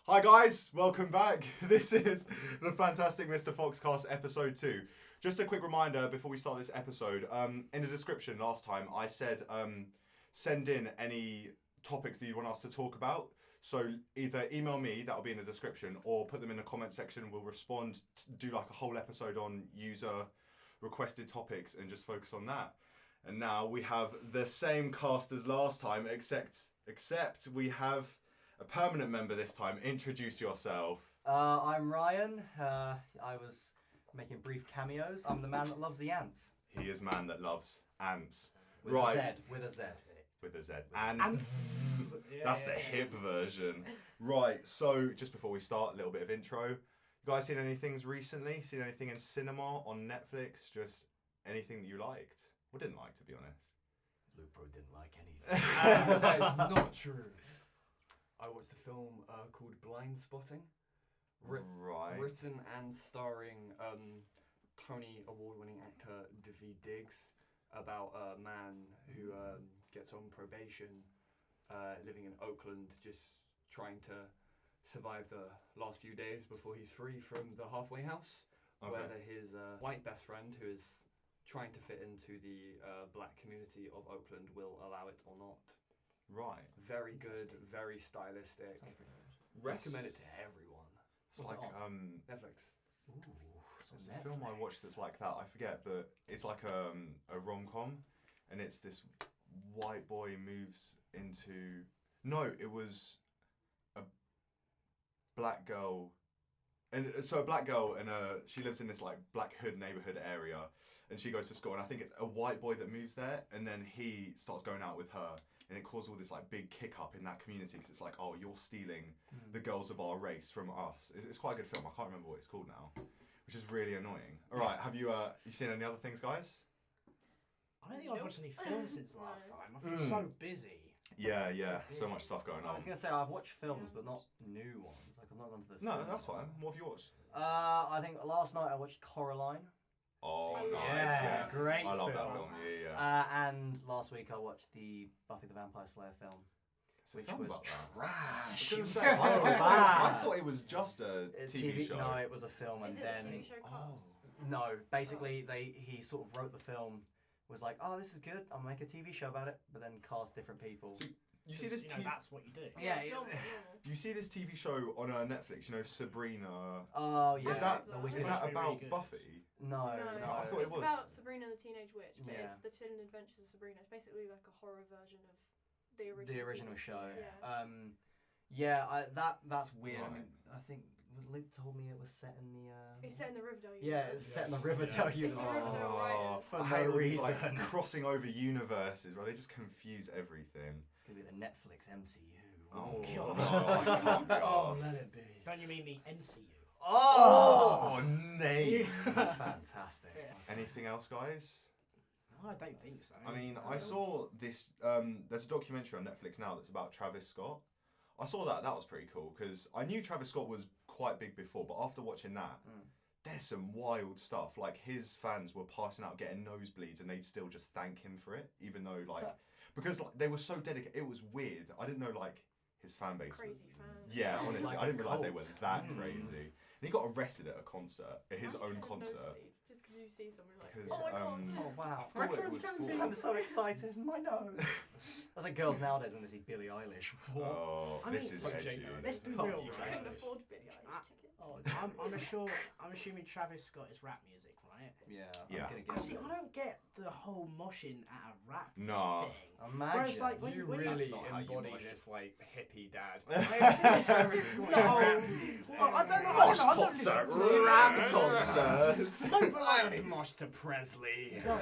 Hi guys, welcome back. This is the fantastic MrDfoxcast episode 2. Just a quick reminder before we start this episode. In the description last time I said send in any topics that you want us to talk about. So either email me, that'll be in the description, or put them in the comment section. We'll respond, do like a whole episode on user requested topics and just focus on that. And now we have the same cast as last time, except we have a permanent member this time. Introduce yourself. I'm Ryan. I was making brief cameos. I'm the man that loves the ants. He is man that loves ants. With right. a Z. With a Z. With a Z. Ants. That's the hip version. Right, so just before we start, a little bit of intro. You guys seen any things recently? Seen anything in cinema, on Netflix? Just anything that you liked? Or didn't like, to be honest? Luke bro didn't like anything. That is not true. I watched a film called Blind Spotting. Written and starring Tony Award-winning actor Daveed Diggs, about a man who gets on probation, living in Oakland, just trying to survive the last few days before he's free from the halfway house, whether his white best friend, who is trying to fit into the black community of Oakland, will allow it or not. Right. Very good, very stylistic. Recommend it to everyone. It's like Netflix. Ooh, there's a film I watched that's like that. I forget, but it's like a rom-com, and it's this white boy moves into. No, it was a black girl, and so a black girl, and she lives in this like Black Hood neighborhood area, and she goes to school, and I think it's a white boy that moves there, and then he starts going out with her. And it caused all this like big kick up in that community because it's like, oh, you're stealing the girls of our race from us. It's quite a good film. I can't remember what it's called now, which is really annoying. All right, have you seen any other things, guys? I don't think I've watched any films since last time. I've been so busy. Yeah, so much stuff going I on. was gonna say I've watched films, but not new ones. Like I've not gone to the cinema. No, that's fine. What have you watched? I think last night I watched Coraline. Oh, nice. Yeah, Yes. great I love that film. film. Yeah. And last week I watched the Buffy the Vampire Slayer film, which film was about that. trash. I was It gonna say, was I thought it was just a TV show. No, it was a film, and Is it then a TV show cast? no, basically he sort of wrote the film, was like, oh, this is good, I'll make a TV show about it, but then cast different people. So, you see this TV? That's what you do. Yeah, You see this TV show on Netflix? You know, Sabrina. Oh yeah. Is that The about really good. Buffy? No, I thought it It's was. about Sabrina the Teenage Witch, but Yeah. it's the Chilling Adventures of Sabrina. It's basically like a horror version of the original. The original show. Yeah. That's weird. Right. I mean, I think Luke told me it was set in the. It's set in the Riverdale. Yeah, it's set in the Riverdale It's the universe. Riverdale writers. For I hate no all these, reason. like crossing over universes, where they just confuse everything. It's gonna be the Netflix MCU. Oh, God. no, I can't be Oh, arsed. let it be. Don't you mean the NCU? Oh, names. That's fantastic. Anything else, guys? No, I don't think so. I mean, I saw this. There's a documentary on Netflix now that's about Travis Scott. I saw that. That was pretty cool because I knew Travis Scott was quite big before, but after watching that, there's some wild stuff. Like his fans were passing out, getting nosebleeds, and they'd still just thank him for it, even though because like, they were so dedicated. It was weird. I didn't know like his fan base. Crazy fans. Yeah, honestly, Like I didn't a realise they cult. were that crazy. And he got arrested at a concert, at his own concert. Just because you see someone like, Because, oh my god. Oh wow. I forgot what it was for. I'm so excited. My nose. That's like girls nowadays when they see Billie Eilish. Oh, I this mean, is like edgy. Jane Let's be Oh, real. You Right? couldn't afford Billie Eilish tickets. I'm assuming Travis Scott is rap music, right? Yeah. Yeah. I'm gonna See, guess. I don't get the whole moshing at a rap Nah. thing. Imagine. Whereas, like, when You you really That's not how you embody watch it. this like hippie dad. No, well, I don't know. I don't listen to it. Rap concert. No, but I like, only moshed to Presley. no,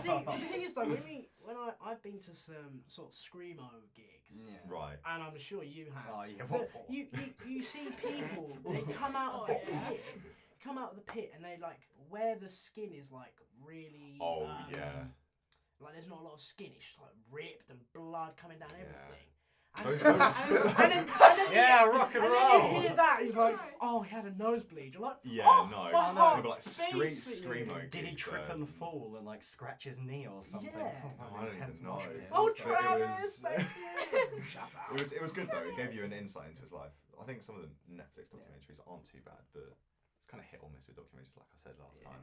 see, the thing is though, when I've been to some sort of screamo gigs, Yeah. Right. and I'm sure you have. Oh yeah. But you see people, they come out of the pit, and they like where the skin is like really. Oh, yeah. Like there's not a lot of skin. It's just like ripped and blood coming down Yeah. everything. Yeah, rock and and roll. then you hear that, he's like, oh, he had a nosebleed. You're like, Yeah, oh, no. my no. heart No, but like beats for you. screamo. Did he gigs, trip and fall and like scratch his knee or something? Yeah. Oh, I don't intense even know. mosh pit. Oh, But it Travis, was- thank you. Shut up. It was good though. It gave you an insight into his life. I think some of the Netflix documentaries aren't too bad, but it's kind of hit or miss with documentaries, like I said last time.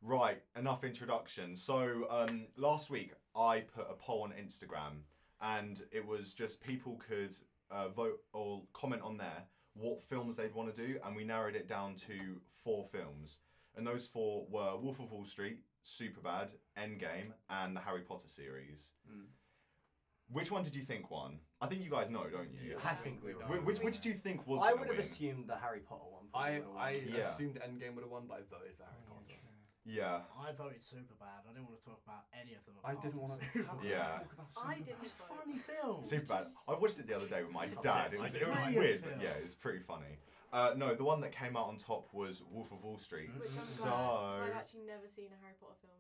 Right, enough introduction. So last week I put a poll on Instagram, and it was just people could vote or comment on there what films they'd want to do, and we narrowed it down to 4 films, and those 4 were Wolf of Wall Street, Superbad, Endgame, and the Harry Potter series. Which one did you think won? I think you guys know, don't you? I think we know. Which do you think was? I gonna would have win? assumed the Harry Potter one. I Yeah. assumed Endgame would have won, but I voted for Harry Potter. Yeah. I voted Superbad. I didn't want to talk about any of them. I apart didn't from want to. Superbad. Yeah. I didn't It's a vote. funny film. Superbad. I watched it the other day with my It's not dad. dead. It was It's a weird, brilliant but film. yeah, it was pretty funny. No, the one that came out on top was Wolf of Wall Street. Which I'm So glad, because I've actually never seen a Harry Potter film.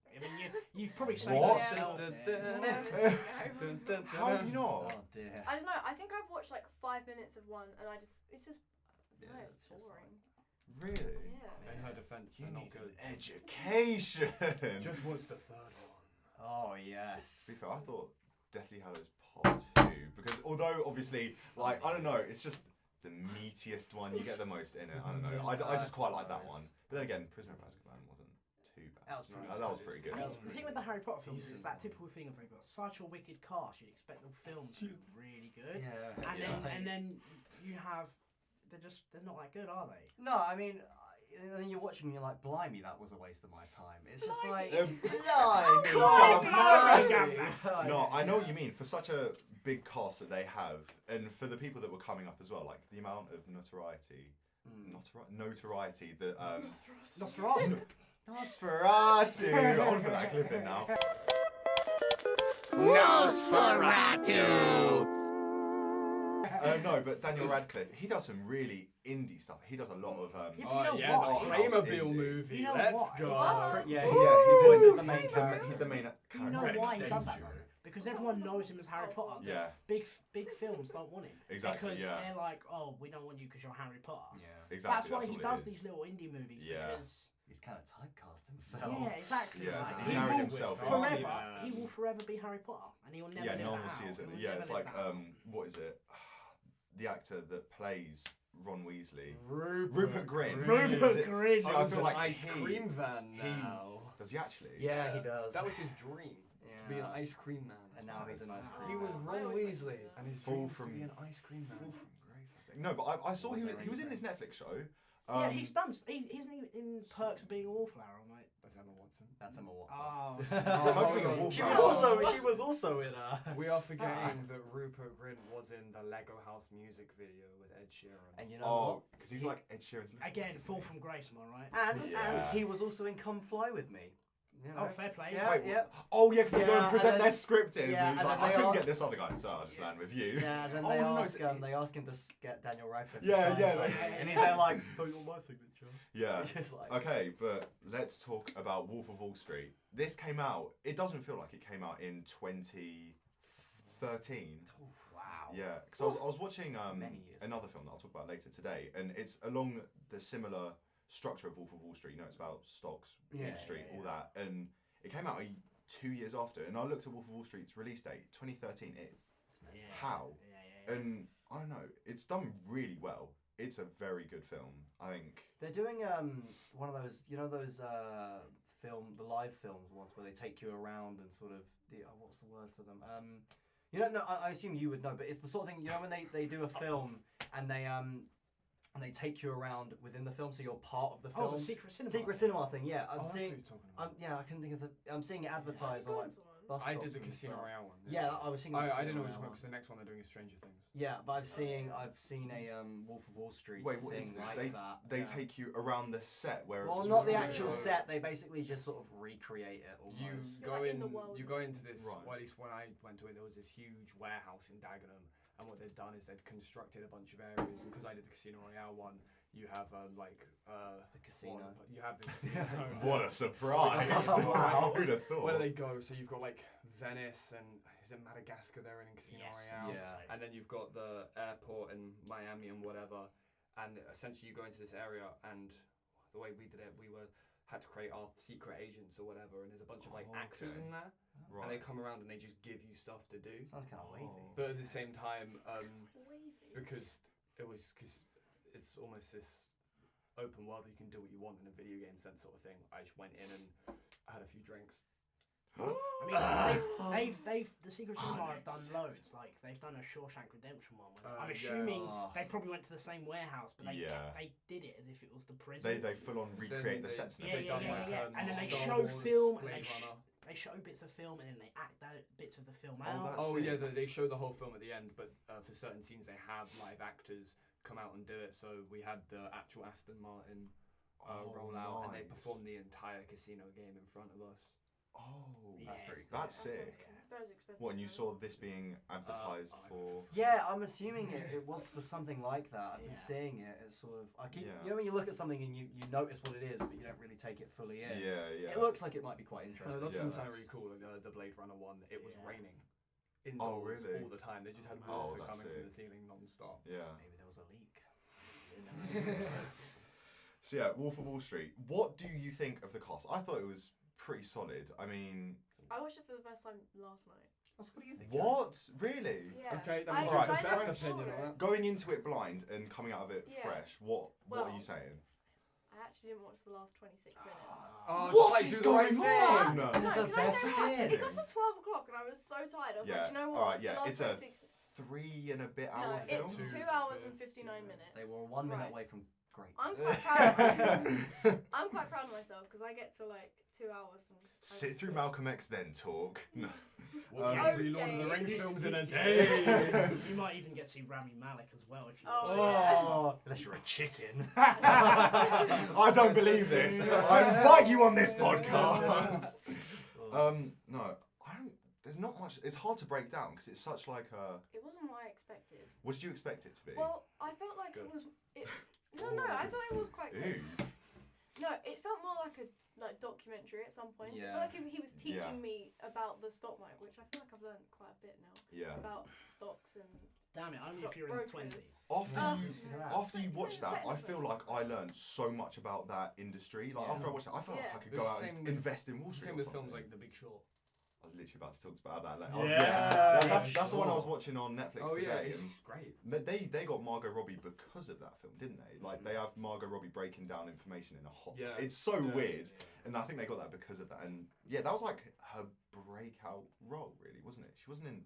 I mean, you've probably seen What? it yourself. I've yeah. never seen a Harry Potter film. how have you not? Oh dear. I don't know. I think I've watched like 5 minutes of one, and it's just, Yeah, no, it's it's just boring. Really? Yeah. In her defence, You they're not need good. an education. Just watch the third one. Oh yes. To be fair, I thought Deathly Hallows Part 2, because although obviously, like, I don't know, it's just the meatiest one. You get the most in it. I don't know. I just quite like that one. But then again, Prisoner of Azkaban wasn't too bad. That was pretty that was pretty good. I That mean, was the thing with the Harry Potter films is that typical thing of they've got such a wicked cast, you'd expect the films to be really good, Yeah. and then you have they're not that good, are they? No, I mean, and then you watch them and you're like, blimey, that was a waste of my time. It's just like, Blimey. No, I know what you mean. For such a big cast that they have, and for the people that were coming up as well, like the amount of notoriety that Nosferatu. Nosferatu. I want to put that clip in now. Nosferatu! No, but Daniel Radcliffe, he does some really indie stuff. He does a lot of. Yeah, but you know yeah, what? the House Playmobil indie. movie. You know Let's what? go. What? Yeah, Yeah, his voice is the main he's character. he's the main You know character. why he does that Danger. though? Because everyone knows him as Harry Potter. Yeah. Big films don't want him. Exactly, Because yeah. they're like, oh, we don't want you because you're Harry Potter. Exactly. That's why he all it does is. these little indie movies. Yeah. Because He's kind of typecast himself. yeah, exactly. Yeah, Like, he's he married will himself forever. into He will forever be Harry Potter, and he will never. Yeah, live no one that will see out. his. He will Yeah, never it's live like that out. what is it? The actor that plays Ron Weasley. Rupert Grint. Rupert Grint. See, I feel like ice he- cream van he- now. Does he actually? Yeah, he does. That was his dream. To be an Yeah. ice cream man. And now he's an ice cream. He was I Ron always wanted to Weasley, do that. and his Fall dream was from- to be an ice cream man. Fall from grace, I think. No, but I saw Was he there was in this any Netflix show. Yeah, he's done. Isn't he in Perks of Being a Wallflower, mate? That's Emma Watson. That's Emma Watson. Oh. Perks of Being a she Wallflower. was also in We are forgetting that Rupert Grint was in the Lego House music video with Ed Sheeran. And you know Oh, because he's like Ed Sheeran's. little Again, isn't Fall he? from Grace, am I right? what? Yeah. And he was also in Come Fly With Me. You know? Oh, fair play. Yeah, Wait, yeah. Oh yeah, because they go Yeah, and present and their then- script in. yeah, and he's and like, then I they couldn't are- get this other guy, so I'll just land with you. Yeah, then Oh, they no, no, ask him to get Daniel Radcliffe. Yeah, to sign yeah, something, they- and he's there like, don't you want my signature? Yeah. Just like, Okay, but let's talk about Wolf of Wall Street. This came out. It doesn't feel like it came out in 2013. Wow. Yeah, because I was watching Many years. another film that I'll talk about later today, and it's along the similar structure of Wolf of Wall Street. You know, it's about stocks, Wall Yeah, Street, yeah, all yeah. that, and it came out 2 years after. And I looked at Wolf of Wall Street's release date, 2013. Yeah. How? Yeah. And I don't know, it's done really well. It's a very good film, I think. they're doing one of those, you know, those the live films ones where they take you around and sort of, what's the word for them? You don't know. I assume you would know, but it's the sort of thing, you know, when they do a film and they take you around within the film, so you're part of the film. Oh, the Secret Cinema. Secret Cinema thing, yeah. Oh, I'm that's seeing. what you're talking about. Yeah, I couldn't think of the. I'm seeing it advertised on like bus I stops did the and Casino stuff. Royale one. Yeah, I was thinking. I didn't know which one because the next one they're doing is Stranger Things. Yeah, but I've seen a Wolf of Wall Street Wait, what is thing this? like that. They yeah. take you around the set where. Well, it's not the really actual good. set. They basically just sort of recreate it almost. You You're go like in. in the world. You go into this. Right. Well, at least when I went to it, there was this huge warehouse in Dagenham, and what they'd done is they'd constructed a bunch of areas. And because I did the Casino Royale one, You have The casino. You have the casino. What a surprise! Wow. Who'd have thought? Where do they go? So you've got like Venice and is it Madagascar? They're in Casino Yes. Royale. Yeah. And then you've got the airport in Miami and whatever. And essentially you go into this area, and the way we did it, had to create our secret agents or whatever. And there's a bunch of like actors in there, Right. and they come around and they just give you stuff to do. Sounds kind of wavy. But at the same time, Wavy. because it's almost this open world, you can do what you want in a video game sense sort of thing. I just went in and I had a few drinks. I mean, the Secret Cinema have done loads. Like they've done a Shawshank Redemption one. I'm assuming they probably went to the same warehouse, but they did it as if it was the prison. They full on recreate the sets. Yeah. And then they Star show Wars, film and Blade Runner. they show bits of film and then they act out bits of the film Oh, out. that's Oh it. yeah, they show the whole film at the end, but for certain scenes they have live actors come out and do it. So we had the actual Aston Martin roll out, and they performed the entire casino game in front of us. Oh, That's pretty cool. That's That sick. sounds cool. That was expensive. What, and you though. saw this being advertised for? Yeah, I'm assuming it was for something like that. I've been Yeah. seeing it. It's sort of Yeah. you know when you look at something and you notice what it is, but you don't really take it fully in. Yeah. It looks like it might be quite interesting. That Yeah, doesn't sound that's- really cool. Like the Blade Runner one, it was Yeah. raining indoors really? all the time. They just had Oh, water that's coming from sick. the ceiling non-stop. Yeah. Maybe there was a leak. So yeah, Wolf of Wall Street. What do you think of the cast? I thought it was pretty solid. I mean, I watched it for the first time last night. What do you think? what? Really? Yeah. Okay, that I- was Right, your I best never opinion saw on it. that. Going into it blind and coming out of it Yeah. fresh, what are Well- you saying? I actually didn't watch the last 26 minutes. Oh, What just, is do the right going thing. on? No, The can I best say what? It got bit. to 12 o'clock and I was so tired. I was like, do you know what? Alright, yeah, The last it's a 26 3 and a bit hour No, it's film. 2 hours and 59 minutes. They were 1 minute Right. away from great. I'm quite proud. I'm quite proud of myself because I get to like 2 hours and just Sit through Malcolm X, then talk. No. Watch Um, 3 Lord of the Okay. Rings films in a day. You might even get to see Rami Malek as well if you Oh, watch yeah. Unless you're a chicken. I don't believe this. I bite you on this podcast. No, I don't. There's not much. It's hard to break down because it's such like a. It wasn't what I expected. What did you expect it to be? Well, I felt like Good. it was. No, I thought it was quite good. Ooh. No, it felt more like a documentary at some point. It Yeah. felt like he was teaching Yeah. me about the stock market, which I feel like I've learned quite a bit now Yeah. about stocks and. Damn it, only if stock you're in the brokers. 20s. After Oh, you no. after you watch that, I feel like I learned so much about that industry. Like Yeah. after I watched it, I felt like Yeah. I could It's go the out same and with- invest in Wall Street. Same or with something. films like The Big Short. I was literally about to talk about that. Like, Yeah. That's the one I Sure. was watching on Netflix Oh yeah, today. it's and great. They got Margot Robbie because of that film, didn't they? Like they have Margot Robbie breaking down information in a hot. Yeah. It's so Yeah. weird, and I think they got that because of that. And yeah, that was like her breakout role, really, wasn't it? She wasn't in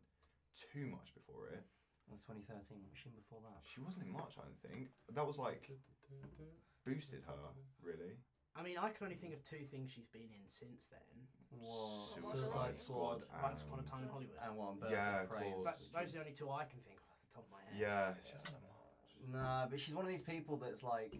too much before it. It was 2013. What was she in before that? She wasn't in much, I don't think. That was like boosted her, really. I mean, I can only think of 2 things she's been in since then. Suicide Squad Once Upon a Time in Hollywood. and one Birds Yeah, of of Prey. course. Those are the only 2 I can think of off the top of my head. Yeah, she hasn't done much. Nah, but she's one of these people that's like,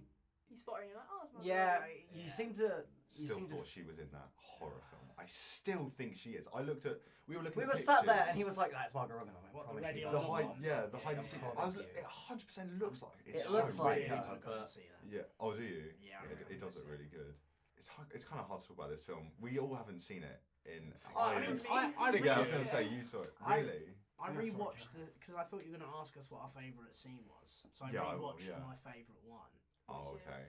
You spot her and you're like, oh, it's my yeah, girl. you seem to. You Still seem thought to. she was in that horror film. I still think she is. I looked at. We were looking. We at were sat there and pictures. he was like, "That's Margot Robbie." I'm like, What, the "Promise Ready you or The that's Not hide, not." yeah, the Yeah, hide yeah, and seek. yeah. I was. Promise It 100% looks like It it's. looks so like weird. her, I've got to but- see that. Yeah. Oh, do you? Yeah, I It really does wanna look see really good. It's kind of hard to talk about this film. We all haven't seen it in. I mean, ages. I Six yeah, I was years. gonna say you saw it. I- Really? I Yeah, sorry, rewatched Karen. because I thought you were going to ask us what our favourite scene was. So I Yeah, I will, rewatched yeah. my favourite one. Oh, Which is- okay.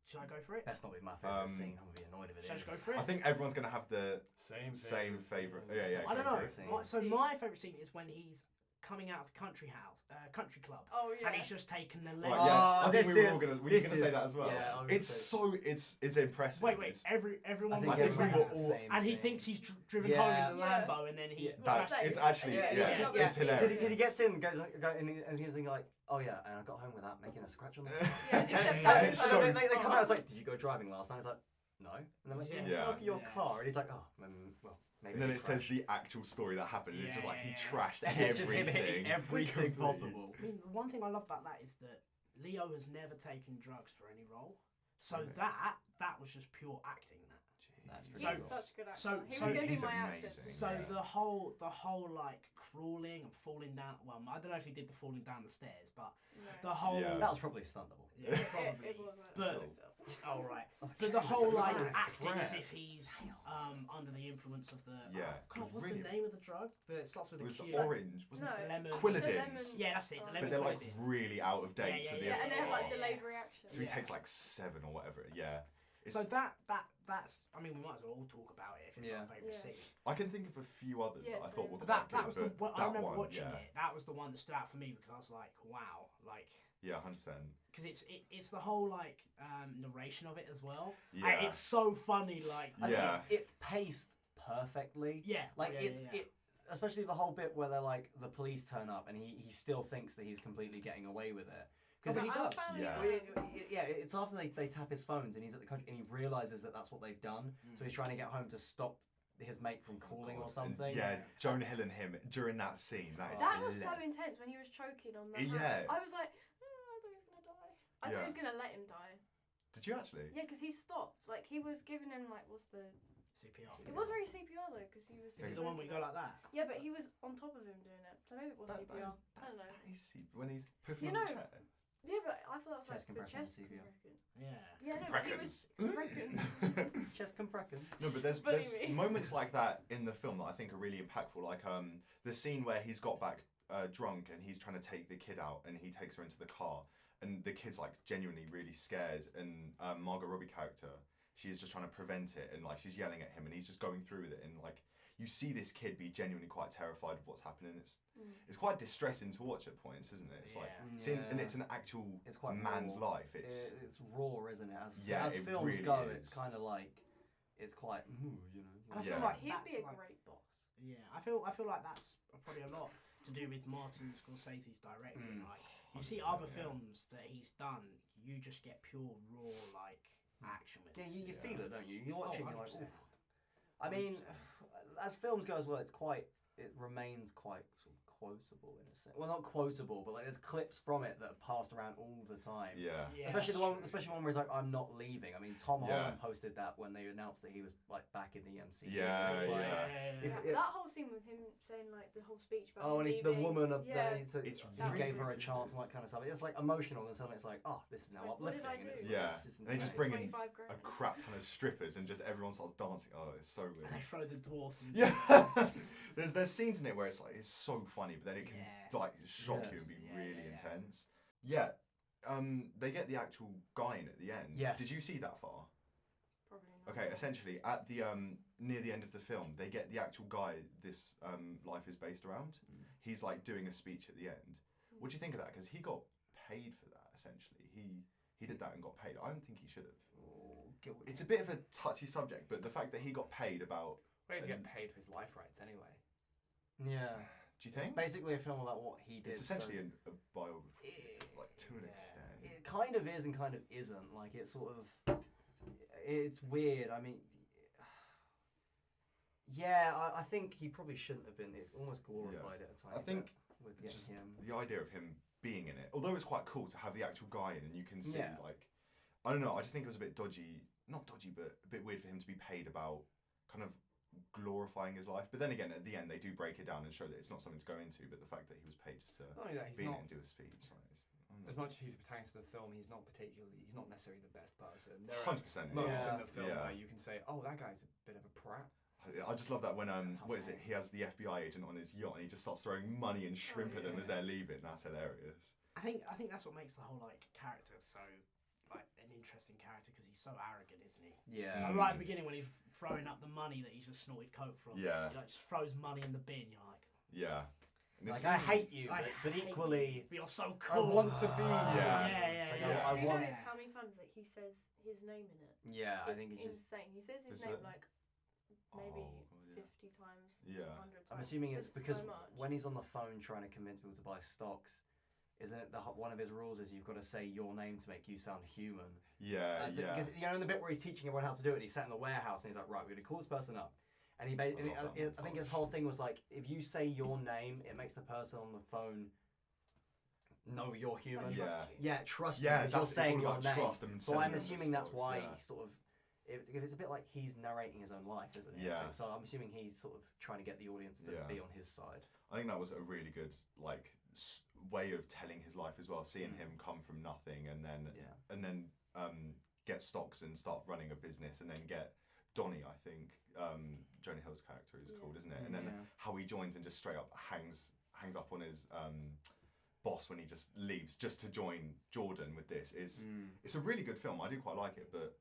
Should I go for it? That's not be my favorite Um, scene. I'm gonna be annoyed if it Should I is. just go for it? I think everyone's gonna have the Same favourite. Yeah, I don't know. Scene. So Scene. my favourite scene is when he's coming out of the country club, Oh, yeah. and he's just taken the Right, left. yeah. Oh, I think this we were all is- gonna. Were you this gonna say is- that as well? yeah, I was It's gonna so. It's impressive. Wait, It's- everyone I was think think doing we everyone were that. had the all- same And he thing. thinks he's driven Yeah. home in the Yeah. Lambo, and then he. Yeah. That's. Same. It's actually. Yeah, Yeah. yeah, It's yeah. hilarious. Because he gets in, goes and he's thinking like, "Oh yeah," and I got home without making a scratch on the car. Yeah, he steps And out it and shows- they come out. It's like, "Did you go driving last night?" It's like, "No." And they're like, Yeah. "Yeah, look at your Yeah. car," and he's like, "Oh, well, maybe." And then he it says crashed." the actual story that happened. And it's just Yeah, like he yeah, yeah. trashed It's just him everything. hitting everything Completely. possible. I mean, the one thing I love about that is that Leo has never taken drugs for any role, so Really? that was just pure acting. That's He pretty is cool. such a good actor. So- he so was going to he's be my amazing. accent. So Yeah. the whole like crawling and falling down. Well, I don't know if he did the falling down the stairs, but No. the whole. Yeah. That was probably stuntable. Yeah, probably. It was. But- But Oh right, but the whole like That's acting as crap. if he's under the influence of the Yeah, God, it was what's really- the name of the drug? It starts with It a was Q. the orange, wasn't No. it? Lemon. Quilladins. Yeah, that's it. The But lemon But they're like Quilladins. really out of date. Yeah, so yeah, the yeah, and they have like Yeah. delayed reaction. So he Yeah. takes like 7 or whatever. Yeah. It's, So that's. I mean, we might as well all talk about it if it's Yeah. our favourite Yeah. scene. I can think of a few others Yeah, that I so- thought were But quite that was the good, but I that remember one, watching yeah. it. That was the one that stood out for me because I was like, wow, like. Yeah, 100%. Because it's the whole like narration of it as well. Yeah. It's so funny, like I think Yeah. it's paced perfectly. yeah, Like yeah, it's yeah, yeah. it, especially the whole bit where they're like the police turn up and he still thinks that he's completely getting away with it. Because Oh, but he I'm a does. family Yeah. man. yeah, it's after they tap his phones and he's at the country and he realizes that that's what they've done. So he's trying to get home to stop his mate from calling or And something. yeah, Jonah Hill and him during that scene. That is That was so hilarious. intense when he was choking on the Yeah. hand. I was like, oh, I thought he was gonna die. I thought Yeah. he was gonna let him die. Did you actually? Yeah, because he stopped. Like he was giving him like what's the? CPR. It wasn't really CPR though, because he was. Is it the one where you go like that? Yeah, but he was on top of him doing it, so maybe it was CPR. I don't know. That is when he's puffing You on the know- chair. Yeah, but I thought that was Chest like the compression, chest CPR. compression. Yeah. Yeah, no, but he was compression. Chest compression. No, but there's Believe me. moments like that in the film that I think are really impactful. Like the scene where he's got back drunk and he's trying to take the kid out and he takes her into the car and the kid's like genuinely really scared and Margot Robbie character, she's just trying to prevent it and like she's yelling at him and he's just going through with it and like you see this kid be genuinely quite terrified of what's happening. It's quite distressing to watch at points, isn't it? It's like seeing, and it's an actual It's quite man's raw. life. It's raw, isn't it? Yeah, As it films really go, is. it's kind of like it's quite you know. And I feel Yeah. like He'd that's be a like, great boss. yeah. I feel like that's probably a lot to do with Martin Scorsese's directing. Like you see 100%, other yeah. films that he's done, you just get pure raw like action with Yeah, it. you feel it, don't you? You're Oh, watching, you're like, 100%. "Ooh." I mean, as films go as well, it remains quite sort of quotable in a sense. Well, not quotable, but like there's clips from it that are passed around all the time. yeah. Yeah, Especially that's the one, true. especially one where he's like, "I'm not leaving." I mean, Tom Yeah. Holland posted that when they announced that he was like back in the MCU. Yeah, It's like, Yeah, Yeah. that whole scene with him saying like the whole speech about Oh, and him it's the leaving. woman up Yeah. there. It's It's he really gave her a good. chance and that kind of stuff. It's like emotional, and suddenly it's like, oh, this is now It's like, what did uplifting. I and it's, do? Yeah. it's just And they just insane. bring in 25 grand. a crap ton of strippers and just everyone starts dancing. Oh, it's so weird. And they throw the dwarf. And Yeah. there's scenes in it where it's like it's so funny, but then it can Yeah. like shock you Yes. and be Yeah, really yeah. intense. Yeah. They get the actual guy in at the end. Yes. Did you see that far? Probably not. Okay, essentially at the near the end of the film, they get the actual guy this life is based around. He's like doing a speech at the end. What do you think of that? Because he got paid for that. Essentially, he did that and got paid. I don't think he should have. It's a bit of a touchy subject, but the fact that he got paid about. Well, he had to get paid for his life rights anyway. Yeah. Do you It's think? basically a film about what he did. It's essentially so a biography, like to an Yeah. extent. it kind of is and kind of isn't. Like it's sort of, it's weird. I mean, yeah, I think he probably shouldn't have been. It almost glorified it at times. I think with getting just him. the idea of him being in it, although it's quite cool to have the actual guy in and you can see Yeah. like, I don't know, I just think it was a bit dodgy, not dodgy, but a bit weird for him to be paid about kind of glorifying his life. But then again, at the end, they do break it down and show that it's not something to go into, but the fact that he was paid just to Not only that, he's be in it not. and do a speech, like, As much as he's pertaining to the film, he's not necessarily the best person. There are 100%. moments Yeah. in the film Yeah. where you can say, "Oh, that guy's a bit of a prat." I just love that when what is it? He has the FBI agent on his yacht and he just starts throwing money and shrimp at them as they're leaving. That's hilarious. I think that's what makes the whole like character so like an interesting character because he's so arrogant, isn't he? Yeah. Like, right at the beginning when he's throwing up the money that he's just snorted coke from. Yeah. He like just throws money in the bin. You're like, Yeah. And Like it's- I hate you, I but hate equally, you, but you're so I cool. want to be. Yeah. Yeah. Like, yeah. I Have you want- noticed how many times like he says his name in it? yeah, I It's think he's just. insane. He says his Is name it? like maybe Oh, yeah. 50 times, Yeah. 100 times. I'm assuming He it's says because so much. when he's on the phone trying to convince people to buy stocks, isn't it one of his rules is you've got to say your name to make you sound human? Yeah, yeah. Because you know in the bit where he's teaching everyone how to do it, he's sat in the warehouse and he's like, right, we're gonna call this person up, and he love that I think his whole thing was like, if you say your name, it makes the person on the phone know you're human. Like, Yeah. trust you. Yeah, trust Yeah, you because you're it's saying all your about name. trust and So I'm selling assuming that's stocks, why yeah. he sort of if it's a bit like he's narrating his own life, isn't it? Yeah. So I'm assuming he's sort of trying to get the audience to be on his side. I think that was a really good way of telling his life as well. Seeing him come from nothing and then get stocks and start running a business, and then get Donnie, I think Jonah Hill's character is called, isn't it? And then how he joins and just straight up hangs up on his boss when he just leaves just to join Jordan with this. It's a really good film. I do quite like it, but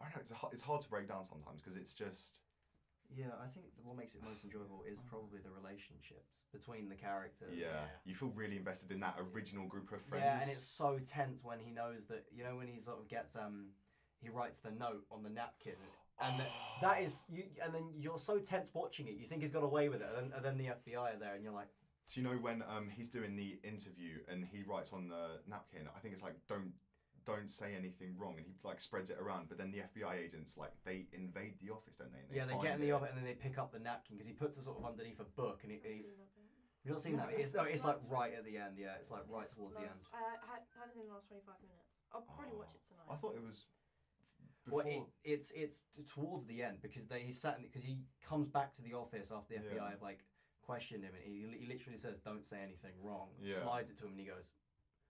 I don't know, it's hard to break down sometimes because it's just... Yeah, I think what makes it most enjoyable is probably the relationships between the characters. Yeah, you feel really invested in that original group of friends. Yeah, and it's so tense when he knows that, when he sort of gets, he writes the note on the napkin, and that is, and then you're so tense watching it, you think he's got away with it, and then the FBI are there, and you're like... Do you know when he's doing the interview and he writes on the napkin, I think it's like, don't say anything wrong, and he like spreads it around, but then the FBI agents they invade the office, don't they? They get in the office and then they pick up the napkin because he puts it sort of underneath a book, and you've not seen that? It's like right at the end, it's like right towards the end. I haven't seen the last 25 minutes. I'll probably watch it tonight. I thought it was before... Well, it's towards the end because because he comes back to the office after the FBI have like questioned him, and he literally says, "Don't say anything wrong." Slides it to him, and he goes,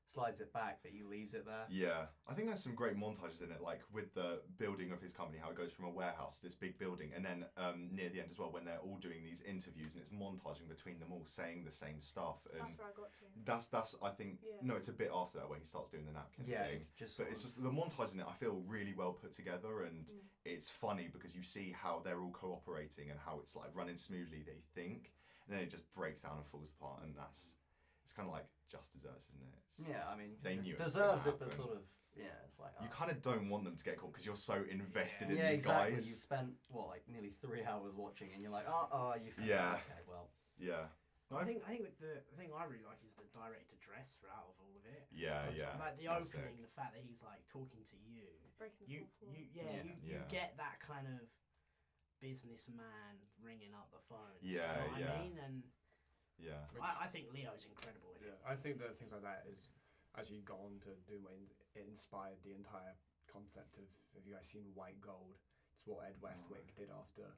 slides it back, but he leaves it there. Yeah, I think there's some great montages in it, like with the building of his company, how it goes from a warehouse to this big building, and then near the end as well, when they're all doing these interviews, and it's montaging between them all saying the same stuff. And that's where I got to. That's I think no, it's a bit after that where he starts doing the napkin thing. It's just the montage in it. I feel really well put together, and it's funny because you see how they're all cooperating and how it's like running smoothly. They think, and then it just breaks down and falls apart, and it's kind of like Just Desserts, isn't it? I mean, they knew deserves it, but sort of, it's like... You kind of don't want them to get caught because you're so invested in these exactly. guys. You've spent, like nearly 3 hours watching, and you're like, you feel okay, well... Yeah. I think with the thing I really like is the direct address throughout of all of it. Yeah. Like the opening, the fact that he's like talking to you. You get that kind of businessman ringing up the phone. You know what I mean? And I think Leo's incredible in it. I think that things like that is actually gone to do when it inspired the entire concept of. Have you guys seen White Gold? It's what Ed Westwick did after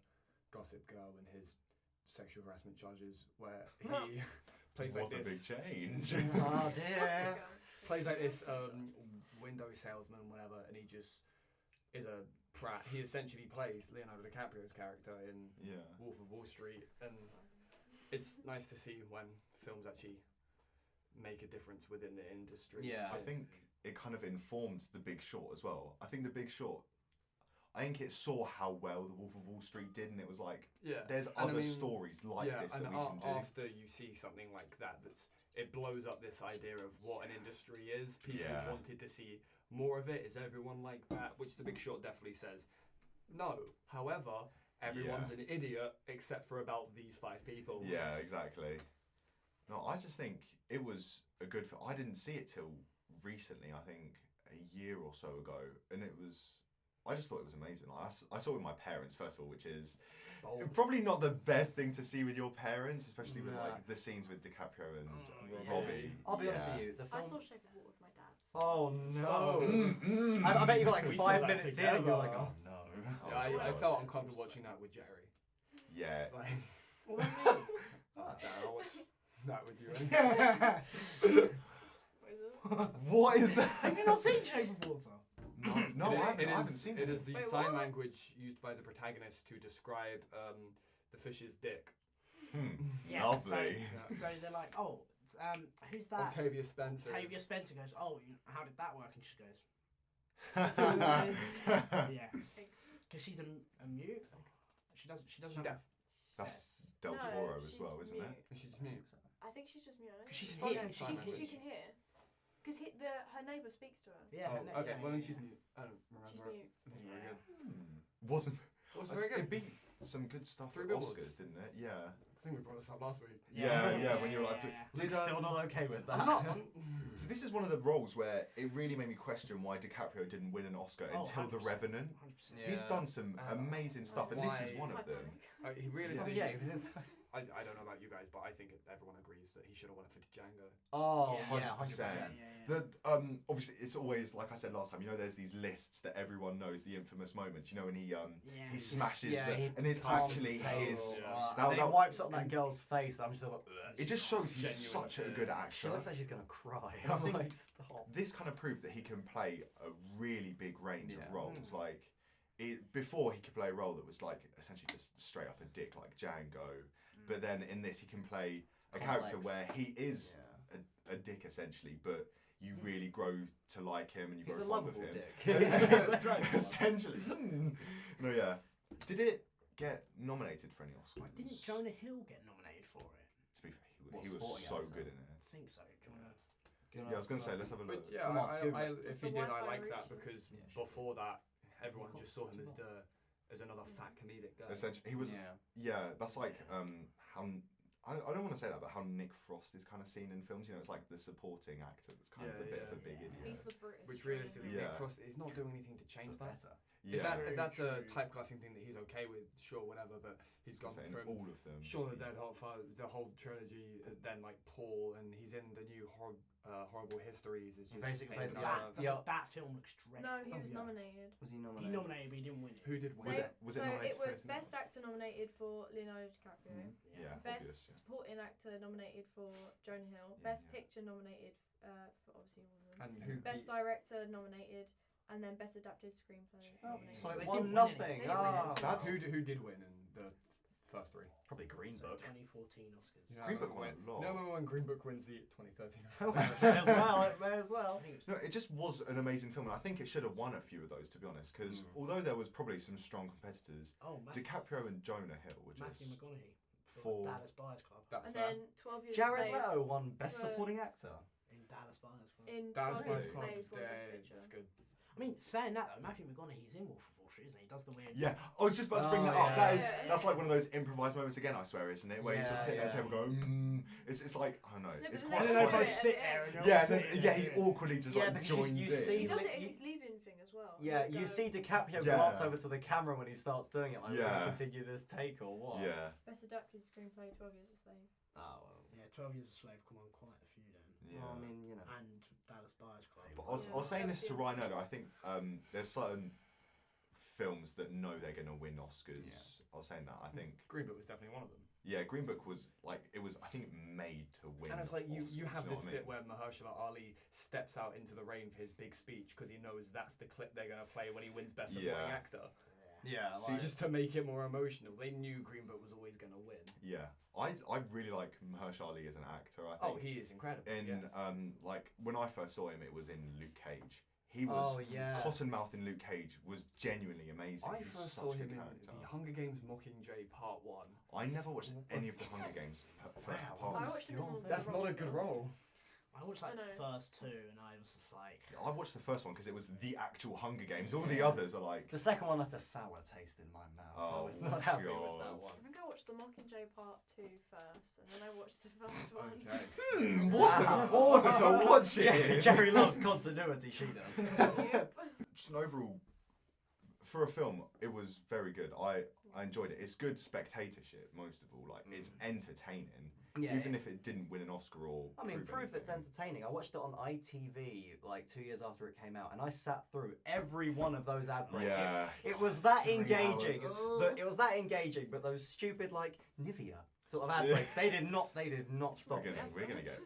Gossip Girl and his sexual harassment charges, where he plays like this. What a big change! Oh dear. Plays like this window salesman, whatever, and he just is a prat. He essentially plays Leonardo DiCaprio's character in Wolf of Wall Street, and it's nice to see when films actually make a difference within the industry. Yeah, I think it kind of informed The Big Short as well. I think it saw how well The Wolf of Wall Street did, and it was like, there's other stories like this that we can do. After you see something like that, it blows up this idea of what an industry is. People wanted to see more of it. Is everyone like that? Which The Big Short definitely says no. However, everyone's an idiot except for about these 5 people. Yeah, exactly. No, I just think it was a good film. I didn't see it till recently, I think a year or so ago, and I just thought it was amazing. I saw it with my parents, first of all, which is probably not the best thing to see with your parents, especially with like the scenes with DiCaprio and Robbie. I'll be honest with you, the film... I saw Shape of Water with my dad. So. Oh no! I bet you got like 5 minutes in and you're like, oh no. I felt uncomfortable watching that with Jerry. Yeah. Like, I'll watch that with you. What is that? Have you not seen Shape of Water? No, I haven't seen it. It is the sign language used by the protagonist to describe the fish's dick. Lovely. So they're like, who's that? Octavia Spencer. Octavia Spencer goes, how did that work? And she goes, because she's a mute. She doesn't have... That's Del Toro as well, isn't mute. it? She's mute. I think she's just mute. She's she can hear. Because her neighbour speaks to her. Yeah. Okay. Well, then she's mute. I don't remember. She's mute. It was very good. Wasn't very good. It beat some good stuff at 3 billboards. Oscars, didn't it? Yeah. I think we brought this up last week. Yeah. When you were like, Luke's still not okay with that. I'm not. So this is one of the roles where it really made me question why DiCaprio didn't win an Oscar until 100%. The Revenant. 100%. He's done some amazing stuff, and this is one of them. He really. He was in I don't know about you guys, but I think everyone agrees that he should have won it for Django. Oh, Yeah, 100%. Yeah. Obviously, it's always like I said last time. There's these lists that everyone knows, the infamous moments. When he he smashes and it's actually his. And he wipes up that girl's face. And I'm just like, it just shows he's such a good actor. She looks like she's gonna cry. And I I'm think like, stop. this kind of proved that he can play a really big range of roles. Mm. Before he could play a role that was like essentially just straight up a dick like Django, but then in this he can play a character where he is a dick essentially, but you really grow to like him and you grow fond of him. Dick. Essentially. No, yeah. Did it get nominated for any Oscars? Didn't Jonah Hill get nominated for it? To be fair, he was so good in it. I think so. Do you wanna... Yeah, I was gonna say let's have a look. But yeah, if he did, I like that because before that, everyone just saw him as another fat comedic guy. Essentially, he was. Yeah, that's like how. I don't want to say that, but how Nick Frost is kind of seen in films. It's like the supporting actor that's kind of a bit of a big idiot. He's the British. Which realistically, Nick Frost is not doing anything to change that. Yeah. If that's a typecasting thing that he's okay with, sure, whatever. But he's gone from all of them. Shaun of the Dead, the whole trilogy, then like Paul, and he's in the new Horrible Histories. Is just basically that film looks dreadful. No, he was nominated. Was he nominated? He nominated, but he didn't win it. Who did win? Was it nominated? It was Best Actor nominated for Leonardo DiCaprio. Yeah. Best Supporting Actor nominated for Jonah Hill. Best Picture nominated for obviously all of them. And Best Director nominated, and then Best Adapted Screenplay nominated. So they it won didn't win nothing. it. That's who did win in the first three? Probably Green So Book. 2014 Oscars. Green Book won a lot. No, when Green Book wins the 2013. May as well. No, it just was an amazing film, and I think it should have won a few of those, to be honest. Because although there was probably some strong competitors, DiCaprio and Jonah Hill were just Matthew McConaughey for Dallas Buyers Club. That's And fair. then 12 Years Jared a Slave. Leto won Best Supporting Actor. In Dallas Buyers Club. In Dallas 12 Years Buyers a Club, Slave won Best Picture. it's good. I mean, saying that though, Matthew McConaughey's in Wolf of Wall Street, isn't he? He does the weird. Yeah, I was just about to bring that up. yeah. That's like one of those improvised moments again, I swear, isn't it? Where he's just sitting at the table going, It's like, I don't know, No, it's but quite then they funny. both sit there and Yeah, and then, he awkwardly just like because joins you in. see- He does it in You- his leaving thing as well. Yeah, He's you go- see DiCaprio Yeah. glance over to the camera when he starts doing it. Like, Yeah. will we continue this take or what? Yeah. Best Adapted Screenplay, 12 Years a Slave. Oh, well. Yeah, 12 Years a Slave come on quite a few then. Yeah. Well, I mean, you know. And Dallas Buyers Club. But I was saying this to Ryan earlier. I think there's certain films that know they're going to win Oscars. Yeah. I was saying that. I think Green Book was definitely one of them. Yeah, Green Book was like I think made to win. And it's like you Oscars, have know this what I bit mean? where Mahershala Ali steps out into the rain for his big speech because he knows that's the clip they're going to play when he wins Best Supporting Yeah. Actor. Yeah, See, Just to make it more emotional. They knew Green Book was always going to win. Yeah, I really like Mahershala Ali as an actor. I think. Oh, he is incredible. In like when I first saw him, it was in Luke Cage. He was Cottonmouth in Luke Cage was genuinely amazing. I He's first such saw a him good in character. the Hunger Games Mockingjay Part 1. I never watched any of the Hunger Games first I parts. watched him in all the That's not a Rocky good films. role. I watched like I know. the first two and I was just like... I watched the first one because it was the actual Hunger Games. All the others are like. The second one left a sour taste in my mouth. I Oh, was not happy with God. that one. I think I watched the Mockingjay Part 2 first, and then I watched the first one. Okay. What an order to watch it! Jerry loves continuity, she does. Yep. Just an overall, for a film, it was very good. I enjoyed it. It's good spectatorship, most of all. Like it's entertaining, Yeah, even if it didn't win an Oscar or. I mean, proof it's anything. entertaining. I watched it on ITV like 2 years after it came out, and I sat through every one of those ad breaks. Yeah. It was that 3 engaging. hours. It was that engaging, but those stupid like Nivea sort of ad breaks, they did not stop. We're gonna get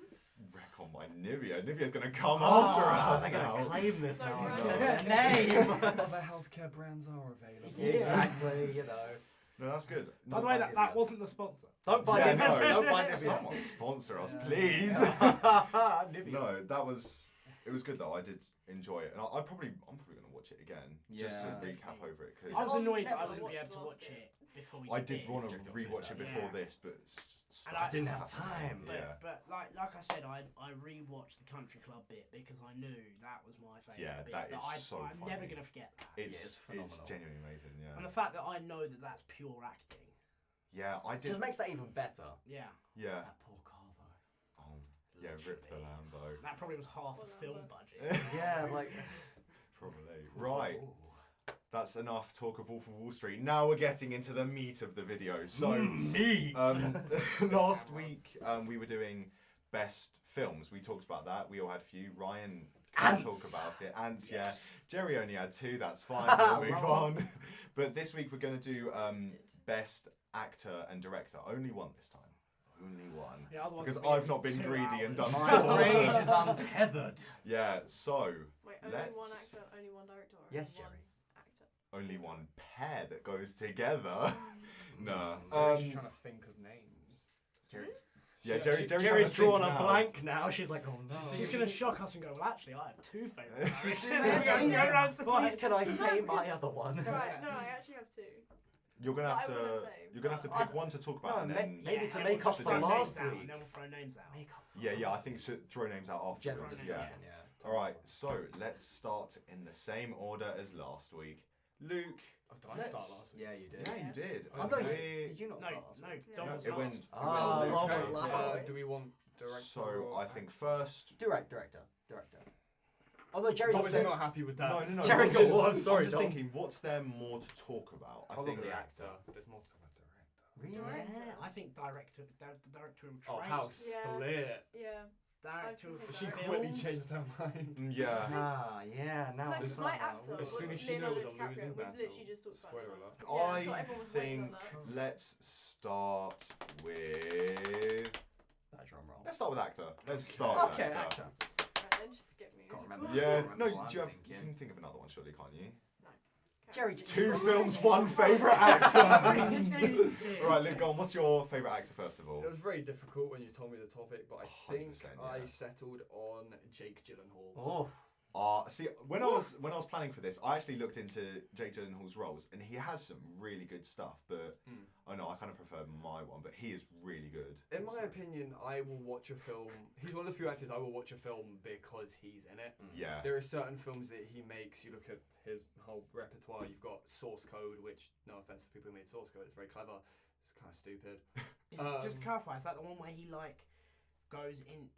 wreck on my Nivea. Nivea's gonna come after us They're now. gonna claim this So now. I gross. said their name. Other healthcare brands are available. Exactly, you know. No, that's good. By the way, that wasn't the sponsor. Don't buy Yeah, Nivea. no. Don't buy Nivea. Someone sponsor us, please. Nivea. No, it was good though. I did enjoy it, and I'm probably gonna watch it again just to Yeah. recap over it I because was annoyed that I Netflix. wasn't be able to Watched watch it before we I did did want to Checked it off rewatch it this before time. this, but And I didn't have time. But like I said, I rewatched the Country Club bit because I knew that was my favourite Yeah, bit. that is so I'm funny. never gonna forget that. It's phenomenal. genuinely amazing. Yeah. And the fact that I know that that's pure acting. Yeah, I did. Just makes that even better. Yeah. Yeah. That poor car though. Oh, yeah, rip the Lambo. That probably was half the Well, film Lambo. budget. Yeah, like. Probably. Right. Ooh. That's enough talk of Wolf of Wall Street. Now we're getting into the meat of the video. So, meat. last week we were doing best films. We talked about that. We all had a few. Ryan can talk about it. Ants, yeah. Jerry only had 2. That's fine. We'll move on. But this week we're going to do best actor and director. Only one this time. Only one. Yeah, because I've not been greedy and done My rage is untethered. Yeah, so Wait, only one actor, only one director? Or yes, only Jerry. One actor? Only one pair that goes together. No. She's trying to think of names. Jerry. Yeah, Jerry's drawn a blank now. She's like, oh no. She's going to shock us and go, well, actually, I have 2 favourites. Please, can I say my other one? Right, no, I actually have 2. You're gonna have I wanna to. say, You're gonna have to pick one to talk about, and then maybe to and make we'll up for throw last names out, week. and then we'll throw names out. yeah, I think should throw names out afterwards. General Yeah. yeah. All right, so let's start in the same order as last week. Luke. Oh, did I start last week? Yeah, you did. Yeah, you did. I thought Okay. did you not No, start last week? Dom No, was it last. went. Ah, Luke. Dom Okay. was last. Do we want director? So or I think first. Director. Although Jerry's Obviously not happy with that. No. Jerry's got one. Sorry, I'm just Dom. thinking, what's there more to talk about? I think Probably Actor. There's more to talk about director. Really? Director. I think directorial traits. Oh, House Yeah. Split. Yeah. Directorial I was She gonna say quickly films. changed her mind. Yeah. Ah, yeah. Now No, I'm because As my starting actor out. As soon was as she knew it Leonardo was a DiCaprio. losing We've battle. literally just talked Spoiler about alert. it. Yeah, I so everyone was waiting on think that. let's start with. That drum roll. Let's start with actor. Let's start with Okay, actor. actor. Right, then just skip me. Can't remember. Yeah. Can't No. remember what Do you I'm have? You thinking. can think of another one, surely, can't you? Jerry. 2 films, 1 favourite actor. All right, Luke, go on. What's your favourite actor first of all? It was very difficult when you told me the topic, but I think 100%, I yeah. settled on Jake Gyllenhaal. Oh. See, when I was planning for this, I actually looked into Jake Gyllenhaal's roles, and he has some really good stuff. But I know I kind of prefer my one, but he is really good. In my opinion, I will watch a film. He's one of the few actors I will watch a film because he's in it. Yeah. There are certain films that he makes. You look at his whole repertoire. You've got Source Code, which, no offense to people who made Source Code, it's very clever. It's kind of stupid. Just to clarify, is that the one where he goes in?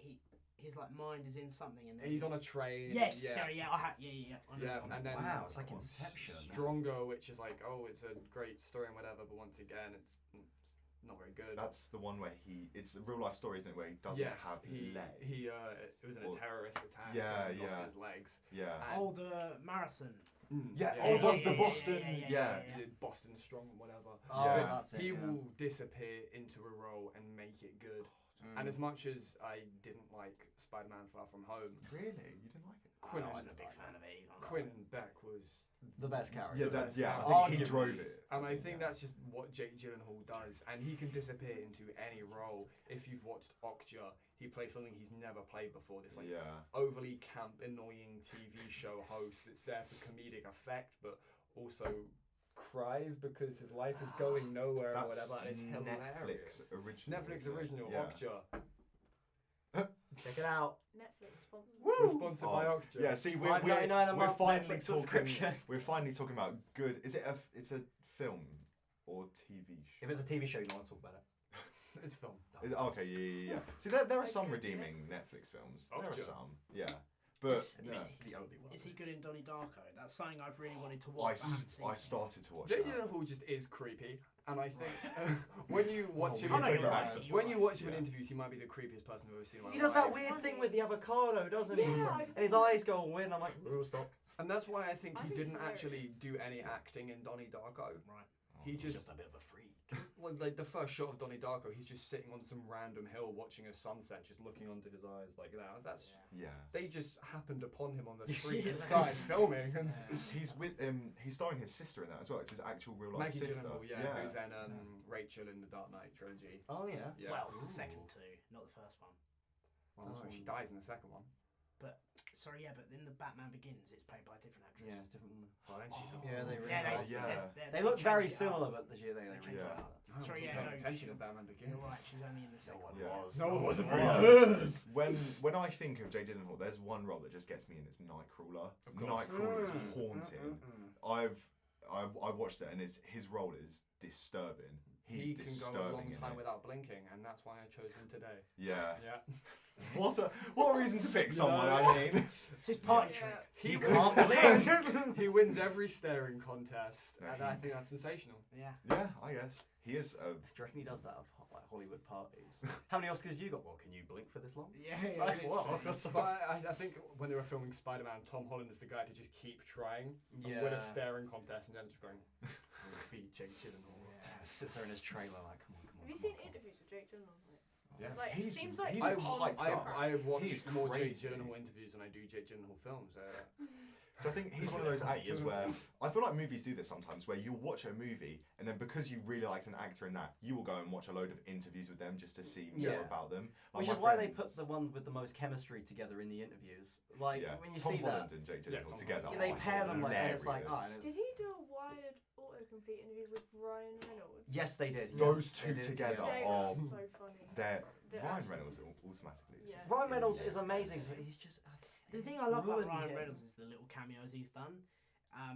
His mind is in something, and then He's on a train. Yes, yeah. sorry, yeah, I know. Yeah, and then Wow, it's like Inception. Stronger, which is like, oh, it's a great story and whatever, but once again, it's not very good. That's the one where it's a real life story, isn't it? Where he doesn't have legs. It was in a terrorist attack. Yeah, and yeah. lost his legs. Yeah. Oh, the marathon. Yeah. Yeah, Oh, yeah, that's yeah, the Boston. Yeah. Boston Strong, whatever. Oh, Yeah. that's it. He yeah. will disappear into a role and make it good. And as much as I didn't like Spider-Man Far From Home, Really, you didn't like it? Quinn, I wasn't a big fan of it. Quinn and Beck was, The best character. Yeah, I think he drove it. and I think that's just what Jake Gyllenhaal does, and he can disappear into any role. If you've watched Okja, he plays something he's never played before. This overly camp, annoying TV show host that's there for comedic effect, but also cries because his life is going nowhere or whatever, and it's hilarious. Netflix original, Okja. Check it out. Netflix sponsored. We're sponsored by Okja. Yeah, see, we're $5.99 a finally month Netflix talking. subscription. We're finally talking about good. Is it it's a film or TV show? If it's a TV show, you don't want to talk about it. It's film. Okay, yeah. See, there are some redeeming Netflix films. There are Okja. some, yeah. But The only one. Is he good in Donnie Darko? That's something I've really wanted to watch. I started to watch Jake that. Gyllenhaal just is creepy, and I think when you watch him, I know in you're right. when you watch him in interviews, he might be the creepiest person I've ever seen in my He life. does that weird thing with the avocado, doesn't he? Yeah, And his eyes go all weird, and I'm like, oh, stop. And that's why I think I he think it's didn't actually hilarious. do any acting in Donnie Darko. Right. He He's just a bit of a freak. like the first shot of Donnie Darko, he's just sitting on some random hill watching a sunset, just looking onto his eyes like that. That's Yeah. they just happened upon him on the street and started filming. And He's with he's starring his sister in that as well. It's his actual real life Maggie sister. Gyllenhaal, who's then Rachel in the Dark Knight trilogy. Oh, yeah. Yeah. Well, the second two, not the first one. Well, she dies in the second one. Sorry, yeah, but in the Batman Begins, it's played by a different actress. Yeah, it's different. Well, then she's Yeah, they really Yeah, are. they They look very changed it up. similar, but they really Yeah. are. I Sorry, wasn't yeah, paying no, attention she- to Batman Begins. You're right, she's only in the second one. Yeah. No, it wasn't very Right. good. When I think of Jake Gyllenhaal, there's one role that just gets me, and it's Nightcrawler. Of course. Nightcrawler is haunting. I watched it, and his role is disturbing. he can go a long time it. without blinking, and that's why I chose him today. Yeah. Yeah. What a reason to pick someone, I mean. It's his party trick. He can't wins. He wins every staring contest, and I think that's sensational. Yeah. Yeah, I guess. He is Do you reckon he does that at like Hollywood parties? How many Oscars you got? Well, can you blink for this long? Yeah. But I think when they were filming Spider-Man, Tom Holland is the guy to just keep trying and win a staring contest, and then just going, I'm gonna beat Jake Gyllenhaal. Sits there in his trailer like, come on. Have you seen interviews with Jake Gyllenhaal? Yeah. It's like, He's- seems like he's all hyped the up. crap. I've watched He's more Jake crazy. Gyllenhaal interviews than I do Jake Gyllenhaal films. So I think he's one of those actors where I feel like movies do this sometimes, where you'll watch a movie and then because you really liked an actor in that, you will go and watch a load of interviews with them just to see more about them. Like Which is why they put the one with the most chemistry together in the interviews. Like when you Tom see Holland that, and Jake Gyllenhaal together. they pair them like, and it's like, hilarious. Did he do a wired autocomplete interview with Ryan Reynolds? yes, they did. Those They two did together They are were so funny. Ryan actually- Reynolds automatically. Is Yeah. just Ryan Reynolds is hilarious. amazing, but he's just. The thing I love about ruined Ryan him. Reynolds is the little cameos he's done.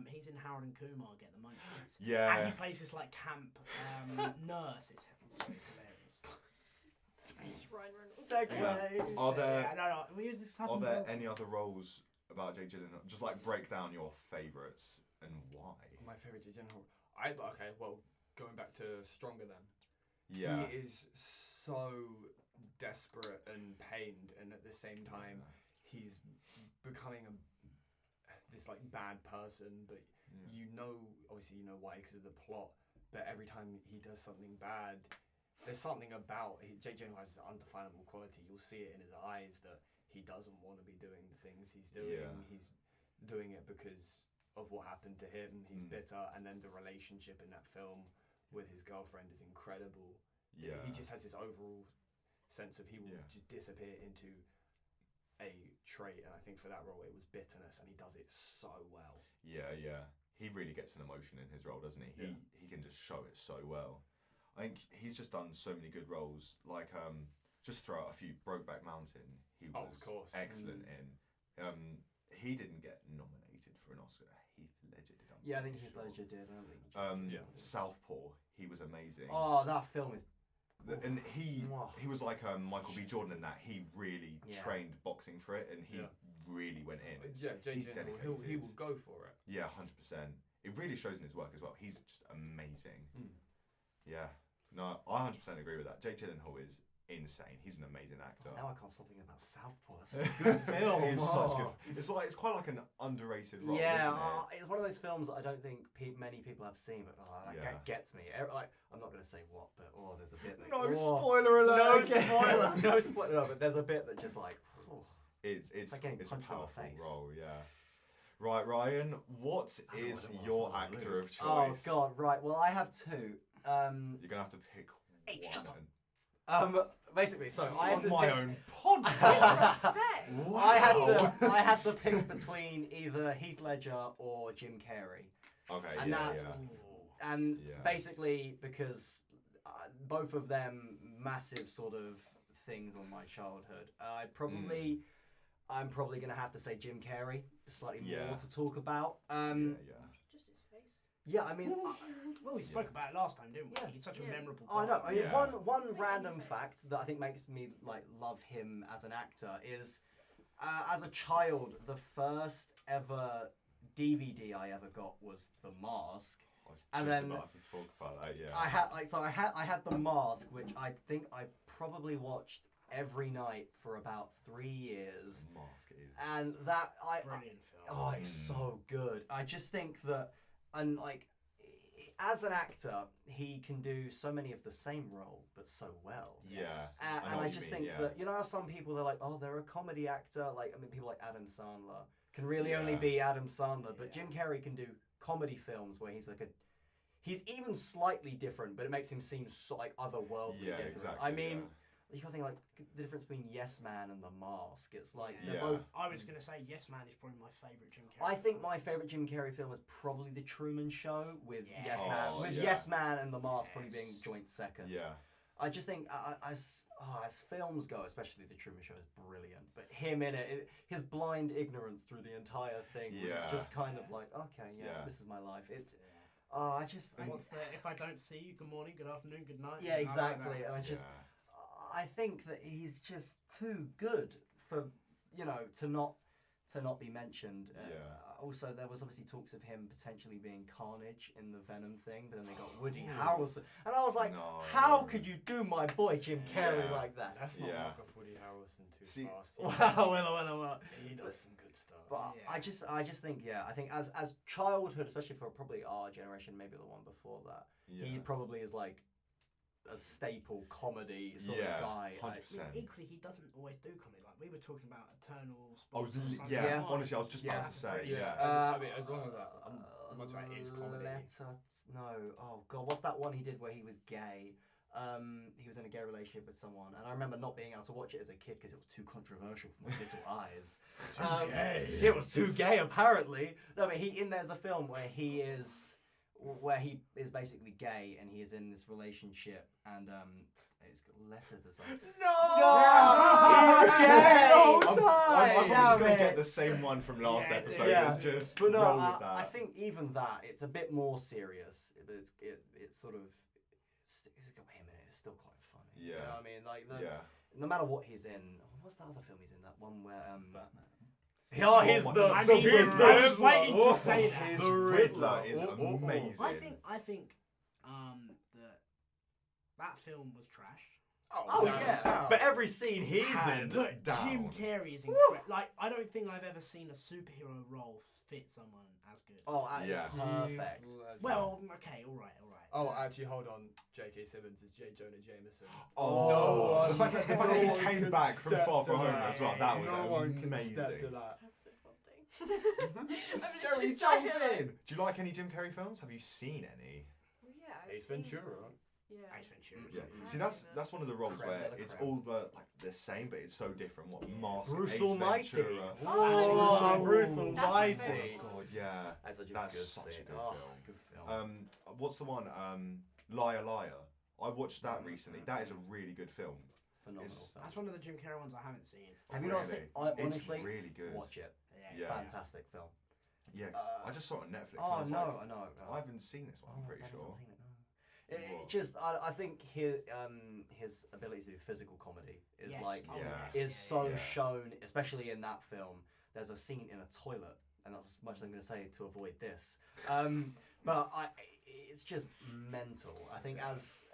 He's in Howard and Kumar Get the Munchies. Yeah. And he plays this like camp nurse. It's hilarious. It's Ryan Reynolds. Segways. Are there Yeah, no, we just are happen there to- any other roles about Jake Gyllenhaal? Just like break down your favourites and why. My favourite Jake Gyllenhaal. Going back to Stronger then. Yeah. He is so desperate and pained, and at the same time, he's becoming this like bad person. But obviously you know why, because of the plot. But every time he does something bad, there's something about Jake Gyllenhaal has an undefinable quality. You'll see it in his eyes that he doesn't want to be doing the things he's doing. Yeah. He's doing it because of what happened to him. He's bitter, and then the relationship in that film with his girlfriend is incredible. Yeah. He just has this overall sense of he will just disappear into a trait, and I think for that role it was bitterness, and he does it so well. Yeah. He really gets an emotion in his role, doesn't he? Yeah. He can just show it so well. I think he's just done so many good roles. Like just throw out a few. Brokeback Mountain. He was of course. excellent in. He didn't get nominated for an Oscar. Heath Ledger did. Yeah, I think Heath Ledger did. I don't think. Southpaw. He was amazing. Oh, that film is. And he was like Michael B. Jordan in that. He really trained boxing for it, and he really went in. Jake He's Gyllenhaal, dedicated. he will go for it. Yeah, 100%. It really shows in his work as well. He's just amazing. Yeah. No, I 100% agree with that. Jake Gyllenhaal is insane. He's an amazing actor. Now I can't stop thinking about Southpaw. That's a good film. It's such good. It's quite like an underrated role, isn't it? It's one of those films that I don't think many people have seen, but that gets me. Like, I'm not going to say what, but there's a bit that. No spoiler alert. No spoiler. No, but there's a bit that just like. It's like getting a punched in the powerful face. role. Yeah. Right, Ryan. What is your actor of choice? Oh God! Right. Well, I have two. You're gonna have to pick Hey, one. shut up. Basically, so I had On to my pick, own podcast. Respect. Wow. I had to pick between either Heath Ledger or Jim Carrey. Okay. And yeah. And Yeah. basically because both of them massive sort of things on my childhood. I'm probably going to have to say Jim Carrey. Slightly more to talk about. Just his face. Yeah, I mean. Well, we spoke about it last time, didn't we? Yeah. He's such a memorable. I know. I mean, Yeah. one random fact that I think makes me like love him as an actor is, as a child, the first ever DVD I ever got was The Mask. And then about to talk about that. Yeah. I had The Mask, which I think I probably watched every night for about 3 years. Mask is. And that Brilliant film. Oh, it's so good. I just think that, and like, as an actor, he can do so many of the same role, but so well. Yeah. And I just think that, you know how some people, they're like, oh, they're a comedy actor. Like, I mean, people like Adam Sandler can really only be Adam Sandler, but Jim Carrey can do comedy films where he's like he's even slightly different, but it makes him seem so like otherworldly different. Exactly, I mean, you gotta think like the difference between Yes Man and The Mask. It's like they're both. I was gonna say Yes Man is probably my favourite Jim Carrey. I think my favourite Jim Carrey film is probably The Truman Show with Yes Man. Oh, With yeah. Yes Man and The Mask probably being joint second. Yeah. I just think as films go, especially The Truman Show is brilliant. But him in it, his blind ignorance through the entire thing was just kind of like, okay, this is my life. I just. What's the if I don't see you, good morning, good afternoon, good night. Yeah, exactly. I like And I think that he's just too good for to not be mentioned. Also, there was obviously talks of him potentially being Carnage in the Venom thing, but then they got Woody Harrelson, and I was like, how could you do my boy Jim Carrey like that? That's not mark off Woody Harrelson too fast. Well. He does some good stuff. But I just think I think as childhood, especially for probably our generation, maybe the one before that, he probably is like a staple comedy sort of guy. 100%. Equally, he doesn't always do comedy. Like we were talking about Eternals. Honestly, I was just about to say, I mean, as long as that, I'm not saying it is comedy. Oh god, what's that one he did where he was gay? He was in a gay relationship with someone, and I remember not being able to watch it as a kid because it was too controversial for my little eyes. Too gay. It was too gay, apparently. No, but there's a film where he is basically gay, and he is in this relationship, and it's got letters or something. He's gay the whole I'm just gonna time. get the same one from last episode and just but no, roll with that. I think even that it's a bit more serious, but it's sort of it's got him in it. It's still quite funny. Yeah. You know what I mean? Like no matter what he's in. What's the other film he's in? That one where Batman. Oh, he's the I mean, I was waiting to say that. His Riddler is amazing. I think that film was trash. Oh yeah, but every scene he's in, but down. Jim Carrey is incredible. Like I don't think I've ever seen a superhero role fit someone as good. Oh perfect. Well, okay, all right. Oh, actually, hold on. J.K. Simmons is J. Jonah Jameson. Oh, the fact that he came back from Far From Home as well, that was amazing. Jerry, jump in! Do you like any Jim Carrey films? Have you seen any? Well, yeah. Ace Ventura. Yeah. Ace Ventura. Yeah. See, that's one of the roles where it's all the same, but it's so different. What Mask, Bruce Ace Almighty. Ventura. Bruce That's Almighty. Oh God, yeah. That's such a That's good such a scene. good Good film. What's the one? Liar Liar. I watched that recently. That is a really good film. Phenomenal film. That's one of the Jim Carrey ones I haven't seen. Have you not seen? Honestly, it's really good. watch it. Yeah. Fantastic film. Yes, I just saw it on Netflix. Oh and no, I know. I haven't seen this one. I'm pretty sure. It just, I think his ability to do physical comedy is shown, especially in that film. There's a scene in a toilet, and that's as much as I'm going to say to avoid this. But it's just mental. I think as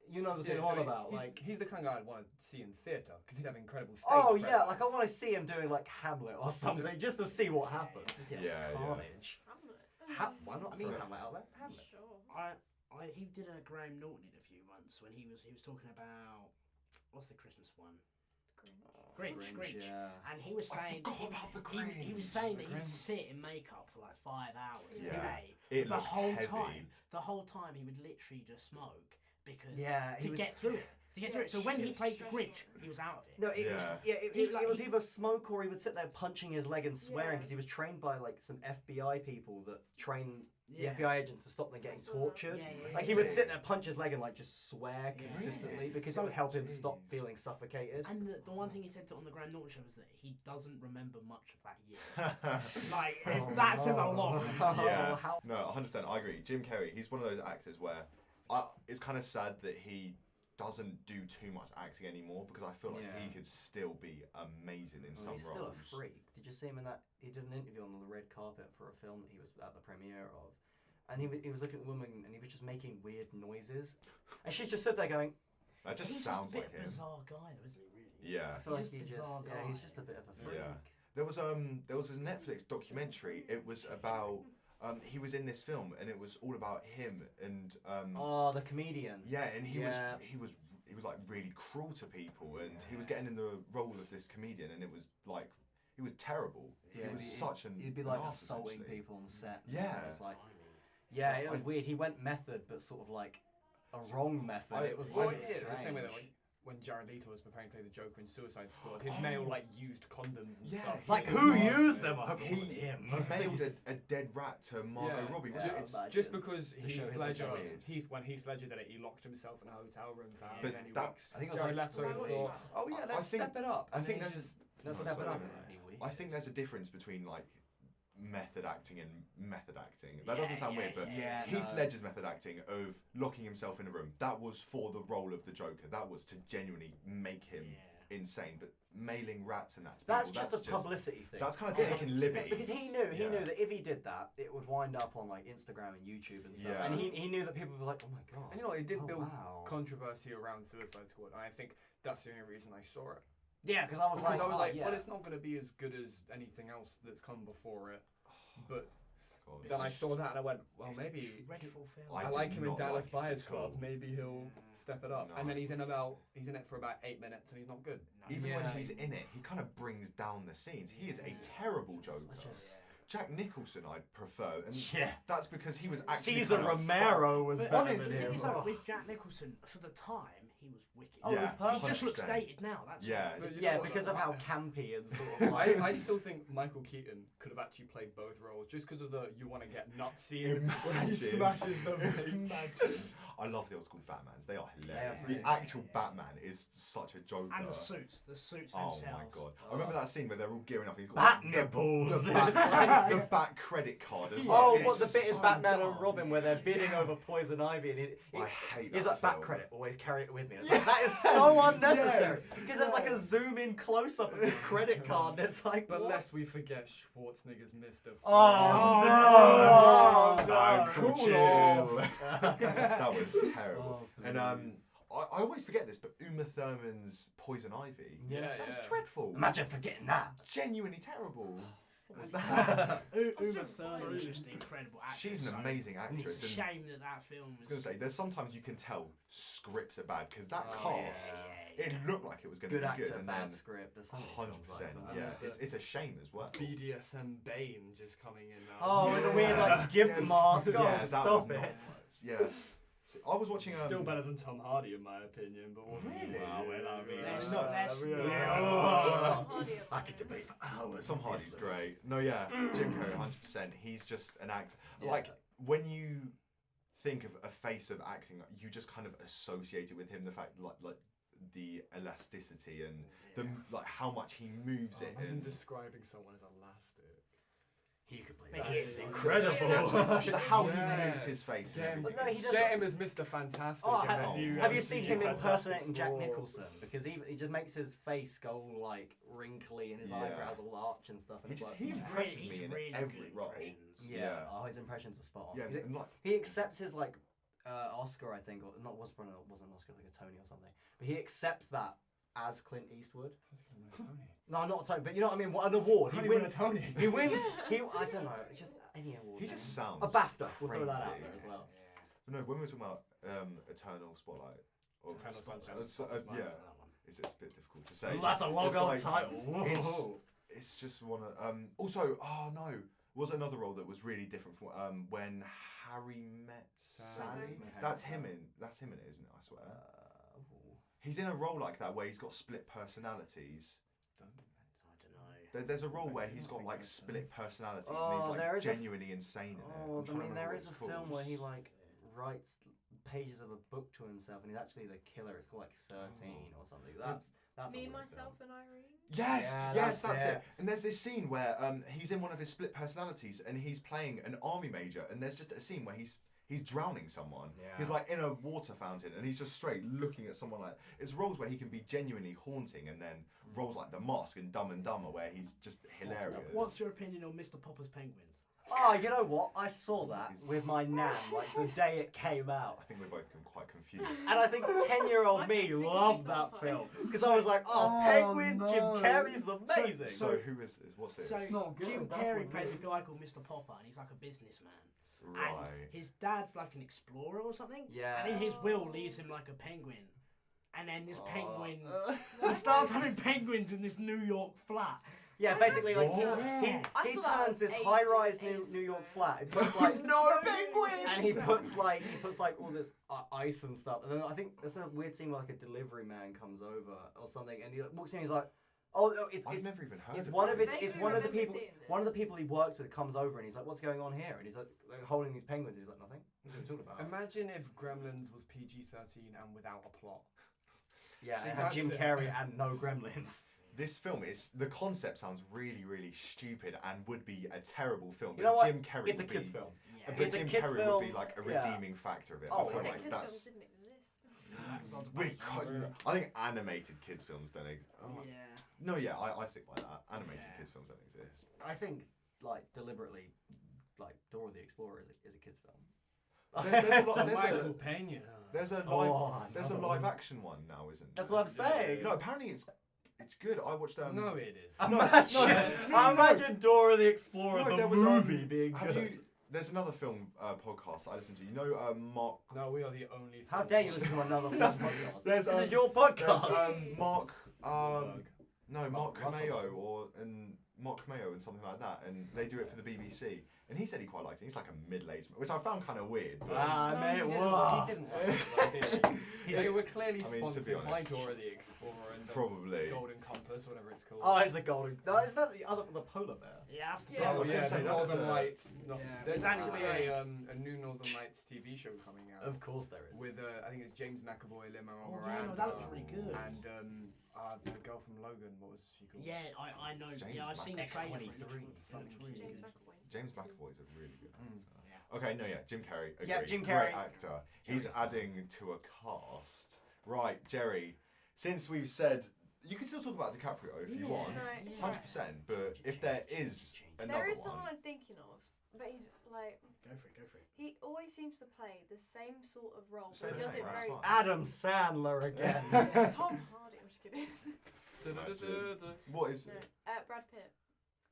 the thing I'm on about, he's the kind of guy I'd want to see in theatre because he'd have incredible stage. Oh presence. yeah, like I want to see him doing like Hamlet or something just to see what happens. Just carnage. Why not throw Hamlet out there? Hamlet. Sure. He did a Graham Norton interview once when he was talking about what's the Christmas one? Grinch. Yeah. And he was saying he was saying that he'd sit in makeup for like 5 hours a day. It the looked whole heavy. time. The whole time he would literally just smoke because to get through it. So when he played the Grinch, he was out of it. No, it was either smoke or he would sit there punching his leg and swearing because he was trained by like some FBI people that train the FBI agents to stop them getting tortured. Like he would sit there, punch his leg, and like just swear consistently because it would help him stop feeling suffocated. And the one thing he said on the Graham Norton show was that he doesn't remember much of that year. Like that says a lot. Yeah. No, 100%. I agree. Jim Carrey, he's one of those actors where it's kind of sad that he doesn't do too much acting anymore because I feel like he could still be amazing in some he's roles. He's still a freak. Did you see him in that? He did an interview on the red carpet for a film that he was at the premiere of, and he was looking at the woman and he was just making weird noises, and she just stood there going. That just he's sounds just a bit like him. Bizarre guy, though, isn't he? Really? Yeah. I feel he's like he's just a bit of a freak. Yeah. There was this Netflix documentary. It was about. He was in this film, and it was all about him and. The comedian. Yeah, and he was like really cruel to people, and he was getting in the role of this comedian, and it was like he was terrible. Yeah, he was such an. He'd be like arse, assaulting essentially. people on set. Yeah. It was like. Yeah, it was weird. He went method, but sort of like a wrong method. It was so strange. The same way that when Jared Leto was preparing to play the Joker in Suicide Squad, he'd mail like used condoms and stuff. Like who used them? I hope it wasn't him. He mailed a dead rat to Margot Robbie. Yeah. It's just because Heath Ledger, when Heath Ledger did it, he locked himself in a hotel room for hours. But and then that's. I think it was Jared like Leto thought, oh yeah, let's step it up. I think there's let's step it up. I think there's a difference between like method acting and method acting. That doesn't sound weird, but Heath no. Ledger's method acting of locking himself in a room, that was for the role of the Joker. That was to genuinely make him insane. But mailing rats and that to that's people, just a publicity thing. That's kind of taking liberties. Because he knew that if he did that, it would wind up on like Instagram and YouTube and stuff. Yeah. And he knew that people would be like, oh my god. And you know, it did build wow. controversy around Suicide Squad, and I think that's the only reason I saw it. Yeah, because I was like, well, it's not going to be as good as anything else that's come before it. But God. then I saw that and I went, well, It's maybe a dreadful film. I did like him in not Dallas like it Buyers at Club. all. Maybe he'll step it up. No. And then he's in it for about 8 minutes and he's not good. Even Yeah. when he's in it, he kind of brings down the scenes. He is a terrible Joker. Jack Nicholson I'd prefer, and that's because he was actually Caesar kind of Romero was But better honestly, than the thing him. is, like, with Jack Nicholson, for the time, he was wicked. Oh, Yeah, perfect. He just looks 100%. dated now. That's Yeah. But you know Yeah, what, because like, of how campy and sort of like... I still think Michael Keaton could have actually played both roles just because of the you want to get nuts scene when he Imagine. smashes them. I love the old school Batmans. They are hilarious. Yeah, The yeah. actual Batman is such a joker. And the suits Oh themselves. my god! I remember that scene where they're all gearing up. He's got Bat the- nipples. The bat credit card as well. Oh, It's what the bit so is Batman dumb. and Robin where they're bidding over Poison Ivy and I hate he's that like, back film. credit, always carry it with me. It's like, that is so unnecessary. Because there's like a zoom in close up of this credit card that's like, But what? lest we forget Schwarzenegger's Mr. Oh, no! no! Uncle Cool Chill. off. That was terrible. Oh, And I always forget this, but Uma Thurman's Poison Ivy. Yeah, that was yeah. dreadful. Imagine forgetting that. Genuinely terrible. What was that? Uma Thurman is just an incredible actress. She's an amazing actress. It's a and shame that film I was going to say, there's sometimes you can tell scripts are bad because that cast, yeah. it looked like it was going to Good be actor, good, and bad then script. There's so many 100%, films like that. yeah, it's a shame as well. BDSM Bane just coming in now. Oh, with a weird like gimp mask. Oh, Yeah, that was stop not it. nice. Yeah. See, I was watching. Still better than Tom Hardy in my opinion, but Really? Wow, well, I mean, Let's No. not. Tom Hardy I could debate for hours. Tom on Hardy's this. great. No, yeah, Jim Carrey, 100%. He's just an actor. Yeah. Like when you think of a face of acting, you just kind of associate it with him. The fact, like the elasticity and the like how much he moves it. Imagine And describing someone as elastic. He could play But that. he It's is incredible. Yeah, that's what but how he Yes. moves his face and Get him, everything. But no, he is does- get him as Mr. Fantastic. Oh, in the new have you MCU seen him Fantastic impersonating Jack Four. Nicholson? Because he just makes his face go all like wrinkly and his Yeah. eyebrows all arch and stuff. And He it's just like, he impresses me in every role. yeah. Yeah. Oh, his impressions are spot on. Yeah, and like He accepts his like Oscar, I think, or not wasn't an Oscar, like a Tony or something. But he accepts that as Clint Eastwood. No, not a Tony, but you know what I mean. What an award? Can't He even wins. a Tony. He wins. I don't know. Just any award. he just sounds a BAFTA. We'll throw that out crazy. there as well. No, when we were talking about Eternal Spotlight, of, Eternal Sunshine. yeah, it's a bit difficult to say. Well, that's a long It's old like- title. It's just one of also. Oh no, was another role that was really different from when Harry met Sally. That's him in it, isn't it? I swear. He's in a role like that where he's got split personalities. There's a role where he's got like split personalities and Oh, he's there like is genuinely insane in it. Oh, I'm trying to I mean, remember there what is it's a film called. where he like writes pages of a book to himself, and he's actually the killer. It's called like 13 or something. That's Me, a weird Myself, film. and Irene. Yes, Yeah, yes, that's that's it. it. And there's this scene where he's in one of his split personalities and he's playing an army major, and there's just a scene where he's drowning someone. Yeah. He's like in a water fountain and he's just straight looking at someone like. It's roles where he can be genuinely haunting, and then roles like The Mask and Dumb and Dumber where he's just hilarious. What's your opinion on Mr. Popper's Penguins? Oh, you know what? I saw that with my nan like the day it came out. I think we're both quite confused. And I think 10-year-old me Because loved you that saw it. film. Because I was like, Penguin, no. Jim Carrey's amazing. So who is this? What's this? So not good, Jim that's Carrey what plays a it is. guy called Mr. Popper, and he's like a businessman. Right. And his dad's like an explorer or something. Yeah. And in his will leaves him like a penguin. And then this penguin, Uh, he starts having penguins in this New York flat. Yeah, basically, like What? I he saw that turns this ages high-rise ago. New York flat. He puts like no penguins. and he puts like all this ice and stuff. And then I think there's a weird scene where like a delivery man comes over or something, and he like, walks in. And he's like, "Oh, no, I've never even heard. it's of one it. of his. Maybe It's I one of the remember people. seeing One of the this. people he works with comes over, and he's like, "What's going on here?" And he's like holding these penguins. And he's like, "Nothing. What are you talking about?" Imagine if Gremlins was PG-13 and without a plot. Yeah, See, it had that's Jim it. Carrey and no Gremlins. this film is the concept sounds really, really stupid and would be a terrible film. You know but what? Jim Carrey It's a would kids' be, film. Yeah. but It's a Jim kids' Carrey film, would be like a yeah. redeeming factor of it. Oh, I Who feel said like kids that's. films didn't exist? I think animated kids films don't exist. Yeah. No, yeah, I stick by that. Animated Yeah. kids films don't exist. I think, like, deliberately, like, Dora the Explorer is a kids' film. Pena. There's a live action one now, isn't there? That's what I'm saying. No, apparently it's good. I watched No, it is. Imagine Dora the Explorer, the there was, movie being have good. there's another film podcast that I listen to. You know, Mark. No, we are the only. How dare you listen to another film podcast? There's, This is um, your There's podcast. Mark. Mark Mark Ruffalo. Cameo Mark Cameo and something like that, and they do it for the BBC. And he said he quite liked it. He's like a middle-aged man, which I found kind of weird. But Mate, he whoa. didn't like it, did he? They were clearly I mean, to be sponsored by honest, Dora the Explorer and the probably. Golden Compass, whatever it's called. Oh, it's the golden. No, isn't that the other, the polar bear? Yeah, that's the Yeah. I was yeah, gonna say, the that's Northern the- Lights. No, Yeah. there's actually Ah. a new Northern Lights TV show coming out. Of course there is. With I think it's James McAvoy, Lin-Manuel Oh, yeah, Miranda, no, that looks really good. and the girl from Logan. What was she called? Yeah, I know. James Yeah, I've seen the trailer. for it. It looks X-23. really- it looks really James good. McAvoy. James McAvoy's a really good actor. Yeah. Okay, no, yeah, Jim Carrey. Agree. Yeah, Jim Great Carrey. actor. He's Jerry's adding to a cast. Right, Jerry. Since we've said you can still talk about DiCaprio if you Yeah. want, No, it's 100%. But if there is another There is one, someone I'm thinking of, but he's like, Go for it. Go for it. he always seems to play the same sort of role, Same but he does thing, it that's very. fine. Adam Sandler again. Tom Hardy. I'm just kidding. what is No, it? Brad Pitt.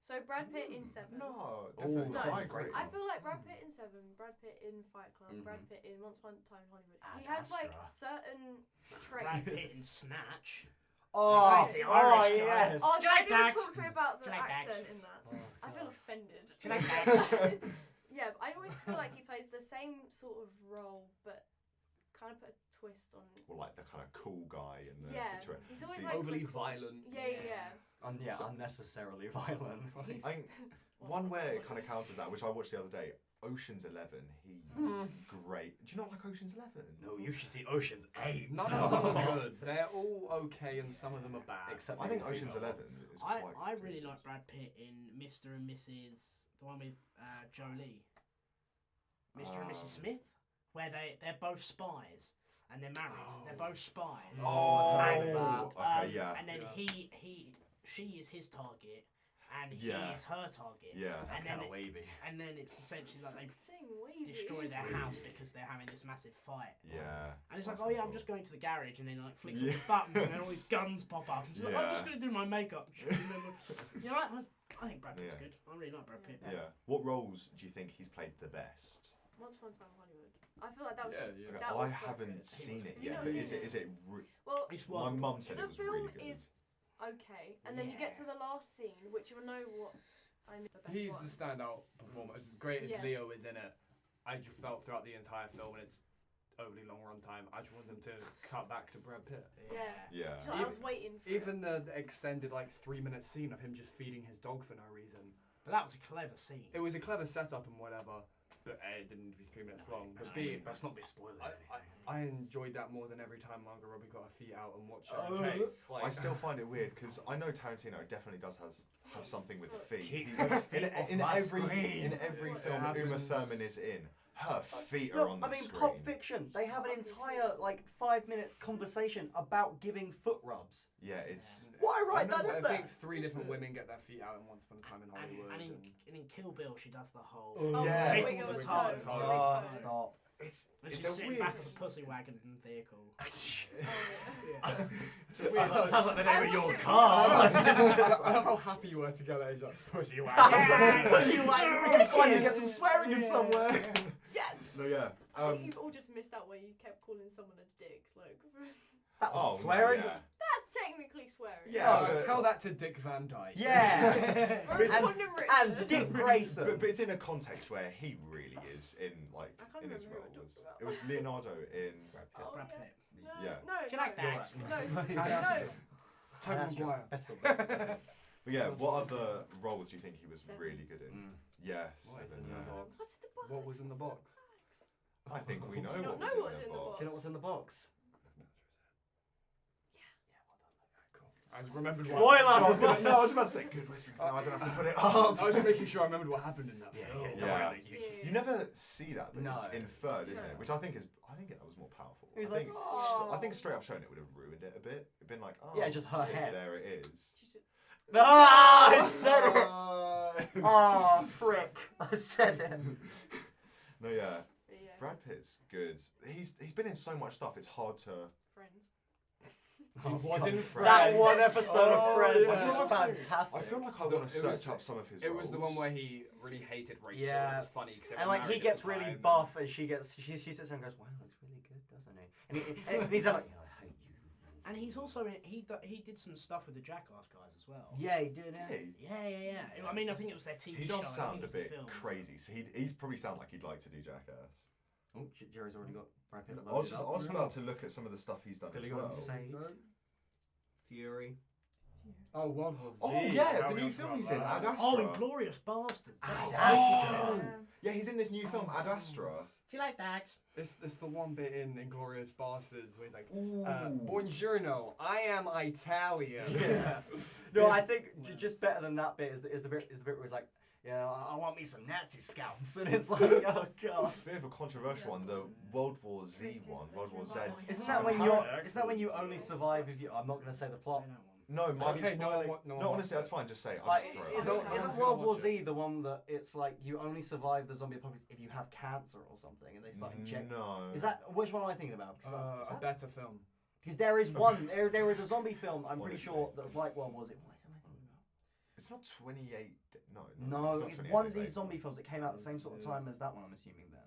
So Brad Pitt in Seven. No, definitely. No, I agree. I feel like Brad Pitt in Seven, Brad Pitt in Fight Club, Brad Pitt in Once Upon a Time in Hollywood. He has like certain Brad traits. Pitt in Snatch. Oh, He's the oh Irish guy. yes. Oh, Do you like don't even Dax? talk to me about the Do you like Dax? accent in that. I feel offended. Do you like Dax? Yeah, but I always feel like he plays the same sort of role, but kind of put a twist on. Or like the kind of cool guy in the Yeah, situation. he's always See, like Overly cool. violent. Yeah. Yeah, So- unnecessarily violent. I think one where it kind of counters that, which I watched the other day, Ocean's 11. He's great. Do you not like Ocean's 11? No, you should see Ocean's 8. None of them are good. They're all okay, and some of them are bad. Except I think maybe Ocean's female. 11 is I quite really good. like Brad Pitt in Mr. and Mrs. The one with Jolie. Mr. and Mrs. Smith, where they're both spies and they're married. They're both spies. Oh, And, okay, yeah. And then Yeah. she is his target, and he Yeah. is her target. Yeah. That's And kind then of wavy. And then it's essentially like they Saying wavy. destroy their house because they're having this massive fight. Yeah. And it's like, That's oh yeah, I'm cool. just going to the garage, and then like flicks Yeah. all the buttons, and then all these guns pop up. And she's like, I'm just Yeah. going to do my makeup. You know, I think Brad Pitt's Yeah. good. I really like Brad Pitt. Yeah. What roles do you think he's played the best? Once Upon a Time in Hollywood. I feel like that was. Yeah, just, yeah. Okay, That I was so haven't good. seen it You've yet, not but seen is it? it Well, It's my well. mum said the it was film really good. is okay, and then you get to the last scene, which you know what I missed the best He's one. the standout performer. As great as Yeah. Leo is in it, I just felt throughout the entire film, and it's overly long run time. I just want them to cut back to Brad Pitt. Yeah. Yeah. So I was waiting for Even the extended like 3-minute scene of him just feeding his dog for no reason. But that was a clever scene. It was a clever setup and whatever, but A, it didn't need to be 3 minutes long. But B, Let's not be spoiling anything. I enjoyed that more than every time Margot Robbie got her feet out and watched Oh. her. Okay, like, I still find it weird because I know Tarantino definitely does have something with feet. Keep He- your feet off in my every screen. in every It film Uma happens. Thurman is in, her feet are No, on the I mean, screen. Pulp Fiction. They have an entire like 5-minute conversation about giving foot rubs. Yeah, it's Why write that in I there? think 3 different women get their feet out in Once Upon a Time in Hollywood. And in Kill Bill, she does the whole. Oh, Yeah. the Wiggle wiggle the the toe. toe. The Oh, big toe. Stop. it's And it's she's a sitting weird. back of a pussy wagon in the vehicle. Oh, yeah. It's a Sounds like the name I of your watched it car. I love how happy you were together. He's like, pussy wagon. Yeah. Pussy wagon. We can finally get some swearing in somewhere. Yes. No, yeah. I think you've all just missed out where you kept calling someone a dick. Like, That Oh, was swearing. Yeah. that's technically swearing. Yeah, Oh, but- tell that to Dick Van Dyke. Yeah. Bruce And- Condon and Richards. Dick Grayson. But it's in a context where he really is in like I can't in his remember role. who we're talking about. It was Leonardo in Brad Pitt. Oh, Brad yeah. Pitt. No, Yeah. no, Do you like no, Dax? no, no. Tobey Astro. Maguire. Best film. Best film. But yeah, Sounds what like other roles do you think he was Seven. really good in? Mm. Yes. What is Seven, in the yeah. box? What's in the box? What was in the box? I think we know Do you what not was know in what's the in the box. Do you know what's in the box? I remembered Spoilers! No, I was about to say good whisperings. Now I don't have to put it up. I was making sure I remembered what happened in that film. Yeah. You never see that, but No. it's inferred, isn't No. it? Which I think that was more powerful. He was I like, think, "Oh." I think straight up showing it would have ruined it a bit. It'd been like, oh, Yeah, just her sick, head. there it is. She should- Ah, I said it. it. Oh, frick! I said it. No, yeah. but yeah, Brad Pitt's good. He's been in so much stuff. It's hard to. Friends. He was in Friends. That one episode of Friends yeah. was fantastic. I feel like I want to search up some of his. It was the one roles. where he really hated Rachel. Yeah. It's funny because And like he gets really buff, and she sits there and goes, "Wow, looks really good, doesn't he?" And he's like, "Oh, "I hate you." And he's also he did some stuff with the Jackass guys as well. Yeah, he did. Did he? Yeah. I mean, I think it was their TV He show. does I sound think a it was the bit film. crazy. So he's probably sound like he'd like to do Jackass. Oh, Jerry's already got Brad Pitt. I was about to look at some of the stuff he's done Billy as got well. him saved. Fury. Oh, World War Z. Oh yeah, the new film he's in, Ad Astra. Oh, Inglorious Bastards. Ad Oh! Yeah. Yeah, he's in this new film, Ad Astra. Do you like that? It's the one bit in Inglourious Bastards where he's like, Ooh. Buongiorno, I am Italian. Yeah. No, I think just better than that bit is the bit where he's like, "Yeah, I want me some Nazi scalps," and it's like, oh god. Bit of a controversial one, the World War Z one, World War Z. Isn't that when you only survive if you? I'm not gonna say the plot. No, my Okay, no, honestly, that's fine. Just say it. I'll Like, just throw it. isn't World War Z the one that it's like you only survive the zombie apocalypse if you have cancer or something, and they start injecting? No. Is that which one am I thinking about? A better film. Because there is one. There is a zombie film. I'm pretty Honestly. sure that's like World War Z. What am I thinking about? It's not 28. No. No, it's it's not 28 one of days these later. zombie films that came out at the same sort of time as that one. I'm assuming then.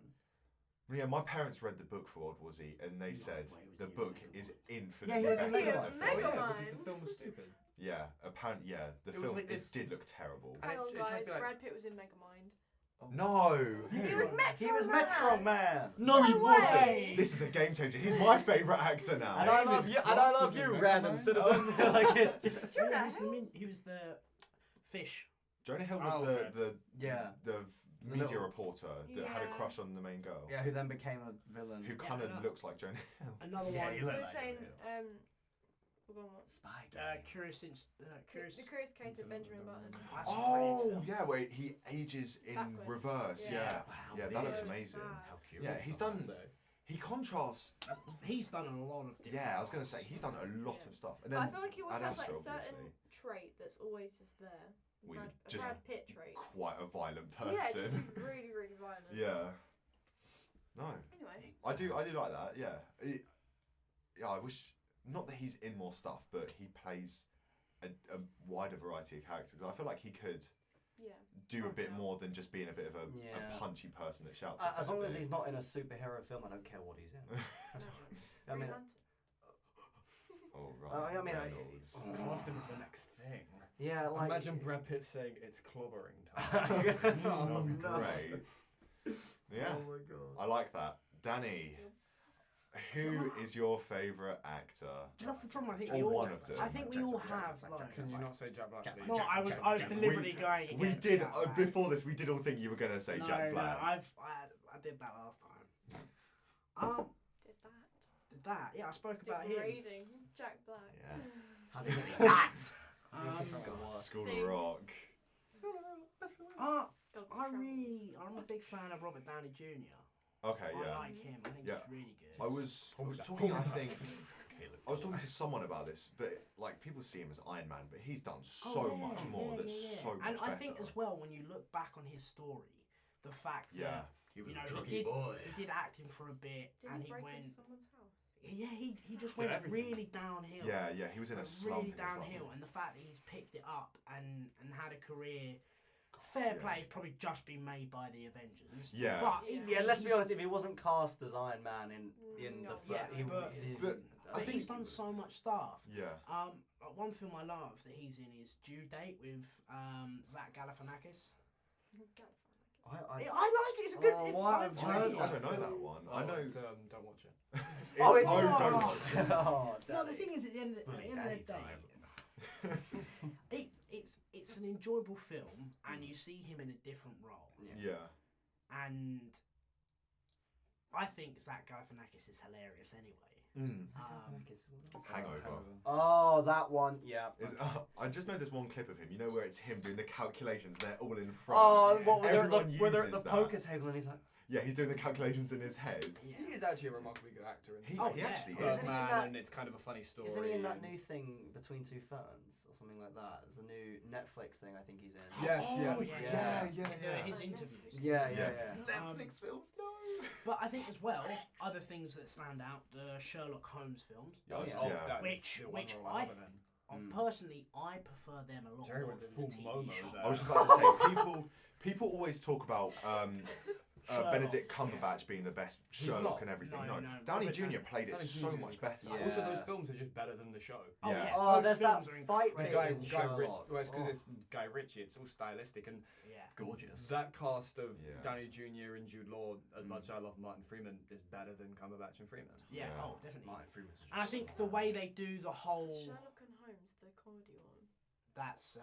Yeah, my parents read the book for World War Z, and they said way was the he in book Megamind? is Yeah, infinitely he was in better than Megamind. the Megamind. film. Megamind. The film was stupid. Yeah, apparently, yeah. The It was film like this- it did look terrible. And Hang on, it tried to guys. be like- Brad Pitt was in Megamind. No. He was Metro He was Man. Metro Man. No, he No wasn't. way. This is a game changer. He's my favourite actor now. And I love you. And I love you, random citizen. Like it's, Jonah He was the fish. Jonah Hill was Oh, the, okay. the yeah, the media little- reporter that had a Yeah. crush on the main girl. yeah. Who then became a villain? Who kind of no. looks like Jonah Hill. Another Yeah, one. he So looked we're like saying, him. we're going what? Spy Curious. The Curious Case of Benjamin Button. That's a Oh, brilliant film. yeah, where he ages in Backwards. reverse. Yeah. Yeah, Wow, yeah, so that looks sad. amazing. How curious. Yeah, he's done. He contrasts. He's done a lot of different Yeah, I was gonna say roles. he's done a lot Yeah. of stuff. And But then I feel like he always Ad has like a Astra, certain obviously. trait that's always just there. Well, he's A just Brad Pitt trait. quite a violent Yeah, just person. really, really violent. Yeah. No, Anyway. I do like that. Yeah. Yeah, I wish not that he's in more stuff, but he plays a wider variety of characters. I feel like he could Yeah. do a Branch bit out. more than just being a bit of a Yeah. punchy person that shouts. As a long fair as bit. he's not in a superhero film, I don't care what he's in. I mean, Oh I right. mean, Reynolds. Casting is the next thing. yeah, like Imagine Brad Pitt saying it's clobbering time. That'd be no. great. Yeah, Oh my god. I like that. Danny, who is your favourite actor? That's the problem. I think Or we all. one of them. I think we all have like. Can you not say Jack Black, please? No, I was deliberately going. We against did Jack Black. before this. We did all think you were gonna say No, Jack Black. No, I did that last time. Did that. Did that? Yeah, I spoke about him. Degrading. Jack Black. Yeah. How do you think that? School Sing. of Rock. I'm a big fan of Robert Downey Jr. Okay, yeah. I like him. I think Yeah. he's really good. I was talking. I think I was talking to someone about this, but like people see him as Iron Man, but he's done so Oh, yeah, much more. yeah, That's yeah. so much And better. I think as well, when you look back on his story, the fact Yeah. that He was you know a he druggy did, boy. he did acting for a bit, Did and he he break went. into someone's house? Yeah, he just Did went everything. really downhill. Yeah, yeah. He was in a Went slump. really in his life. downhill, and the fact that he's picked it up and had a career. Fair yeah. play, has probably just been made by the Avengers. Yeah. But Yeah, let's be honest. If he wasn't cast as Iron Man in No. the Yeah, he, but- I think he's done so much stuff. Yeah. One film I love that he's in is Due Date with Zach Galifianakis. I I like it. It's a good. Oh, it's what? I I've I heard don't know that one. I know. Don't watch it. Oh, it's don't oh. watch it. Oh, No, the Daddy. thing is, at the end of the day, it's an enjoyable film, and you see him in a different role. Yeah. And I think Zach Galifianakis is hilarious anyway. Hangover. Oh, that one. Yeah. I just know there's one clip of him. You know where it's him doing the calculations. They're all in front. Oh, what were Everyone they're uses at the that. poker table and he's like, Yeah, he's doing the calculations in his head. Yeah. He is actually a remarkably good actor. He actually is. Isn't he in that- and it's kind of a funny story. isn't he in that new thing Between Two Ferns or something like that? There's a new Netflix thing I think he's in. Yes, yes. Yeah. His interviews. Yeah. Netflix films, no. But I think as well, other things that stand out, the Sherlock Holmes films, which personally I prefer them a lot Jerry more went than full the TV Momo show. there. I was just about to say, people always talk about Benedict Cumberbatch being the best Sherlock and everything. No, Downey Jr. played it so much better. Yeah. Also, those films are just better than the show. Oh, those there's that films are fight bit incredible. in Guy Sherlock. Well, it's because it's Guy Ritchie. It's all stylistic and Gorgeous. that cast of Yeah. Downey Jr. and Jude Law, as much as I love Martin Freeman, is better than Cumberbatch and Freeman. Yeah, Yeah. oh, definitely. Martin Freeman's And I think the way they do the whole, Sherlock and Holmes, the comedy one. that's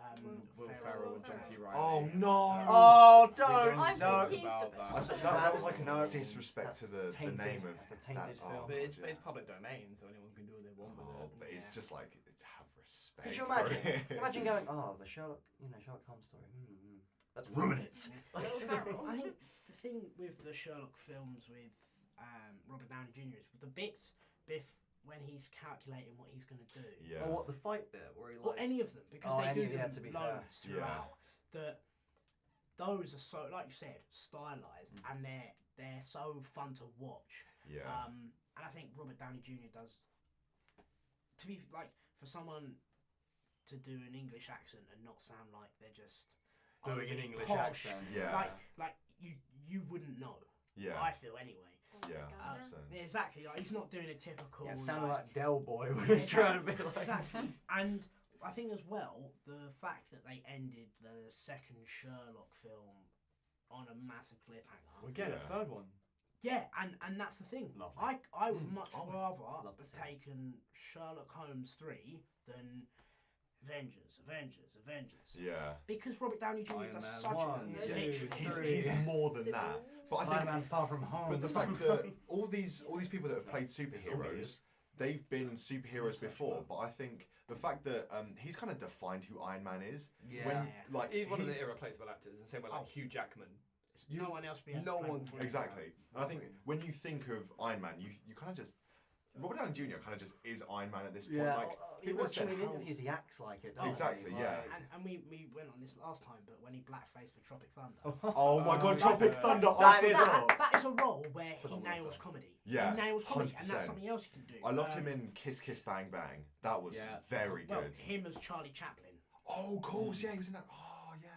Will Ferrell and John C. Reilly. Oh no! Oh, They don't! I No. think he's the best. That was like a No, disrespect to the tainted. name of That's a tainted that. film. But it's yeah. public domain, so anyone can do what they want with it. But it's just like have respect. Could you for imagine? it. Imagine going, oh, the Sherlock Holmes story. Let's ruin it. I think the thing with the Sherlock films with Robert Downey Jr. is the bits when he's calculating what he's going to do. Yeah. Or what the fight bit where he Or any of them, because they do them to be loads fair. throughout. That those are so, like you said, stylized, and they're so fun to watch. Yeah. And I think Robert Downey Jr. does. To be like for someone to do an English accent and not sound like they're just Doing an overly English posh, accent. Yeah. Like you wouldn't know. Yeah. I feel anyway. Yeah. Yeah, exactly. Like he's not doing a typical. Yeah, it sounded like Del Boy when he's trying to be like. Exactly. And I think as well the fact that they ended the second Sherlock film on a massive cliffhanger. We're getting a third one. Yeah, and that's the thing. Lovely. I would much rather Love to have see it. taken Sherlock Holmes 3 than Avengers. Yeah. Because Robert Downey Jr. Iron does Man such 1, a 2, literally. He's more than that. But I think Spider-Man Far From Home. But the fact that all these people that have played superheroes, they've been superheroes before. But I think the fact that he's kind of defined who Iron Man is. Yeah. When like He's one of the irreplaceable actors, and same way like Hugh Jackman. No one else be able to No play one the role. exactly. And I think when you think of Iron Man, you kind of just Robert Downey Jr. kind of just is Iron Man at this point. Yeah, Like you people watch said him in how- interviews, he acts like it. Exactly, yeah. And we went on this last time, but when he blackfaced for Tropic Thunder. Oh my God, Tropic Thunder! That I is forgot. That is a role where he Phenomenal nails film. comedy. Yeah, He nails comedy, and 100%. that's something else you can do. I loved him in Kiss Kiss Bang Bang. That was very Well, good. him as Charlie Chaplin. Oh, of course, yeah, he was in that. Oh, yeah.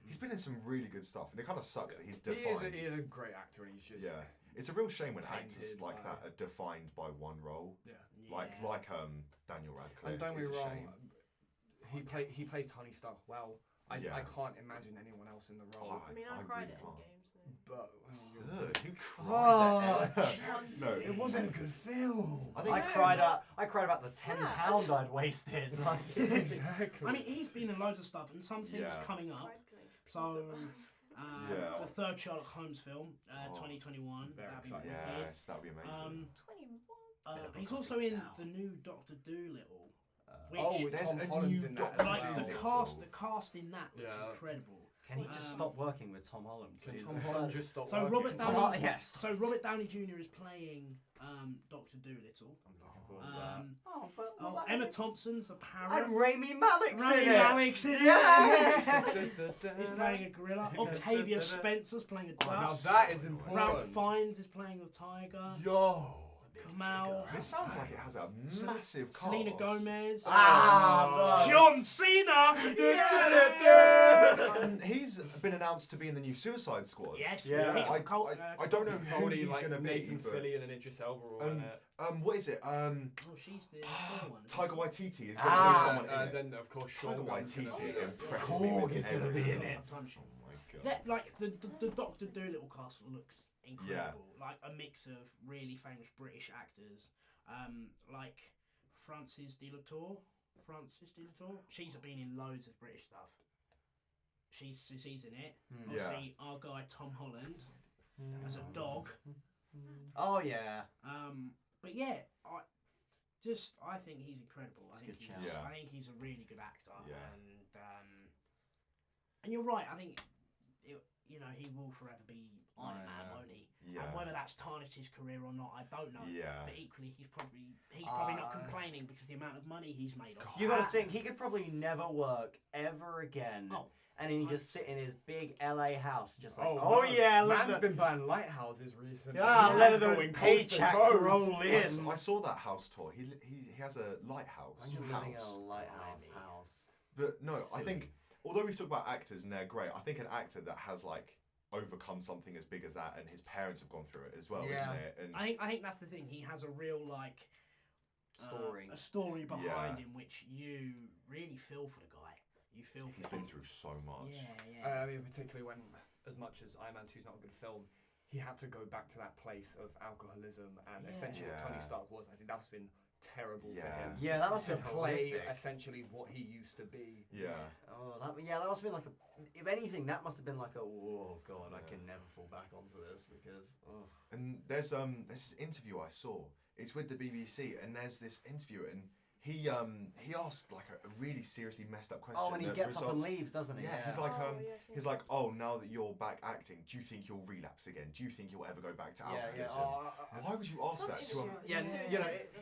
He's been in some really good stuff, and it kind of sucks that he's defined. He is a great actor, and he's just Yeah, it's a real shame when tainted actors like by- that are defined by one role. yeah. Like Daniel Radcliffe. And don't be it's a wrong, shame. he plays Tony Stark well. I can't imagine anyone else in the role. I mean, I cried really at can't. Endgame, so. But Ugh, who cries at No, it wasn't a good film. I cried about the £10 I'd wasted. Like, Exactly. I mean, he's been in loads of stuff, and some things Yeah. coming up. Cried 'cause I So, Yeah. the third Sherlock Holmes film, Oh. 2021. Very That'd be exciting. wicked. Yes, that would be amazing. 21. He's also in the new Doctor Dolittle. Which, Oh, There's Tom a Holland's new in that. Doctor as like well. the cast in that looks Yeah. incredible. can he just stop working with Tom Holland? Can please? Tom Holland just stop So working? Robert Tom Downey, Holland, yes. so Robert Downey Jr. is playing Doctor Dolittle. I'm looking forward to that. Oh, but Emma Thompson's a and parrot. Rami Malek's Rami in it. Malek's in it. Yes. He's playing a gorilla. Octavia Spencer's playing a Oh, now duck. that is Ralph important. Fiennes is playing the tiger. Yo! Kamal. This sounds like it has a massive cast. Selena Gomez. Ah, no. John Cena. He's been announced to be in the new Suicide Squad. Yes, Yeah. Peter I don't know who Probably he's like going to be, Nathan but Fillion and Idris Elba all in it. what is it? Oh, she's the other one. isn't Tiger she? Waititi is going to be Ah, someone in and it. then of course Tiger Sean Gunn's gonna Waititi be in it. impresses me Korg with is gonna be in everything. it. Oh my God. That, like the Doctor Dolittle cast looks incredible. Like a mix of really famous British actors, like Frances de la Tour. She's been in loads of British stuff. She's in it. Obviously, our guy Tom Holland as a dog. Oh yeah. But yeah, I think he's incredible. I think he's a really good actor. Yeah. And you're right. I think he will forever be Iron Man, won't he? Yeah. And whether that's tarnished his career or not, I don't know. Yeah. But equally, he's probably not complaining because the amount of money he's made off. You got to think he could probably never work ever again. Oh. And he can just sit in his big LA house, just like, Man's been buying lighthouses recently. Let those paychecks roll in. I saw that house tour. He has a lighthouse. Living in a lighthouse house. But no, I think although we've talked about actors and they're great, I think an actor that has like overcome something as big as that, and his parents have gone through it as well, isn't it? And I think that's the thing. He has a real like a story behind him, which you really feel for the guy. You feel he's been through so much. I mean, particularly when, as much as Iron Man 2 is not a good film, he had to go back to that place of alcoholism and essentially what Tony Stark was. I think that's been terrible for him. Yeah, that must have been play horrific. essentially what he used to be. Yeah. Oh, that must have been like if anything, that must have been like oh god, I can never fall back onto this because. Oh. And there's this interview I saw. It's with the BBC, and there's this interviewer, and he asked like a really seriously messed up question. Oh, and he gets up and leaves, doesn't he? Yeah, he's like, oh, now that you're back acting, do you think you'll relapse again? Do you think you'll ever go back to alcoholism? Why would you ask that to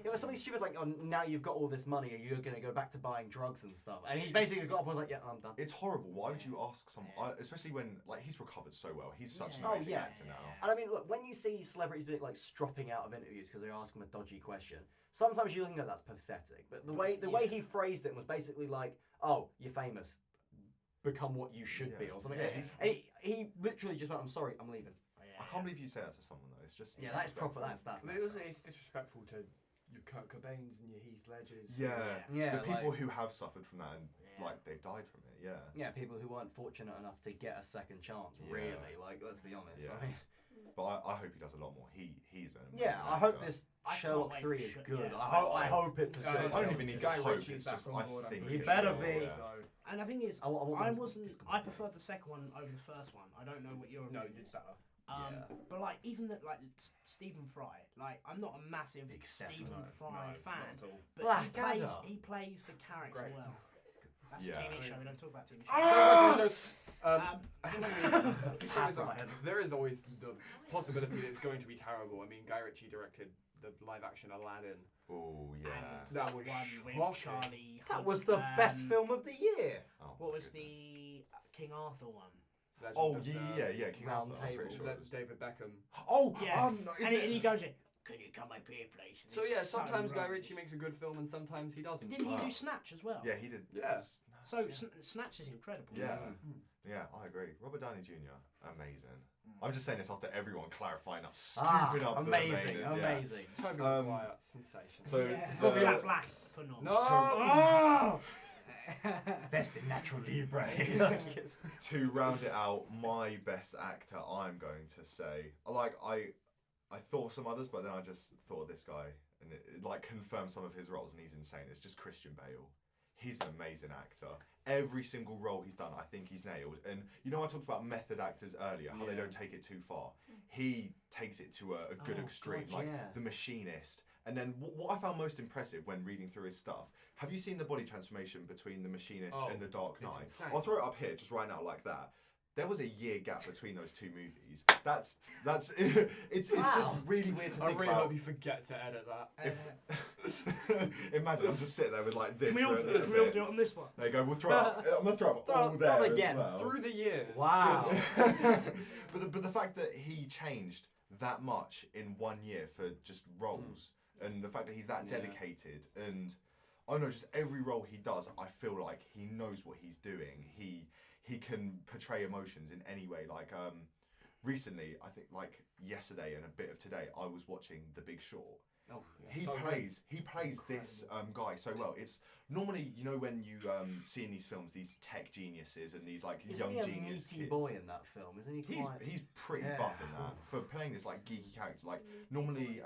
it was something stupid like, oh, now you've got all this money, are you going to go back to buying drugs and stuff? And he basically got up and was like, yeah, I'm done. It's horrible. Why would you ask someone, especially when like he's recovered so well? He's such an amazing actor now. And I mean, look, when you see celebrities being like stropping out of interviews because they ask him a dodgy question. Sometimes you think that that's pathetic, but the way he phrased it was basically like, "Oh, you're famous, become what you should be," or something. Yeah, he literally just went, "I'm sorry, I'm leaving." I can't believe you say that to someone though. It's just that's proper. That's it's disrespectful to your Kurt Cobains and your Heath Ledgers. Yeah. The people who have suffered from that and like they've died from it. Yeah. Yeah, people who weren't fortunate enough to get a second chance. Really, like let's be honest. Yeah. I mean, but I hope he does a lot more. He's an I hope this Sherlock 3 is good. I hope it's a good. I don't even need to hope. It's just I think he better be. And the thing is, I preferred the second one over the first one. I don't know what your opinion is. It's better. But like even that, like Stephen Fry, like I'm not a massive Stephen Fry fan, but he plays the character well. That's a TV show. We don't talk about TV shows. I think there is always the possibility that it's going to be terrible. I mean, Guy Ritchie directed the live-action Aladdin. Oh yeah, that was with Charlie. That was the best film of the year. What was the King Arthur one? King Arthur. That was David Beckham. Oh, yeah. And he goes in. Can you come up here, please? So sometimes Guy Ritchie makes a good film and sometimes he doesn't. Didn't he do Snatch as well? Yeah, he did. Yeah. So Snatch is incredible. Yeah, I agree. Robert Downey Jr. Amazing. I'm just saying this after everyone clarifying up, scooping up. Amazing. Tobey Maguire, sensation. So Jack Black, phenomenal. No. Best in natural libre. To round it out, my best actor, I'm going to say, I thought of some others, but then I just thought of this guy, and it like confirmed some of his roles, and he's insane. It's just Christian Bale. He's an amazing actor. Every single role he's done, I think he's nailed. And you know, I talked about method actors earlier, how they don't take it too far. He takes it to a good extreme, The Machinist. And then what I found most impressive when reading through his stuff, have you seen the body transformation between The Machinist and The Dark Knight? I'll throw it up here, just right now, like that. There was a year gap between those two movies. That's it's just really weird to think about. I really hope you forget to edit that. Imagine I'm just sitting there with like this. Can we all do it on this one? There you go. We'll throw up. I'm gonna throw up all there again as well. Through the years. Wow. but the fact that he changed that much in 1 year for just roles, and the fact that he's that dedicated, and I don't know, just every role he does, I feel like he knows what he's doing. He can portray emotions in any way. Like recently, I think like yesterday and a bit of today, I was watching The Big Short. Oh, he plays this guy so well. It's normally, you know, when you see in these films these tech geniuses and these like young genius meaty kids. boy in that film, isn't he? He's pretty buff in that for playing this like geeky character. Like normally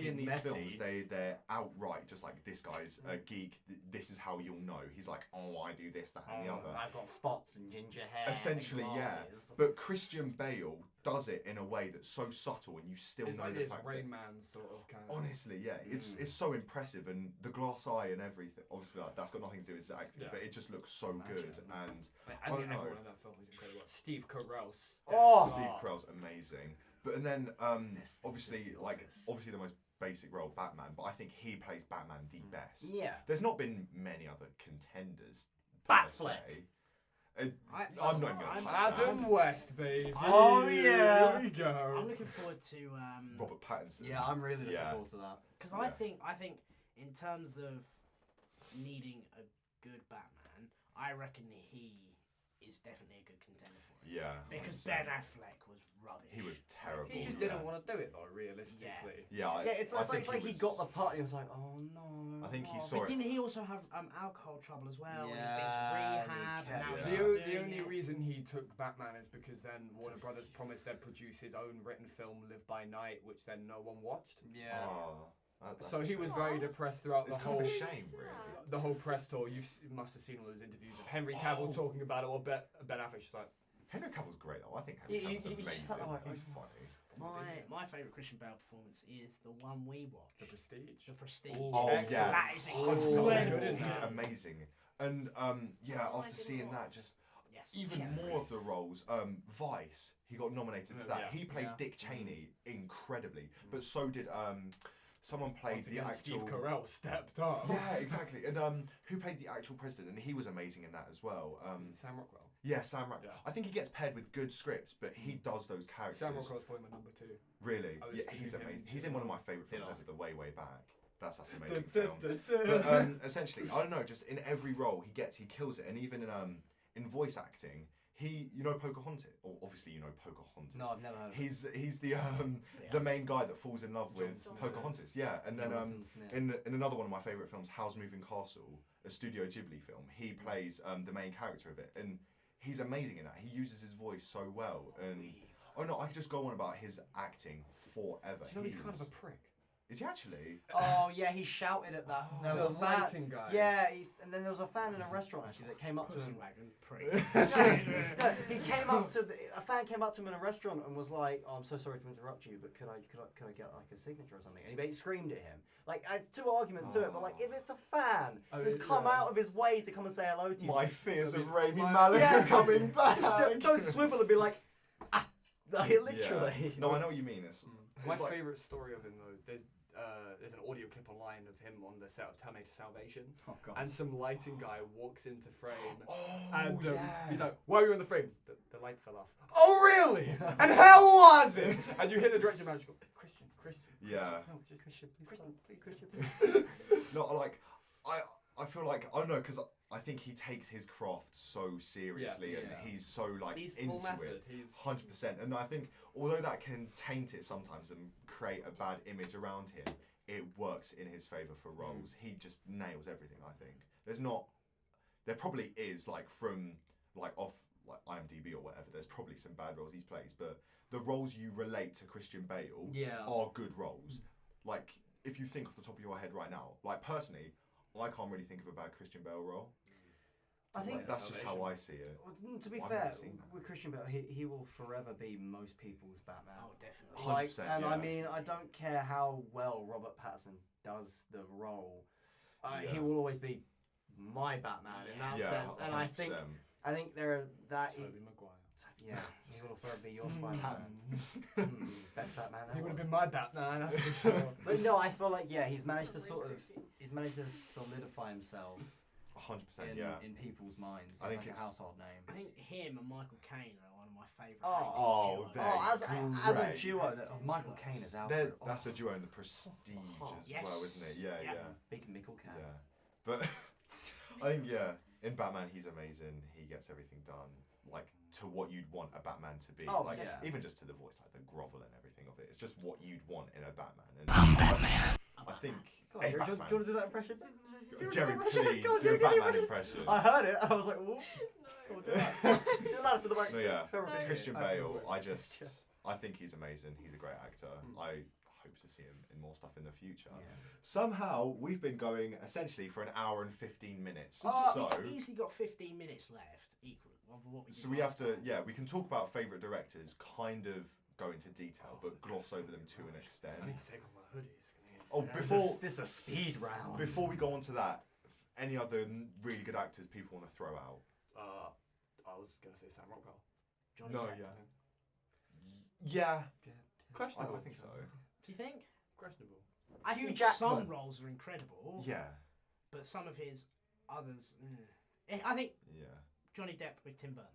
in these films they're outright just like, this guy's a geek. This is how you'll know. He's like, oh, I do this, that, and the other. I've got spots and ginger hair. Essentially, and yeah. But Christian Bale does it in a way that's so subtle, and you still know like the fact Rain that, Man sort of kind of. honestly, yeah, it's so impressive, and the glass eye and everything. Obviously, like, that's got nothing to do with his acting, but it just looks so good. And I think everyone in that film is incredible. Steve Carell. Steve Carell's amazing. But and then obviously the most basic role, Batman. But I think he plays Batman the best. Yeah. There's not been many other contenders. Batfleck. I'm not even going to touch Adam that. West, baby. Oh yeah. Here we go. I'm looking forward to Robert Pattinson. Yeah, I'm really looking forward to that. because I think in terms of needing a good Batman, I reckon he is definitely a good contender for it. Yeah. Because 100%. Ben Affleck was rubbish. He was terrible. He just didn't want to do it though, realistically. Yeah. It's like he got the part. He was like, oh no. I think he oh. saw But it. didn't he also have alcohol trouble as well? And he's been Yeah, to rehab. and And now he he's kept- The doing only it. reason he took Batman is because then Warner Brothers promised they'd produce his own written film, Live by Night, which then no one watched. Yeah. Oh, that's So a he was shame. very depressed throughout It's the kind whole of a shame, really. the whole press tour. You must have seen all those interviews of Henry Cavill talking about it, or Ben Affleck just like, Henry Cavill's great though. I think Henry Cavill's He just amazing. sat there like, He's funny. My favourite Christian Bale performance is the one we watched. The Prestige. The Prestige. Oh Excellent. yeah, That is 100%. incredible. He's amazing. And yeah, Oh, I after didn't seeing that, watch. just Yes. even more of the roles. Vice, he got nominated for that. Yeah. He played Yeah. Dick Cheney incredibly, but so did someone played Once the again, actual. Steve Carell stepped up. Yeah, exactly. And who played the actual president? And he was amazing in that as well. Was it Sam Rockwell? Yeah, Sam Rockwell. Yeah. I think he gets paired with good scripts, but he does those characters. Sam Rockwell's probably my number 2. Really? I was Yeah, thinking he's him amazing. too. He's in one of my favourite films Yeah. ever, The Way Back. That's an amazing film. But essentially, I don't know, just in every role he kills it. And even in voice acting, you know Pocahontas, or obviously you know Pocahontas. No, I've never heard of He's the main guy that falls in love with Jonathan Pocahontas. Yeah, and then Jonathan Smith. in another one of my favourite films, Howl's Moving Castle, a Studio Ghibli film, he plays the main character of it, and he's amazing in that. He uses his voice so well, and oh no, I could just go on about his acting forever. Do you know he's kind of a prick? Is he actually? Oh yeah, he shouted at that. There was The a fan. lighting guy. Yeah, and then there was a fan in a restaurant actually that came up to Pussy him. wagon, prick. No, he came up to a fan came up to him in a restaurant and was like, "Oh, I'm so sorry to interrupt you, but could I get like a signature or something?" And he screamed at him. Like, it's two arguments to it, but like if it's a fan who's come out of his way to come and say hello to you, My fears of Rami Rami Malek Malek are coming back. don't swivel and be like, ah, like, literally. Yeah. No, I know what you mean. It's My like- favourite story of him though, there's an audio clip online of him on the set of Terminator Salvation, Oh god. and some lighting guy walks into frame, Oh, and yeah. he's like, "Why are you in the frame?" The light fell off. Oh really? And how was it? And you hear the director manager go, Christian. Yeah. No, just Christian. Please stop. Please, Christian. No, like I feel like I don't know, because I think he takes his craft so seriously, and he's so like He's full into method. it. He's 100%. And I think although that can taint it sometimes and create a bad image around him, it works in his favour for roles. He just nails everything, I think. There probably is, like, from off like IMDb or whatever, there's probably some bad roles he's plays, but the roles you relate to Christian Bale are good roles. Like, if you think off the top of your head right now, like personally, I can't really think of a bad Christian Bale role. I think Like, that's just how I see it. to be I've fair, never seen that. with Christian Bale, he will forever be most people's Batman. Oh, definitely. 100%, and I yeah. mean, I don't care how well Robert Pattinson does the role. He Yeah. will always be my Batman in that Yeah, sense. And I think 100%. there that Tobey Maguire. yeah, he will forever be your Spider-Man. Best Batman ever. He would have been my Batman, that's for sure. But no, I feel like he's managed to solidify himself 100%, yeah. in people's minds. I He's think like a it's- household name. I think him and Michael Caine are one of my favourite. Oh, they're as a great. duo, Michael Caine is out. That's a duo in the Prestige as Yes. well, isn't it? Yeah, Yeah. yeah. Big Michael Caine. Yeah. But I think, in Batman, he's amazing. He gets everything done, like, to what you'd want a Batman to be. Oh, like, yeah. even just to the voice, like, the grovel and everything of it. It's just what you'd want in a Batman. And I'm Batman. I think Come on, a Jerry, do you Batman. want to do that impression? Jerry, please Go on, do a Jerry, do the Batman impression. impression. I heard it and I was like, whoa. Come on, do that. Do that to the mic. No, yeah. No. Christian I feel Bale, it. I think he's amazing. He's a great actor. I hope to see him in more stuff in the future. Yeah. Somehow we've been going essentially for an hour and 15 minutes. So we've easily got 15 minutes left, equal of what we did. So we have to, we can talk about favourite directors, kind of go into detail, but gloss over them to an extent. I need to take off my hoodies. Oh, before This is a speed round. before we go on to that, any other really good actors people want to throw out? I was gonna say Sam Rockwell. Johnny No, Depp. yeah. Questionable. I think so. Do you think? Questionable. I Hugh think Jackman. some roles are incredible, Yeah. but some of his others. I think Yeah. Johnny Depp with Tim Burton.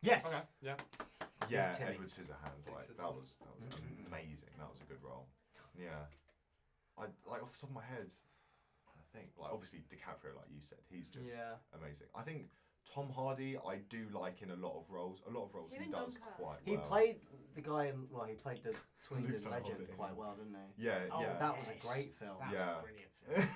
Yes. Okay. Yeah. Yeah, Timmy. Edward Scissorhands, like that was amazing. That was a good role. Yeah, I like off the top of my head. I think like obviously DiCaprio, like you said, he's just amazing. I think Tom Hardy, I do like in a lot of roles. A lot of roles Him he in does Dunkirk. quite He well. played the guy in. Well, he played the twins Luke in Tom Legend Hardy. quite well, didn't he? Yeah, Oh, yeah. That was Yes. a great film. That Yeah. was a brilliant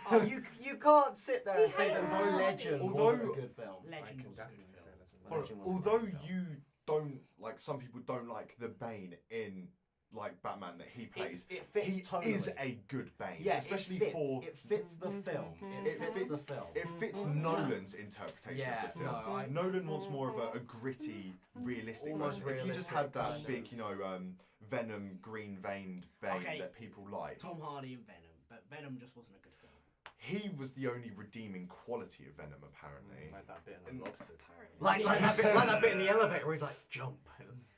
film. Oh, you can't sit there He and say hates that no Hardy. Legend wasn't Although- a good film. Legend I can was a good definitely film. say that's Well, Legend was a Although great film. you don't like, some people don't like the Bane in like Batman that he plays. It fits He tonally. is a good Bane, Yeah, especially it fits, for it fits the film. It It fits the film. it fits Nolan's interpretation Yeah, of the film. no, Nolan wants more of a gritty, realistic Almost version. If you just realistic had that kind big, of- Venom, green-veined Bane Okay. that people like, Tom Hardy and Venom, but Venom just wasn't a good film. he was the only redeeming quality of Venom, apparently. Like that bit in the lobster tank. Like that bit in the elevator where he's like, jump,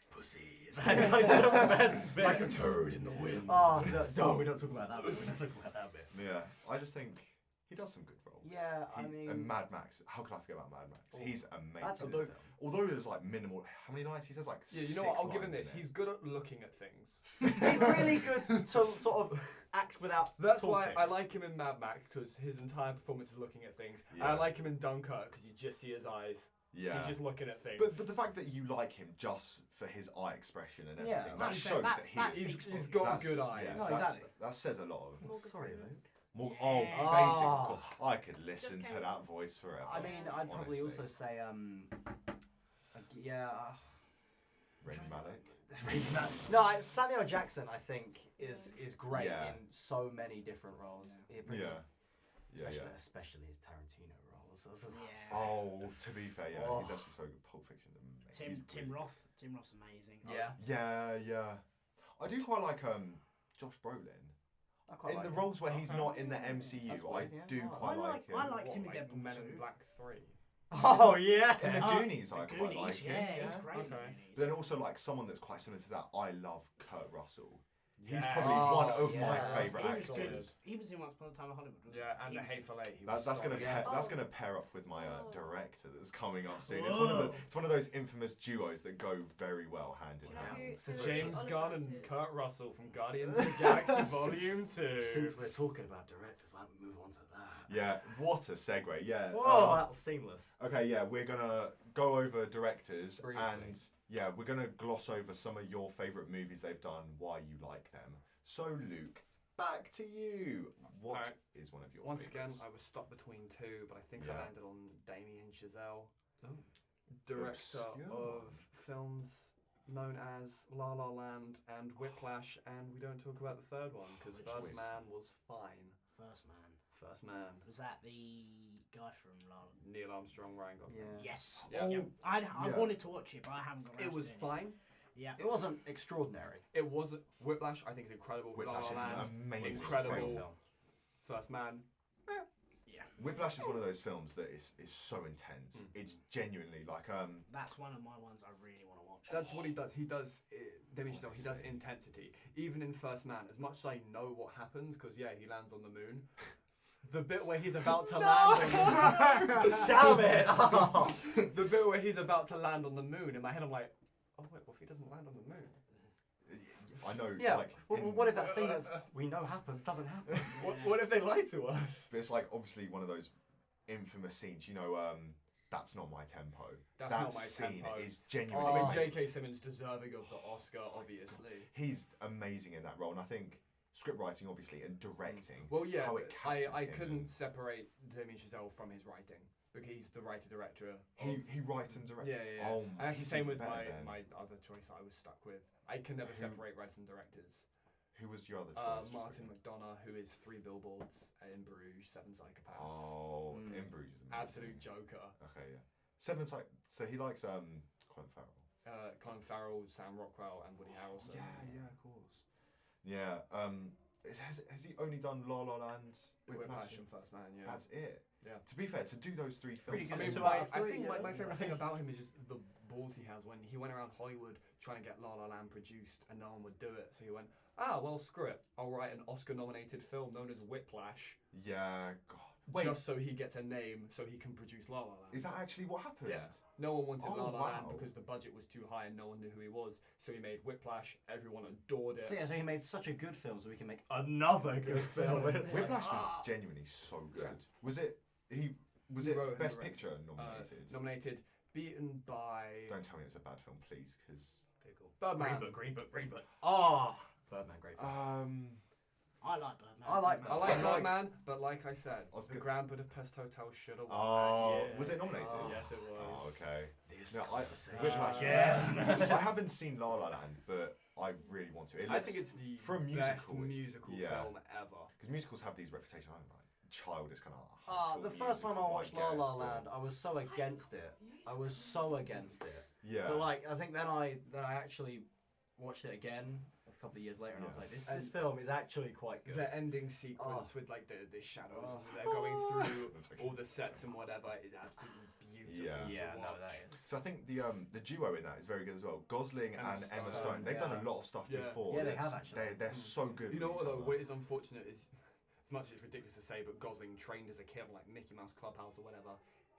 pussy. That's like the best bit. Like a turd in the wind. Oh, no, we don't talk about that bit. We don't talk about that bit. Yeah, I just think he does some good roles. Yeah, I and mean- Mad Max. How could I forget about Mad Max? He's amazing. That's a although, good film. although there's like minimal. How many lines? He says like. Yeah, you know what? 6 I'll give him lines this. in it. He's good at looking at things. He's really good to sort of act without That's talking. why I like him in Mad Max, because his entire performance is looking at things. And I Yeah. like him in Dunkirk because you just see his eyes. Yeah. He's just looking at things. But the fact that you like him just for his eye expression and Yeah, everything, like that you shows said, that he that's- is. he's got That's- good eyes. Yeah, No, that's- exactly. that says a lot of. Morgan Sorry, Freeman. Luke. More, Yeah. oh, basic. Ah. I could listen Just to came that to- voice forever. I mean, I'd probably honestly. also say, yeah. Rami Malek. No, Samuel Jackson, I think, is great Yeah. in so many different roles. Yeah. Especially his Tarantino roles. That's what Yeah. Oh, to be fair, yeah, Oh. he's actually so good. Pulp Fiction's amazing. Tim Roth. Tim Roth's amazing. Yeah. Yeah. I do quite like Josh Brolin. I quite In like the him. roles where he's not in the MCU, That's I weird, yeah. do Oh, quite I like him. liked him in Like Deadpool Men 2. in Black 3. Oh, yeah. In the Oh, Goonies, I The quite like Goonies, him. yeah, he's great in the Okay. Goonies. But then also like someone that's quite similar to that, I love Kurt Russell. He's Yeah. probably Oh, one of my yeah. favourite He was good. actors. He was in Once Upon a Time in Hollywood, wasn't Yeah, and he? The He was- Hateful Eight. he That's was gonna solid. Yeah. that's Oh. gonna pair up with my Oh. director that's coming up soon. It's one of those infamous duos that go very well hand in Do you know hand. who- Since who James Oliver Gunn and is? Kurt Russell from Guardians of the Galaxy Volume 2. Since we're talking about directors, why don't we move on to that? Yeah, what a segue. Yeah. Whoa, that was seamless. Okay, yeah, we're gonna go over directors Briefly. and yeah, we're gonna gloss over some of your favourite movies they've done, why you like them. So Luke, back to you. What is Alright. one of your Once favourites? again, I was stuck between two, but I think Yeah. I landed on Damien Chazelle, Oh. director Obscure. of films known as La La Land and Whiplash, and we don't talk about the third one because Which First was- Man was fine. First Man. First Man, Was that the guy from La La Land? Neil Armstrong, Ryan Gosling. Yeah. Yes. Yeah. Yep. I yeah. wanted to watch it, but I haven't got around It to was doing fine. Yeah. It wasn't extraordinary. It was Whiplash. I think is incredible. Whiplash La is La an Land, amazing incredible. film. First Man. Yeah. Whiplash is one of those films that is so intense. It's genuinely like That's one of my ones I really want to watch. That's what he does. He does. Damien Chazelle. He does Honestly. intensity. Even in First Man, as much as I know what happens, because yeah, he lands on the moon. The bit where he's about to land on Damn it! Oh. the bit where he's about to land on the moon. In my head, I'm like, oh wait, what if he doesn't land on the moon? I know Yeah. like What if that thing that we know happens doesn't happen? What if they lie to us? But it's like obviously one of those infamous scenes, That's Not My Tempo. That's that Not My scene Tempo. is genuinely I mean, amazing. J.K. Simmons deserving of the Oscar, obviously. He's amazing in that role, and I think script writing, obviously, and directing. Well, yeah, how it captures I him couldn't and- separate Damien Chazelle from his writing because he's the writer-director. He writes and directs. Yeah. Oh, And that's the he's same even with better then. my other choice that I was stuck with. I can never separate writers and directors. Who was your other choice? just Martin quickly? McDonagh, who is 3 Billboards, In Bruges, 7 Psychopaths. Oh, In Bruges is amazing. Absolute joker. Okay, yeah. So he likes Colin Farrell. Colin Farrell, Sam Rockwell, and Woody Harrelson. Yeah, of course. Yeah. Has he only done La La Land, Whiplash and First Man, yeah. That's it. Yeah. To be fair, to do those 3 Pretty films. good. I mean, Two my, out of I three, think yeah. my favourite thing about him is just the balls he has when he went around Hollywood trying to get La La Land produced and no one would do it. So he went, well, screw it. I'll write an Oscar-nominated film known as Whiplash. Yeah, God. Wait, Just so he gets a name so he can produce La La Land. is that actually what happened? Yeah. No one wanted La Oh, La Land wow. because the budget was too high and no one knew who he was. So he made Whiplash. Everyone adored it. So yeah, so he made such a good film, so we can make another good film. It's Whiplash like, was genuinely so good. Yeah. Was it? Was He it wrote and Best directed. Picture nominated? Nominated, beaten by Don't tell me it's a bad film, please, because. Okay, cool. Birdman. Green Book. Oh, Birdman, great film. I like Birdman. I like I like Birdman, but like I said, I was the good. Grand Budapest Hotel should have won Oh, that year. was it nominated? Oh. Yes, it was. Oh, okay. This No, conversation. Whiplash. Again. I haven't seen La La Land, but I really want to. I think it's the for a best musical, musical yeah. film ever. because musicals have these reputation. I don't know, childish kind of. The first time I watched La La Land, I was so against it. I was so against it. Yeah. But like, I think then I actually watched it again a couple of years later, and I was Yeah. like, this film is actually quite good. The ending sequence with like the shadows and they're going through all the sets and whatever is absolutely beautiful. Yeah. to no, watch. that is. So I think the duo in that is very good as well. Gosling and Emma Stone. They've done a lot of stuff Yeah. before. Yeah, they that's- have actually. They're so good. You know with what each though? other. What is unfortunate is, as much as it's ridiculous to say, but Gosling trained as a kid on like Mickey Mouse Clubhouse or whatever.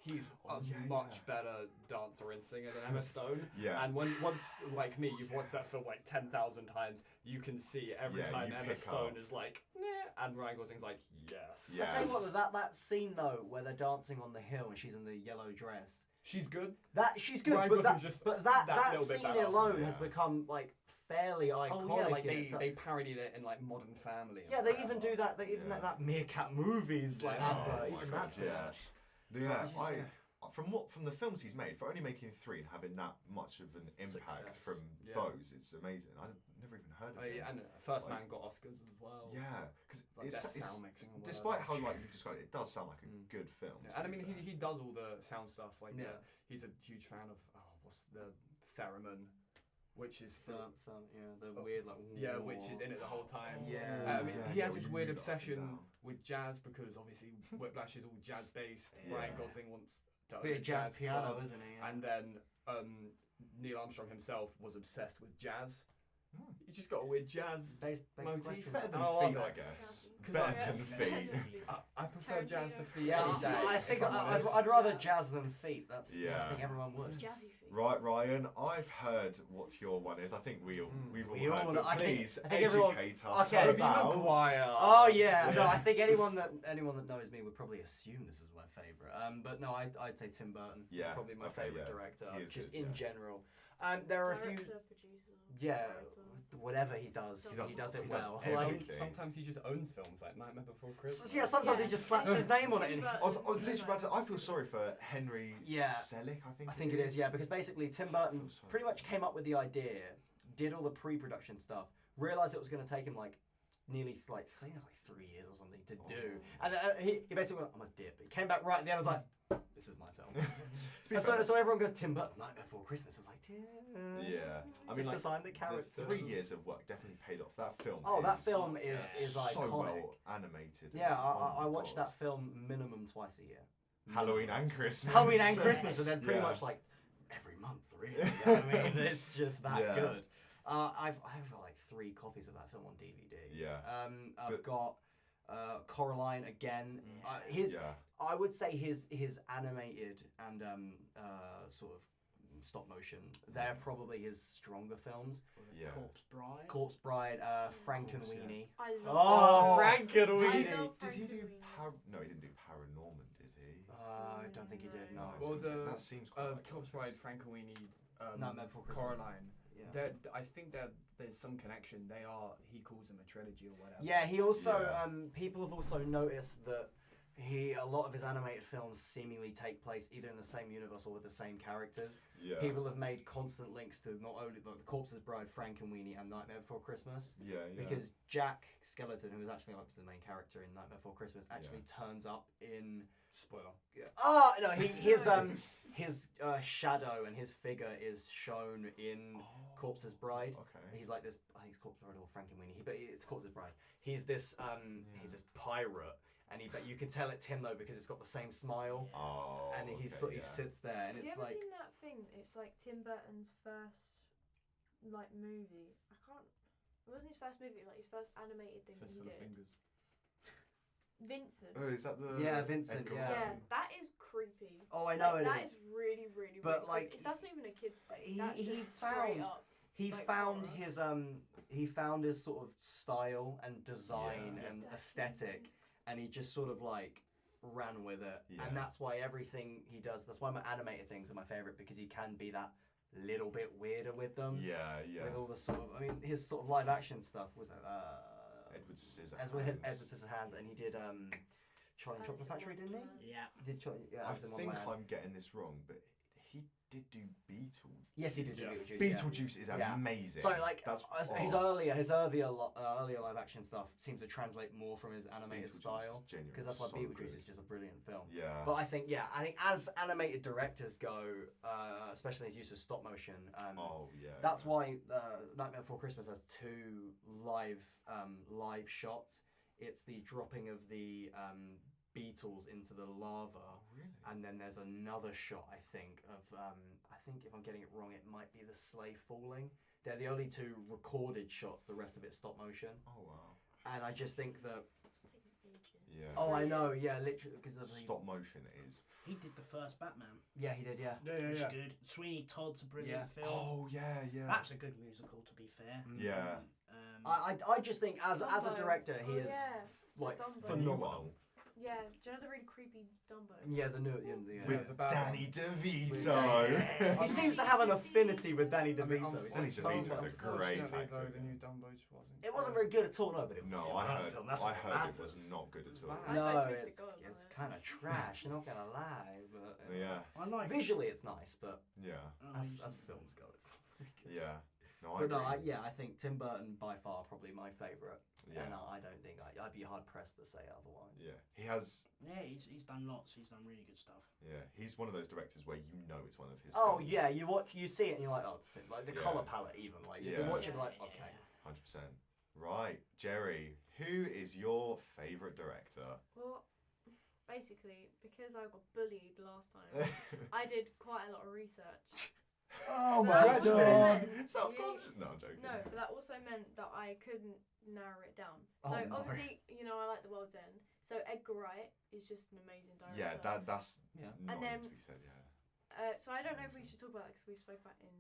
He's a much better dancer and singer than Emma Stone. Yeah. And once, like me, you've watched that film like 10,000 times, you can see every Yeah, time you Emma pick Stone up. is like, nah, and Ryan Gosling's like, yes. Yeah. I tell you what, that scene though, where they're dancing on the hill and she's in the yellow dress. She's good. That she's good, Ryan but Gosling's just that that little bit scene better. alone has Yeah. become like fairly iconic. Oh yeah, like in they itself. parodied it in like Modern Family. and Yeah, they whatever. even do that. They even Yeah. that Meerkat movies like Yeah. advert. Oh my Even God, that's yeah. yeah. Yeah, from the films he's made, for only making 3 and having that much of an impact Success. from Yeah. those, it's amazing. I've never even heard of Oh, it. yeah, and First Like- Man got Oscars as well. Yeah, because Like it's, best sound mixing or despite whatever. how like you've described it, it does sound like a Mm. good film. Yeah, to and I be mean, fair. he does all the sound stuff. Like, Yeah. he's a huge fan of what's the theremin, which is for The weird like. yeah, which is in it the whole time. Yeah. I mean, Yeah, he yeah, has we this weird move it up and obsession down. with jazz because obviously Whiplash is all jazz based. Yeah. Ryan Gosling wants to own Bit a of jazz piano, club. isn't he? Yeah. And then Neil Armstrong himself was obsessed with jazz. Hmm. He's just got a weird jazz. Based motif. question. Better than I love feet, I it. guess. 'Cause Better I- than feet. I prefer jazz to feet. Yeah, any day, I if think I'm I'd honest. rather jazz than feet. That's I Yeah. think everyone would. Jazzy feet. Right, Ryan. I've heard what your one is. I think we've all We heard. all- But I think- please I think everyone- educate us Okay, Tobey about. Maguire. Oh yeah, no, I think anyone that knows me would probably assume this is my favorite. But no, I'd say Tim Burton. Yeah, He's probably my okay, favorite yeah. director, He is just good, in yeah. general. There are a few, Director, producer, yeah, writer. whatever he does, He he does it does well. everything. Like, Sometimes he just owns films like Nightmare Before Christmas. yeah, sometimes he Yeah. just slaps his name on it. Tim And Burton. I was literally about to. I feel sorry for Henry Yeah. Selick. I think it is, yeah, because basically Tim Burton feel sorry pretty for much came up with the idea, did all the pre-production stuff, realized it was going to take him like nearly like I think it was like 3 years or something to do, and he basically went, I'm a dip. He came back right at the end. I was like, this is my film. be And fair- so everyone goes, Tim Burton's Nightmare Before Christmas. I was like, Yeah, I mean, He's like designed the the characters. 3 years of work definitely paid off. That film. Oh, that is film is so iconic. well animated. Yeah, Oh my I watch God. that film minimum twice a year. Halloween and Christmas. Halloween and Christmas, and then pretty Yeah. much like every month, really. You know what I mean, it's just that Yeah. good. I've got like 3 copies of that film on DVD. Yeah. I've But- got Coraline again. His, Yeah. I would say his animated and sort of stop motion. They're probably his stronger films. Yeah. Corpse Bride. Corpse Bride, Frank and course, yeah. Weenie. I Oh, love Frank and I Weenie. love Did he Frank do and Weenie. No, he didn't do Paranorman, did he? I don't think he did. No. No, Well, that seems quite like Corpse Bride, Frankenweenie, Nightmare Before Christmas. Coraline. I think that there's some connection. He calls them a trilogy or whatever. Yeah, he also people have also noticed that a lot of his animated films seemingly take place either in the same universe or with the same characters. Yeah. People have made constant links to not only the Corpse's Bride, Frankenweenie, and Nightmare Before Christmas. Yeah. Because Jack Skeleton, who is actually the main character in Nightmare Before Christmas, actually turns up in. Spoiler. Oh no, his shadow and his figure is shown in Corpse's Bride. Okay. He's like this. I think it's Corpse's Bride or Frankenweenie. But it's Corpse's Bride. He's this pirate. And you can tell it's him though because it's got the same smile. Oh. And he sits there, and Have it's you ever like. seen that thing? It's like Tim Burton's first movie. It wasn't his first movie. Like his first animated thing that he did. Fingers. Vincent. Oh, is that the? Yeah, Vincent. Edgar Yeah. Yeah, that is creepy. Oh, I know That it is. is really, really, But, really creepy. That's not even a kid's thing. That's just straight up. He like found horror. he found his sort of style and design and aesthetic. And he just sort of like ran with it, and that's why everything he does. That's why my animated things are my favorite because he can be that little bit weirder with them. Yeah. With all the sort of, his sort of live action stuff was Edward Scissorhands. Edward Scissorhands, and he did Charlie and Chocolate Factory, didn't he? Yeah. He did I think I'm getting this wrong, but he did do Beetlejuice. Yes, he did do Beetlejuice. Beetlejuice is amazing. So like his earlier live action stuff seems to translate more from his animated style because that's why Beetlejuice is just a brilliant film. Yeah. But I think as animated directors go, especially his use of stop motion. That's why Nightmare Before Christmas has two live shots. It's the dropping of the beetles into the lava, and then there's another shot I think if I'm getting it wrong, it might be the sleigh falling. They're the only two recorded shots. The rest of it's stop motion. Oh wow! And I just think that. It's taking ages. Yeah. Oh, I know. Yeah, literally because stop motion is. He did the first Batman. Yeah, he did. Yeah. Which is good. Sweeney Todd's a brilliant film. Oh yeah. That's a good musical, to be fair. Yeah. I just think as a director he is like phenomenal. Yeah, do you know the really creepy Dumbo? Yeah, the new with Danny DeVito. He seems to have an affinity with Danny DeVito. Danny DeVito's a great actor. Though, the new Dumbo's wasn't. It wasn't very good at all, no, but it was a I Tim Burton film. That's heard what it matters. was not good at all. No, it's kind of trash. I'm not gonna lie, but I like visually it's nice, but as films go, it's not very good. Yeah. No, I think Tim Burton by far probably my favourite. Yeah. And I don't think I'd be hard pressed to say otherwise. Yeah, he has. Yeah, he's done lots. He's done really good stuff. Yeah, he's one of those directors where you know it's one of his. Oh films. yeah, you see it and you're like, oh, it's Tim. Like the colour palette even. Like you can watch it like, okay. 100%. Right, Jerry, who is your favourite director? Well, basically, because I got bullied last time, I did quite a lot of research. Oh my God! Self-conscious? No, I'm joking. No, but that also meant that I couldn't narrow it down. So obviously, I like The World's End. So Edgar Wright is just an amazing director. Yeah, that's not And then, to be said. Yeah. so I don't know if we should talk about it because we spoke about it in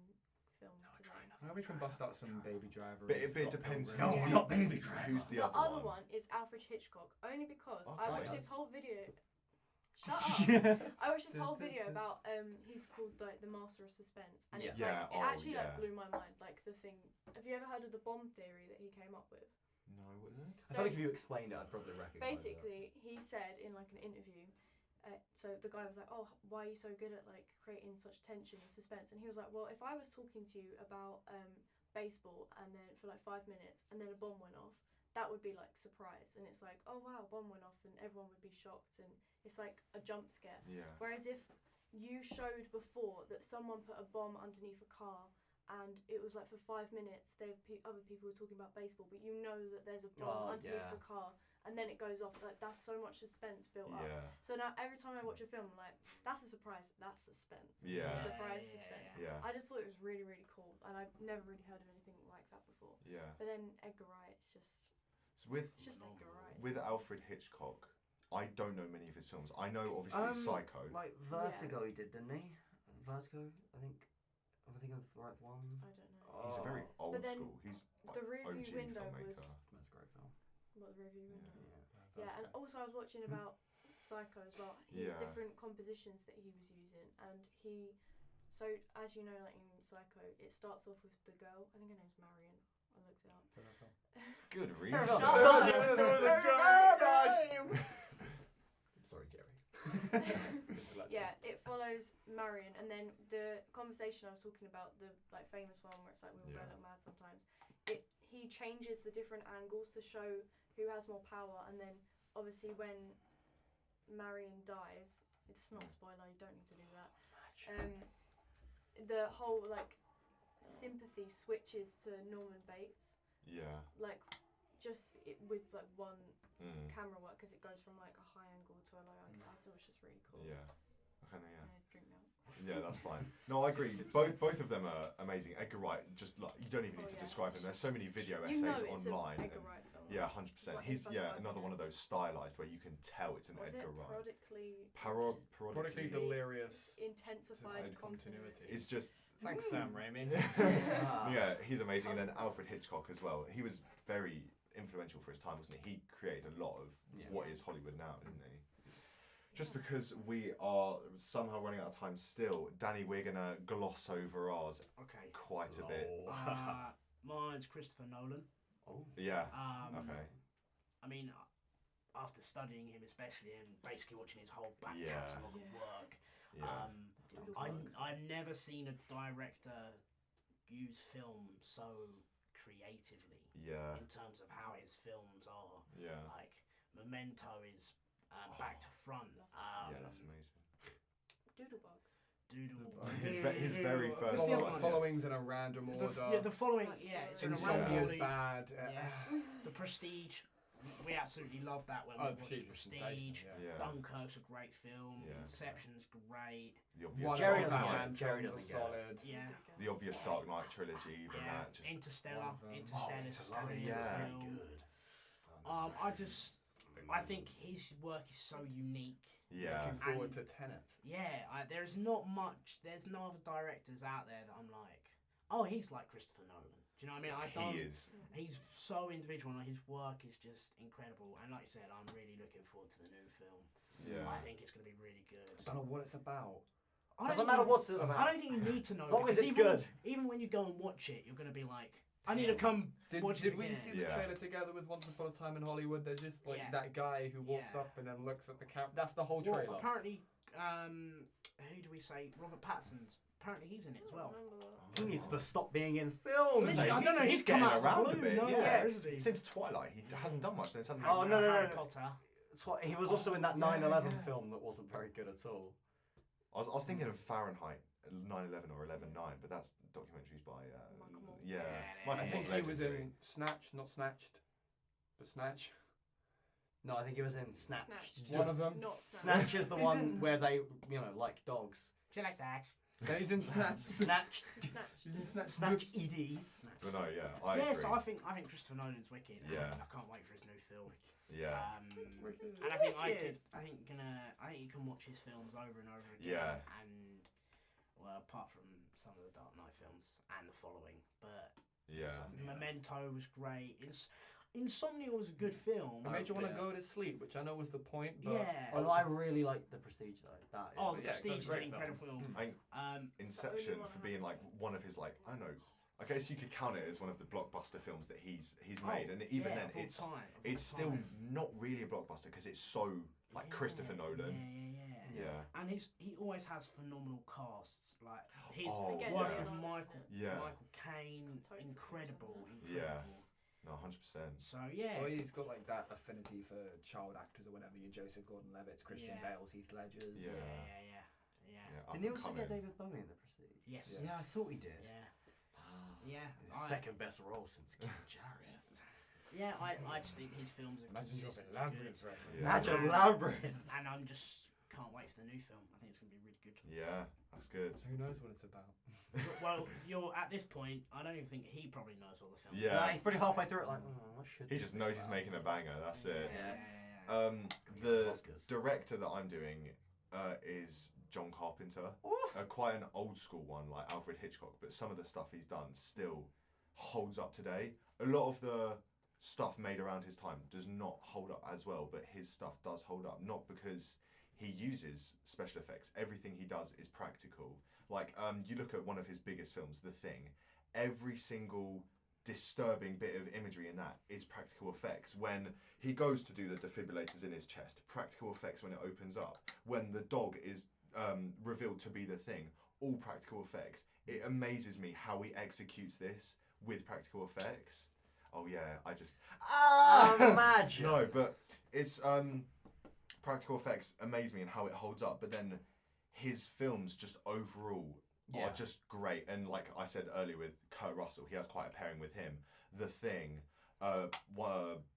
film today. We can bust out some Baby Driver. But it depends. No, not Baby Driver. Who's the The other other one? one is Alfred Hitchcock, only because Oh, I sorry. watched this whole video. Shut up! I watched this whole video about he's called like the Master of Suspense, and it's like it actually like blew my mind. Like the thing. Have you ever heard of the bomb theory that he came up with? No, what is it? I feel like if you explained it, I'd probably recognise it. Basically, he said in like an interview. So the guy was like, "Oh, why are you so good at like creating such tension and suspense?" And he was like, "Well, if I was talking to you about baseball and then for like 5 minutes and then a bomb went off, that would be like surprise. And it's like, oh wow, bomb went off and everyone would be shocked and it's like a jump scare. Yeah. Whereas if you showed before that someone put a bomb underneath a car and it was like for 5 minutes, other people were talking about baseball, but you know that there's a bomb underneath the car and then it goes off, like that's so much suspense built up. So now every time I watch a film, I'm like, that's a surprise, that's suspense. Yeah. Surprise, suspense. Yeah. I just thought it was really, really cool and I've never really heard of anything like that before. Yeah. But then Edgar Wright, it's just... So with Edgar Wright. With Alfred Hitchcock, I don't know many of his films. I know obviously Psycho. Like Vertigo, he did, didn't he? Vertigo, I think. Am I thinking of the right one? I don't know. He's a very old But then school. He's like the Rearview OG Window filmmaker. was... That's a great film. What, the Rearview Window? Yeah, and also I was watching about Psycho as well. His different compositions that he was using, and he So as you know, like in Psycho, it starts off with the girl. I think her name's Marion. I looked it up. Good Fair reason. enough. I'm sorry, Gary. Yeah, it follows Marion, and then the conversation I was talking about, the like famous one where it's like we all go a little mad sometimes. He changes the different angles to show who has more power, and then obviously when Marion dies, it's not a spoiler. You don't need to do that. The whole like sympathy switches to Norman Bates. Yeah. Like just with like one camera work, because it goes from like a high angle to a low angle. I thought it was just really cool. Yeah. Okay, yeah. Drink now. Yeah, that's fine. No, I agree. Both of them are amazing. Edgar Wright, just like you don't even need to describe him. There's so many video essays online. Edgar Wright film. Yeah, 100%. He's another one of those stylized where you can tell it's an Edgar Wright. Parodically delirious. Intensified continuity. It's just. Thanks, Sam Raimi. Yeah, he's amazing. And then Alfred Hitchcock as well. He was very influential for his time, wasn't he? He created a lot of what is Hollywood now, didn't he? Just because we are somehow running out of time still, Danny, we're going to gloss over ours quite a bit. Mine's Christopher Nolan. Oh. Yeah, okay. I mean, after studying him especially and basically watching his whole back catalogue of work, I've never seen a director use film so creatively in terms of how his films are. Yeah. Like, Memento is back to front. Yeah, that's amazing. Doodlebug. His very first followings in a random order. The following, it's in a random order. Bad. The Prestige. We absolutely loved that when we watched Prestige. Dunkirk's a great film. Inception's great. The obvious Jerry Dark Jerry Knight doesn't solid. Yeah. The obvious Dark Knight trilogy, even that. Just Interstellar. Interstellar's good. I think his work is so unique. Yeah. Looking forward to Tenet. Yeah, there's not much. There's no other directors out there that I'm like, oh, he's like Christopher Nolan. Do you know what I mean? He is. He's so individual, and his work is just incredible. And like you said, I'm really looking forward to the new film. Yeah. I think it's going to be really good. I don't know what it's about. Doesn't matter what's it about. I don't think you need to know. As long as it's good. Even when you go and watch it, you're going to be like, I need to come watch it Did we see the trailer together with Once Upon a Time in Hollywood? There's just like that guy who walks up and then looks at the camera. That's the whole trailer. Well, apparently, who do we say? Robert Pattinson's. Apparently he's in it as well. He needs to stop being in films. I don't know. He's come getting out around a bit. Yeah. Since Twilight, he hasn't done much. Then suddenly. Oh no! Harry Potter. He was also in that 9/11 film that wasn't very good at all. I was thinking of Fahrenheit 9/11 or 11/9, but that's documentaries by I think he was in Snatch, not Snatched, but Snatch. No, I think he was in Snatch. One of them. Snatch is the one where they, like dogs. Do you like that? So he's in Snatch. Snatch. He's in Snatch. Snatch ED. But no, I agree. So I think Christopher Nolan's wicked. Yeah. I can't wait for his new film. Yeah. And I think you can watch his films over and over again. Yeah. And apart from some of the Dark Knight films and the following, but Memento was great. Insomnia was a good film. It made you want to go to sleep, which I know was the point. But Although I really like The Prestige though. The Prestige is an incredible film. Inception for being like one of his I don't know. I guess you could count it as one of the blockbuster films that he's made, and even then it's still not really a blockbuster because it's so like Christopher Nolan. Yeah. And he always has phenomenal casts. Like his work with Michael Caine, incredible. Yeah. No, 100%. So Well, he's got like that affinity for child actors or whatever. Your Joseph Gordon-Levitt's, Christian Bale's, Heath Ledger's. Yeah. Didn't he also get David Bowie in The Prestige? Yes. Yeah, I thought he did. Yeah. His second best role since King Jareth. Yeah, I just think his films are consistently good. Imagine Labyrinth. And I'm just can't wait for the new film. I think it's going to be really good. Yeah, that's good. Who knows what it's about? Well, you're at this point. I don't even think he probably knows what the film is. Yeah. He's pretty halfway through it. Like, what should he just knows he's making a banger. That's it. Yeah. The director that I'm doing is John Carpenter. Quite an old school one, like Alfred Hitchcock. But some of the stuff he's done still holds up today. A lot of the stuff made around his time does not hold up as well, but his stuff does hold up. Not because he uses special effects. Everything he does is practical. Like, you look at one of his biggest films, The Thing. Every single disturbing bit of imagery in that is practical effects. When he goes to do the defibrillators in his chest, practical effects when it opens up. When the dog is revealed to be the Thing, all practical effects. It amazes me how he executes this with practical effects. Oh yeah, I just imagine. No, but it's practical effects amaze me and how it holds up. But then his films just overall are just great. And like I said earlier with Kurt Russell, he has quite a pairing with him. The Thing,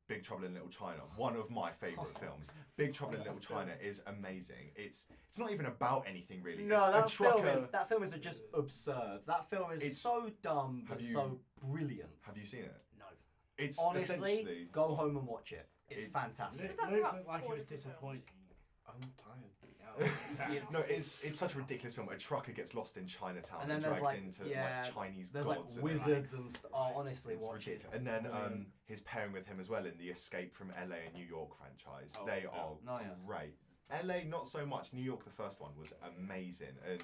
Big Trouble in Little China, one of my favourite films. Big Trouble in Little China is amazing. It's not even about anything really. No, it's that film is just absurd. That film is so dumb but so brilliant. Have you seen it? No. It's honestly, essentially go home and watch it. It's fantastic. Luke looked like he was disappointed. I'm tired. No, it's such a ridiculous film. A trucker gets lost in Chinatown and then dragged there's into Chinese there's gods. Like wizards and stuff. Oh, honestly, it's watch ridiculous. it. And then his pairing with him as well in the Escape from LA and New York franchise. They are great. LA not so much. New York, the first one, was amazing. And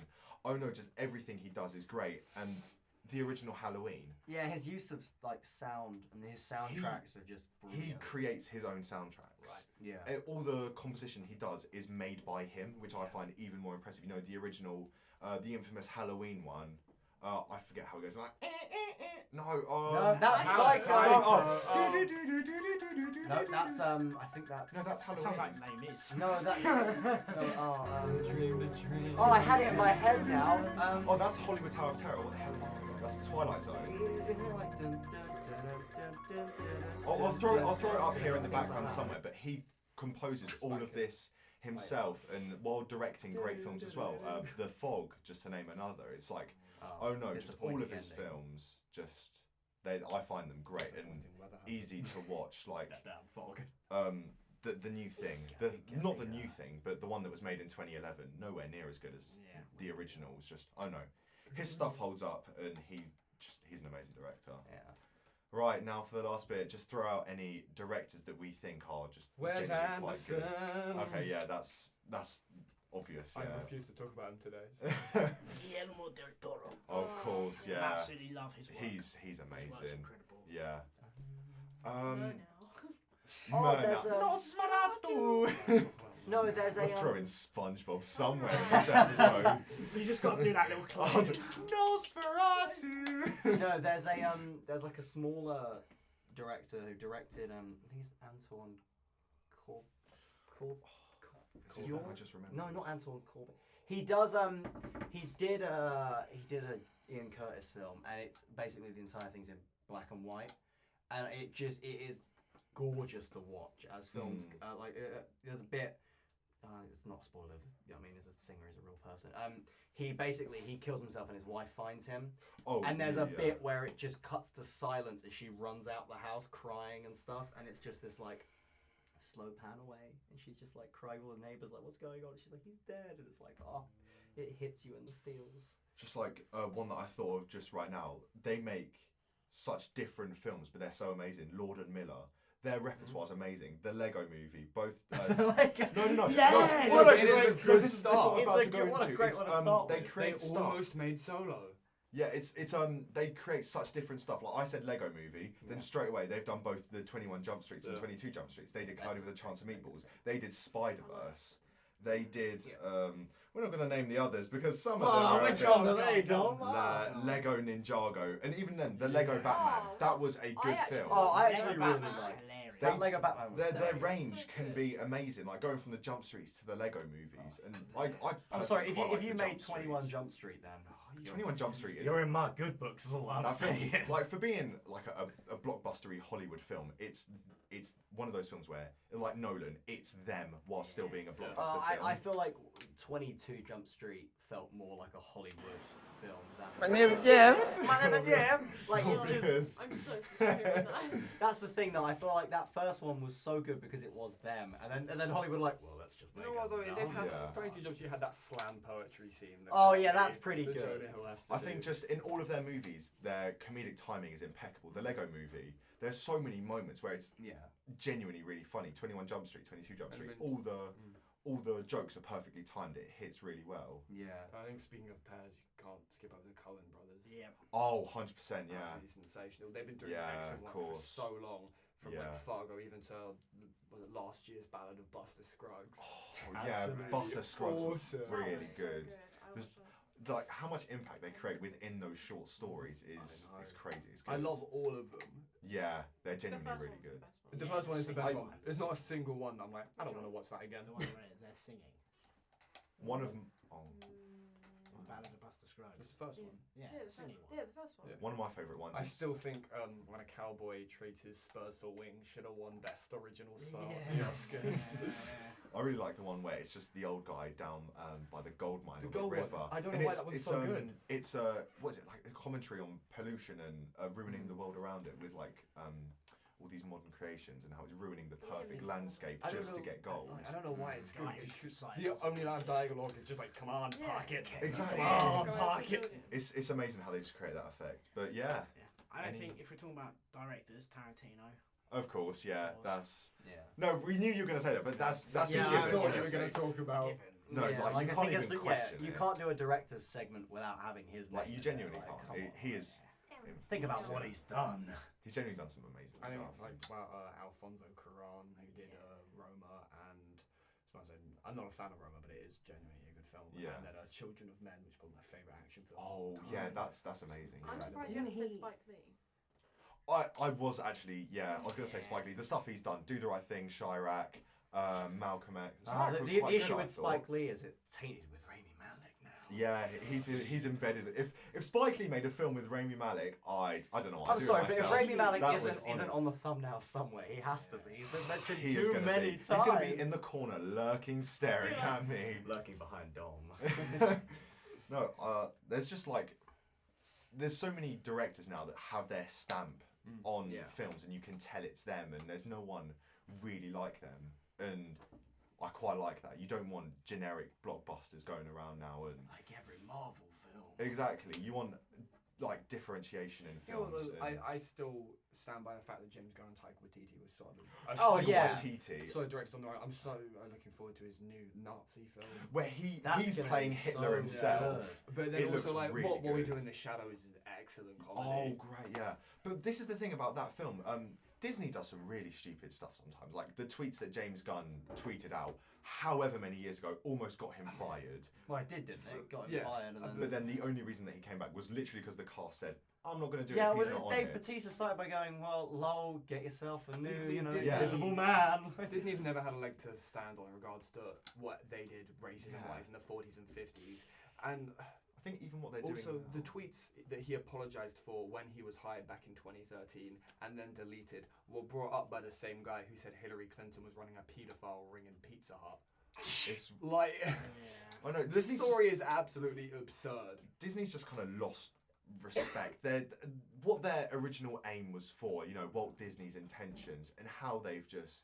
just everything he does is great. And the original Halloween. Yeah, his use of like sound and his soundtracks are just brilliant. He creates his own soundtracks. Right. Yeah. All the composition he does is made by him, which I find even more impressive. You know, the original, the infamous Halloween one. I forget how it goes. Like, no, that's Psycho. No, that's I think that's. No, that's Halloween. Sounds like Les Mis. No, that. Oh, I had it in my head now. That's Hollywood Tower of Terror. What the hell? That's the Twilight Zone. Isn't it like? I'll throw it up here in the background somewhere. But he composes all of this himself, and while directing great films as well. The Fog, just to name another. It's like, just all of his films, I find them great and easy to watch. Like that damn Fog. The new thing, not the new thing, but the one that was made in 2011, nowhere near as good as the originals. Just his stuff holds up, and he's an amazing director. Yeah. Right, now for the last bit, just throw out any directors that we think are just Where's genuinely quite good. Anderson? Okay, yeah, that's obvious. Yeah. I refuse to talk about him today. So. Guillermo del Toro. Of course, I yeah. absolutely love his work. He's His work's amazing. incredible. Yeah. There's Nosferatu. No, there's a. We'll throw in SpongeBob somewhere in this episode. You just got to do that little clip. Nosferatu. No, there's like a smaller director who directed I think it's Antoine I just remember. No, not Antoine Corbin. He does he did a Ian Curtis film, and it's basically the entire thing's in black and white, and it is gorgeous to watch as films. There's a bit. It's not a spoiler. I mean, as a singer, he's a real person. He kills himself and his wife finds him. And there's a bit where it just cuts to silence as she runs out the house crying and stuff, and it's just this like slow pan away, and she's just like crying. All the neighbors like, what's going on? And she's like, he's dead, and it's like, it hits you in the feels. Just like one that I thought of just right now. They make such different films, but they're so amazing. Lord and Miller. Their repertoire's amazing. The Lego Movie, both. No. Yes! What It is a good start. This is what I'm about to go What a into. great one to start They with. create They stuff. almost made Solo. Yeah, it's they create such different stuff. Like I said, Lego Movie. Then straight away they've done both the 21 Jump Streets and 22 Jump Streets. They did Cloudy with a Chance of Meatballs. They did Spider-Verse. They did. We're not going to name the others because some of them are. Which ones are they, Dom? Lego Ninjago, and even then, the Lego Batman. That was a good film. I actually really Batman's like. hilarious. That Lego Batman was Their nice. range can be amazing, like going from the Jump Streets to the Lego movies. And I'm sorry, if personally you quite like made the 21 Streets. Jump Street, then 21 Jump Street is. you're in my good books. Is all I'm That film's, saying. like for being like a blockbustery Hollywood film, it's one of those films where, like Nolan, it's them while still being a blockbuster film. I feel like 22 Jump Street felt more like a Hollywood film than. My name is Jim. Like it's just, I'm so sorry with that. that's the thing though. I feel like that first one was so good because it was them, and then Hollywood were like, well, let's just make You know what, though? It did have Yeah. 22 Jump Street had that slam poetry scene. Oh, yeah, that's pretty that good. Jonah Hill has to I do. think just in all of their movies, their comedic timing is impeccable. The Lego Movie, there's so many moments where it's genuinely really funny. 21 Jump Street, 22 Jump Street, all the jokes are perfectly timed. It hits really well. Yeah. I think speaking of pairs, you can't skip over the Coen brothers. Yeah. Oh, 100%, yeah. Absolutely sensational. They've been doing Yeah, excellent of work for course. so long, from Yeah. like Fargo even to last year's Ballad of Buster Scruggs. Oh, yeah, Absolutely Buster Scruggs was awesome. That really was so good. I There's- watched that. Like how much impact they create within those short stories is I know. crazy. It's good. I love all of them. Yeah, they're The genuinely first really one's good. the best one. The Yeah, first one is the best I- one. There's not a single one that I'm like, I don't want to watch that again. The one where they're singing. One of Ballad of Buster Scruggs. It's the first Yeah. one. Yeah, Yeah, the singing first, one. yeah, the first one. Yeah. one of my favourite ones. I is- still think when a cowboy trades his spurs for wings should have won Best Original Song Yeah. at the Oscars. I really like the one where it's just the old guy down by the gold mine The on gold the one. river. I don't know And why it's, that was it's, so good. It's what is it like a commentary on pollution and ruining the world around it with like all these modern creations and how it's ruining the Yeah, perfect makes landscape I don't just to know- get gold. I don't know why it's good. Guy It's who's just- excited the as only line of always. dialogue is just like, come on, Yeah. park it. Exactly. Come Yeah, on, the guy park who it. wrote It's amazing how they just create that effect. But yeah, I don't Any- think if we're talking about directors, Tarantino. of course, yeah, Of course. that's Yeah. no. We knew you were going to say that, but that's Yeah, a I given. thought you were honestly. going to talk It's a about. given. No, yeah, like, you I can't think even it's question you it. can't do a director's segment without having his Like, name you in genuinely there, like, can't. come on. He is. it. Think about Yeah. what he's done. He's genuinely done some amazing I think stuff. like Alfonso Cuarón, who did Roma, and so I said I'm not a fan of Roma, but it is genuinely a good film. Yeah. And then Children of Men, which is probably my favourite action film. Oh of all yeah, time. that's amazing. I'm Yeah. surprised you Didn't haven't said he- Spike Lee. I was actually I was gonna say Spike Lee. The stuff he's done, Do the Right Thing, Chirac, Malcolm X. Chirac was The quite issue good, I with thought. Spike Lee is it's tainted with Rami Malek now. Yeah, he's embedded. If Spike Lee made a film with Rami Malek, I don't know. I'd I'm do it sorry, but if myself. Rami Malek That isn't would on the thumbnail somewhere, he has to be. He's been mentioned He is too gonna many be. times. He's gonna be in the corner, lurking, staring at me. lurking behind Dom. No, there's just like, there's so many directors now that have their stamp on Yeah. films, and you can tell it's them, and there's no one really like them, and I quite like that. You don't want generic blockbusters going around now, and Like every Marvel film. exactly, you want like differentiation in You know, films. and I still stand by the fact that James Gunn and Taika Waititi was sort of Oh, Taika yeah. Waititi, So directors on the right. I'm so looking forward to his new Nazi film. where That's he's gonna playing be Hitler so himself. good. But then It also looks like really what we do good. in the shadows is an excellent Oh, comedy. great, yeah. But this is the thing about that film. Disney does some really stupid stuff sometimes. Like the tweets that James Gunn tweeted out, however many years ago, almost got him fired. Well, it did, didn't it? Got him Yeah, fired and then. But then the only reason that he came back was literally because the cast said, "I'm not going to do yeah, it if well, he's not on Dave it." Bautista started by going, "Well, lol, get yourself a new, Disney- Yeah. invisible man." Disney's never had a leg to stand on in regards to what they did racism-wise Yeah. in the 40s and 50s. And I think even what they're also doing. the tweets that he apologised for when he was hired back in 2013 and then deleted were brought up by the same guy who said Hillary Clinton was running a paedophile ring in Pizza Hut. It's, Like, Yeah. I know the Disney's story is absolutely absurd. Disney's just kind of lost respect. What their original aim was for, Walt Disney's intentions, and how they've just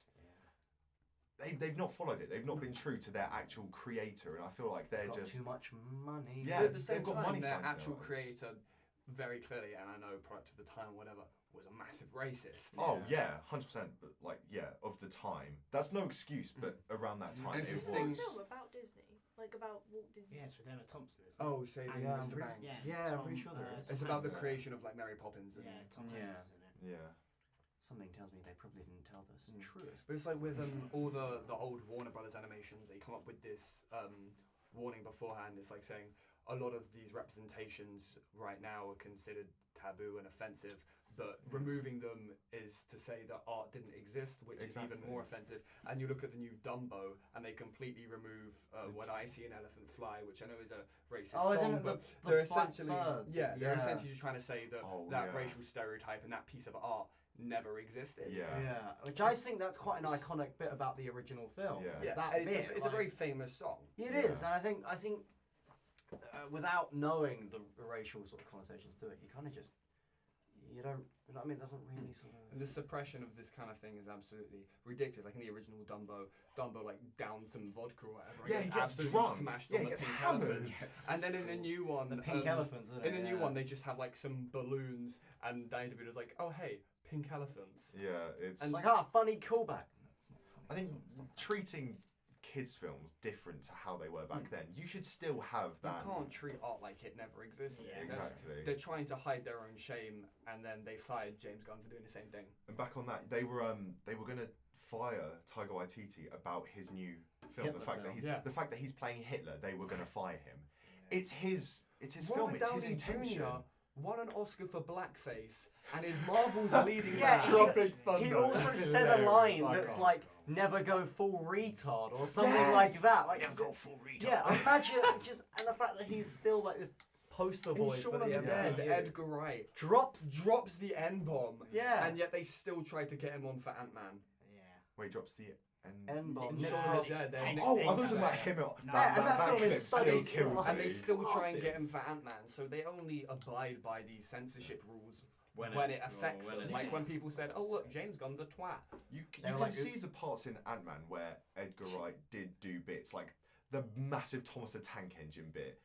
they've not followed it. They've not been true to their actual creator, and I feel like they're Got just too much money. Yeah, But at the same they've got time, money their signed to their actual eyes. creator, very clearly, and I know product of the time or whatever, was a massive racist. Oh yeah, 100%. But of the time, that's no excuse. But around that time, And it's it just Is things- there a was. film about Disney? Like about Walt Disney? Yeah, it's with Emma Thompson, isn't it? Oh, Saving Yeah, I'm Mr. pretty- Banks. Yeah, I'm pretty sure there is. It's Tom about the Hanks. creation of like Mary Poppins. And, Yeah, Tom Yeah. Hanks is in it. Yeah. Something tells me they probably didn't tell the Mm. truest. But it's like with all the old Warner Brothers animations, they come up with this warning beforehand. It's like saying a lot of these representations right now are considered taboo and offensive, but removing them is to say that art didn't exist, which is even Exactly. more offensive. And you look at the new Dumbo, and they completely remove "When I See an Elephant Fly," which I know is a racist Oh, isn't song, it the but the they're black essentially birds? they're Yeah. essentially just trying to say that Oh, that yeah. racial stereotype and that piece of art never existed. Yeah. Yeah, which I think that's quite an iconic bit about the original film. Yeah. Yeah, that and bit, it's a like- very famous song. It Yeah. is, and I think without knowing the racial sort of connotations to it, you kind of just you don't. You know what I mean? It doesn't really sort of. And the suppression of this kind of thing is absolutely ridiculous. Like in the original Dumbo like downs some vodka or whatever. and Yeah, he gets absolutely drunk. smashed Yeah, on he the gets pink hammered. elephant. And then in the new one, The pink elephants, isn't in it? the new Yeah. one, they just have like some balloons, and Danny DeVito's like, "Oh hey, pink elephants." Yeah, it's. It's like funny callback. I think treating kids' films different to how they were back then. You should still have that. You can't treat art like it never existed. Yeah, exactly. They're trying to hide their own shame, and then they fired James Gunn for doing the same thing. And back on that, they were gonna fire Taika Waititi about his new film. Hitler film. The fact that he's playing Hitler, they were gonna fire him. It's his film. Robert It's his Downey intention. Jr. won an Oscar for blackface, and his Marvel's leading Yeah, man. Tropic Thunder. He also That's said a line hilarious. that's like, "Never go full retard" or something Yes. like that. Like, Never go full retard. yeah, imagine just and the fact that he's still like this poster boy In for Shaun the of the Dead, MCU. Edgar Wright drops. drops the N-bomb, Yeah. and yet they still try to get him on for Ant-Man. Yeah. Wait, drops the N-bomb. In Nick Shaun of Frost. the Dead, they- Nick Oh, I Frost. thought it was about him. No. that film clip is still stunning. kills And they me. still try and get him Classes. for Ant-Man, so they only abide by these censorship rules When when it- it affects when them. it's- Like when people said, "Oh look, James Gunn's a twat." You They were can like, see "Oops." the parts in Ant-Man where Edgar Wright did do bits like the massive Thomas the Tank Engine bit.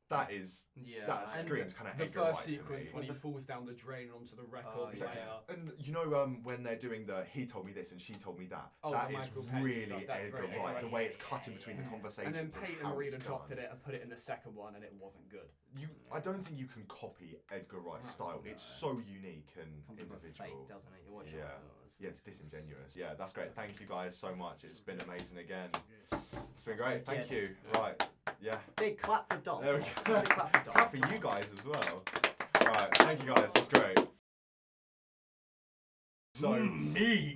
That is Yeah. that And screams kind of The Edgar first Wright to sequence me. when he falls down the drain onto the record Oh, Exactly. player. And you know when they're doing the he told me this and she told me that. Oh, That the is Michael Caine really stuff, that's Edgar very Wright. Edgar The way it's cut in between the yeah. conversations. And then Peyton how Reed it's adopted done. it and put it in the second one, and it wasn't good. I don't think you can copy Edgar Wright's No, style. no. It's so unique and Comes across individual. fake, doesn't it? You watch it. Yeah. Yeah, it's disingenuous. Yeah, that's great. Thank you guys so much. It's been amazing again. It's been great. Thank you. Right. Yeah. Big clap for Dom. There we Big go. clap for Dom. Clap for you guys as well. Right. Thank you guys. That's great. So. Me.